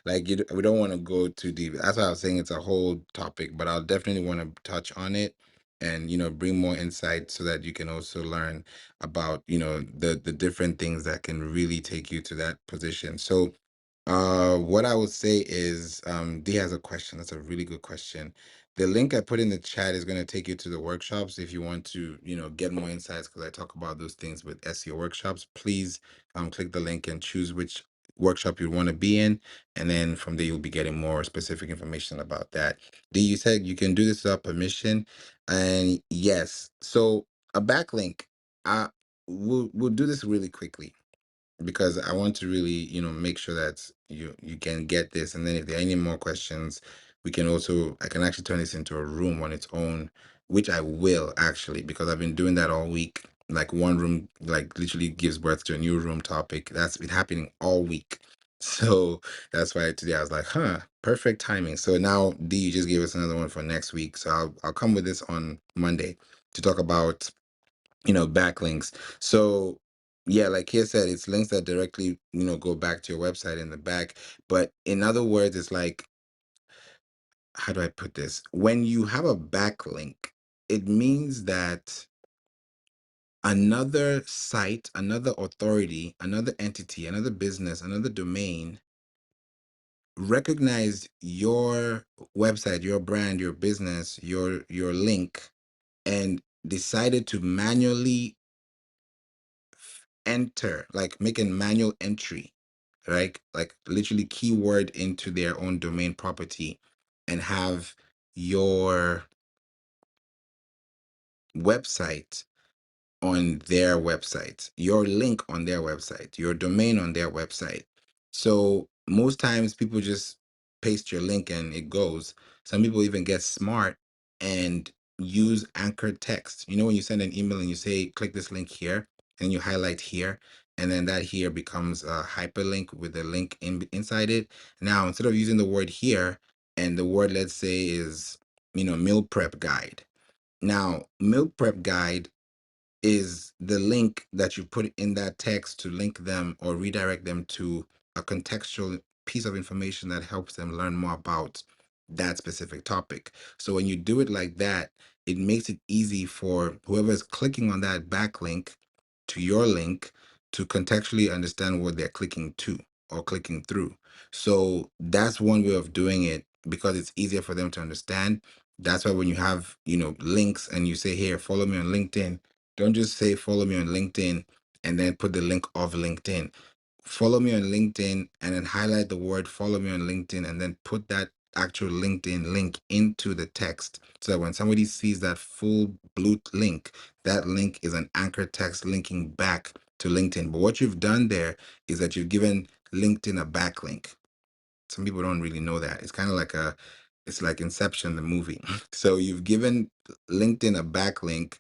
Like we don't want to go too deep. That's why I was saying it's a whole topic, but I'll definitely want to touch on it and bring more insight so that you can also learn about the different things that can really take you to that position. So what I would say is D has a question. That's a really good question. The link I put in the chat is going to take you to the workshops if you want to, get more insights because I talk about those things with SEO workshops. Please click the link and choose which workshop you want to be in, and then from there you'll be getting more specific information about that. D, you said you can do this without permission, and yes, so a backlink. We'll do this really quickly because I want to really, make sure that you can get this. And then if there are any more questions, we can also I can actually turn this into a room on its own, which I will actually because I've been doing that all week. Like one room, like literally gives birth to a new room topic. That's been happening all week. So that's why today I was like, huh, perfect timing. So now D, you just gave us another one for next week. So I'll come with this on Monday to talk about backlinks. So yeah, like he said, it's links that directly go back to your website in the back. But in other words, it's like, how do I put this? When you have a backlink, it means that another site, another authority, another entity, another business, another domain recognized your website, your brand, your business, your link, and decided to manually enter, like make a manual entry, right? Like literally keyword into their own domain property and have your website on their website, your link on their website, your domain on their website. So most times people just paste your link and it goes. Some people even get smart and use anchored text. When you send an email and you say, click this link here, and you highlight here, and then that here becomes a hyperlink with a link inside it. Now, instead of using the word here, and the word, let's say, is, meal prep guide. Now, meal prep guide is the link that you put in that text to link them or redirect them to a contextual piece of information that helps them learn more about that specific topic. So when you do it like that, it makes it easy for whoever's clicking on that backlink to your link to contextually understand what they're clicking to or clicking through. So that's one way of doing it because it's easier for them to understand. That's why when you have, links and you say, here, follow me on LinkedIn, don't just say follow me on LinkedIn and then put the link of LinkedIn. Follow me on LinkedIn and then highlight the word follow me on LinkedIn and then put that actual LinkedIn link into the text so that when somebody sees that full blue link, that link is an anchor text linking back to LinkedIn. But what you've done there is that you've given LinkedIn a backlink. Some people don't really know that. It's kind of like it's like Inception, the movie. So you've given LinkedIn a backlink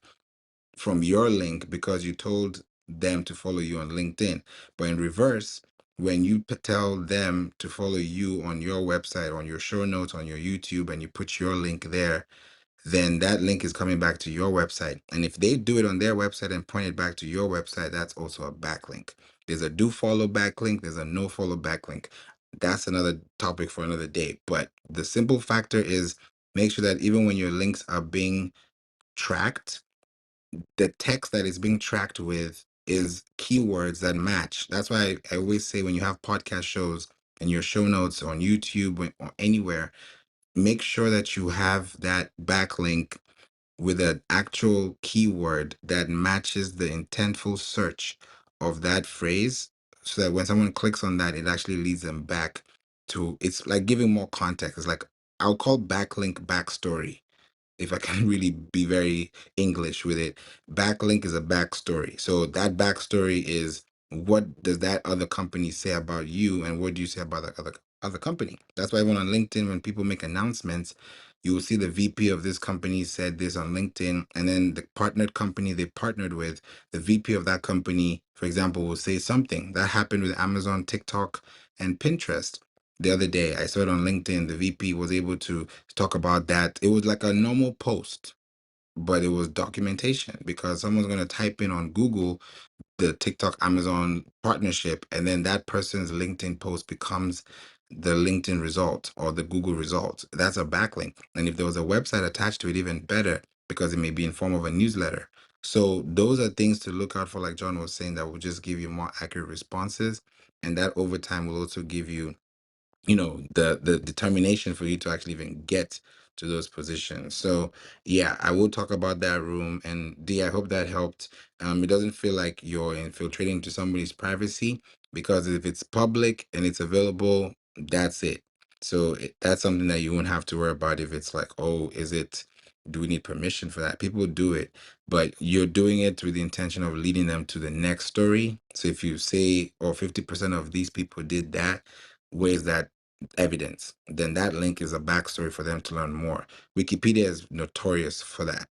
from your link because you told them to follow you on LinkedIn. But in reverse, when you tell them to follow you on your website, on your show notes, on your YouTube, and you put your link there, then that link is coming back to your website. And if they do it on their website and point it back to your website, that's also a backlink. There's a do follow backlink, there's a no follow backlink. That's another topic for another day. But the simple factor is make sure that even when your links are being tracked, the text that is being tracked with is keywords that match. That's why I always say when you have podcast shows and your show notes on YouTube or anywhere, make sure that you have that backlink with an actual keyword that matches the intentful search of that phrase so that when someone clicks on that, it actually leads them back to it's like giving more context. It's like I'll call backlink backstory, if I can really be very English with it. Backlink is a backstory. So that backstory is, what does that other company say about you, and what do you say about that other company? That's why even on LinkedIn, when people make announcements, you will see the VP of this company said this on LinkedIn, and then the partnered company they partnered with, the VP of that company, for example, will say something. That happened with Amazon, TikTok, and Pinterest. The other day, I saw it on LinkedIn. The VP was able to talk about that. It was like a normal post, but it was documentation, because someone's going to type in on Google the TikTok Amazon partnership, and then that person's LinkedIn post becomes the LinkedIn result or the Google result. That's a backlink. And if there was a website attached to it, even better, because it may be in form of a newsletter. So those are things to look out for, like John was saying, that will just give you more accurate responses. And that over time will also give you, the determination for you to actually even get to those positions. So yeah, I will talk about that room. And D, I hope that helped. It doesn't feel like you're infiltrating into somebody's privacy, because if it's public and it's available, that's it. So that's something that you won't have to worry about. If it's like, oh, do we need permission for that? People do it, but you're doing it with the intention of leading them to the next story. So if you say, oh, 50% of these people did that, where's that evidence? Then that link is a backstory for them to learn more. Wikipedia is notorious for that.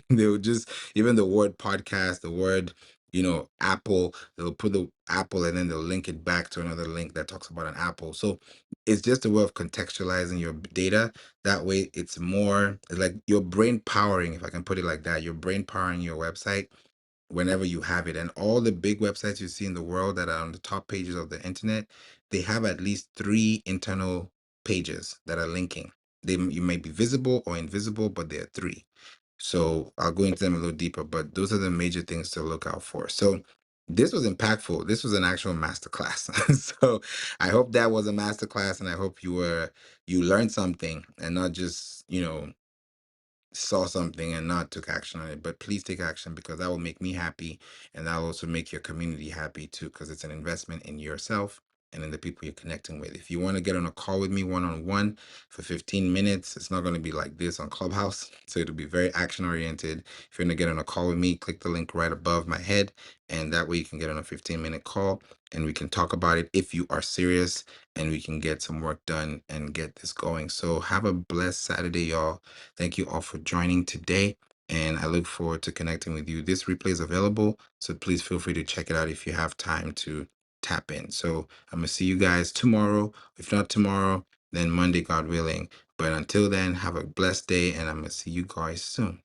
They will just, even the word podcast, the word, Apple, they'll put the Apple and then they'll link it back to another link that talks about an Apple. So it's just a way of contextualizing your data. That way it's more like your brain powering, if I can put it like that, your brain powering your website whenever you have it. And all the big websites you see in the world that are on the top pages of the internet, they have at least three internal pages that are linking. You may be visible or invisible, but there are three. So I'll go into them a little deeper, but those are the major things to look out for. So this was impactful. This was an actual masterclass. So I hope that was a masterclass, and I hope you learned something and not just, saw something and not took action on it. But please take action, because that will make me happy, and that will also make your community happy too, because it's an investment in yourself and in the people you're connecting with. If you want to get on a call with me one-on-one for 15 minutes, it's not going to be like this on Clubhouse. So it'll be very action oriented. If you're going to get on a call with me, click the link right above my head, and that way you can get on a 15-minute call and we can talk about it if you are serious, and we can get some work done and get this going. So have a blessed Saturday, y'all. Thank you all for joining today, and I look forward to connecting with you. This replay is available, so please feel free to check it out if you have time to tap in. So I'm going to see you guys tomorrow. If not tomorrow, then Monday, God willing. But until then, have a blessed day, and I'm going to see you guys soon.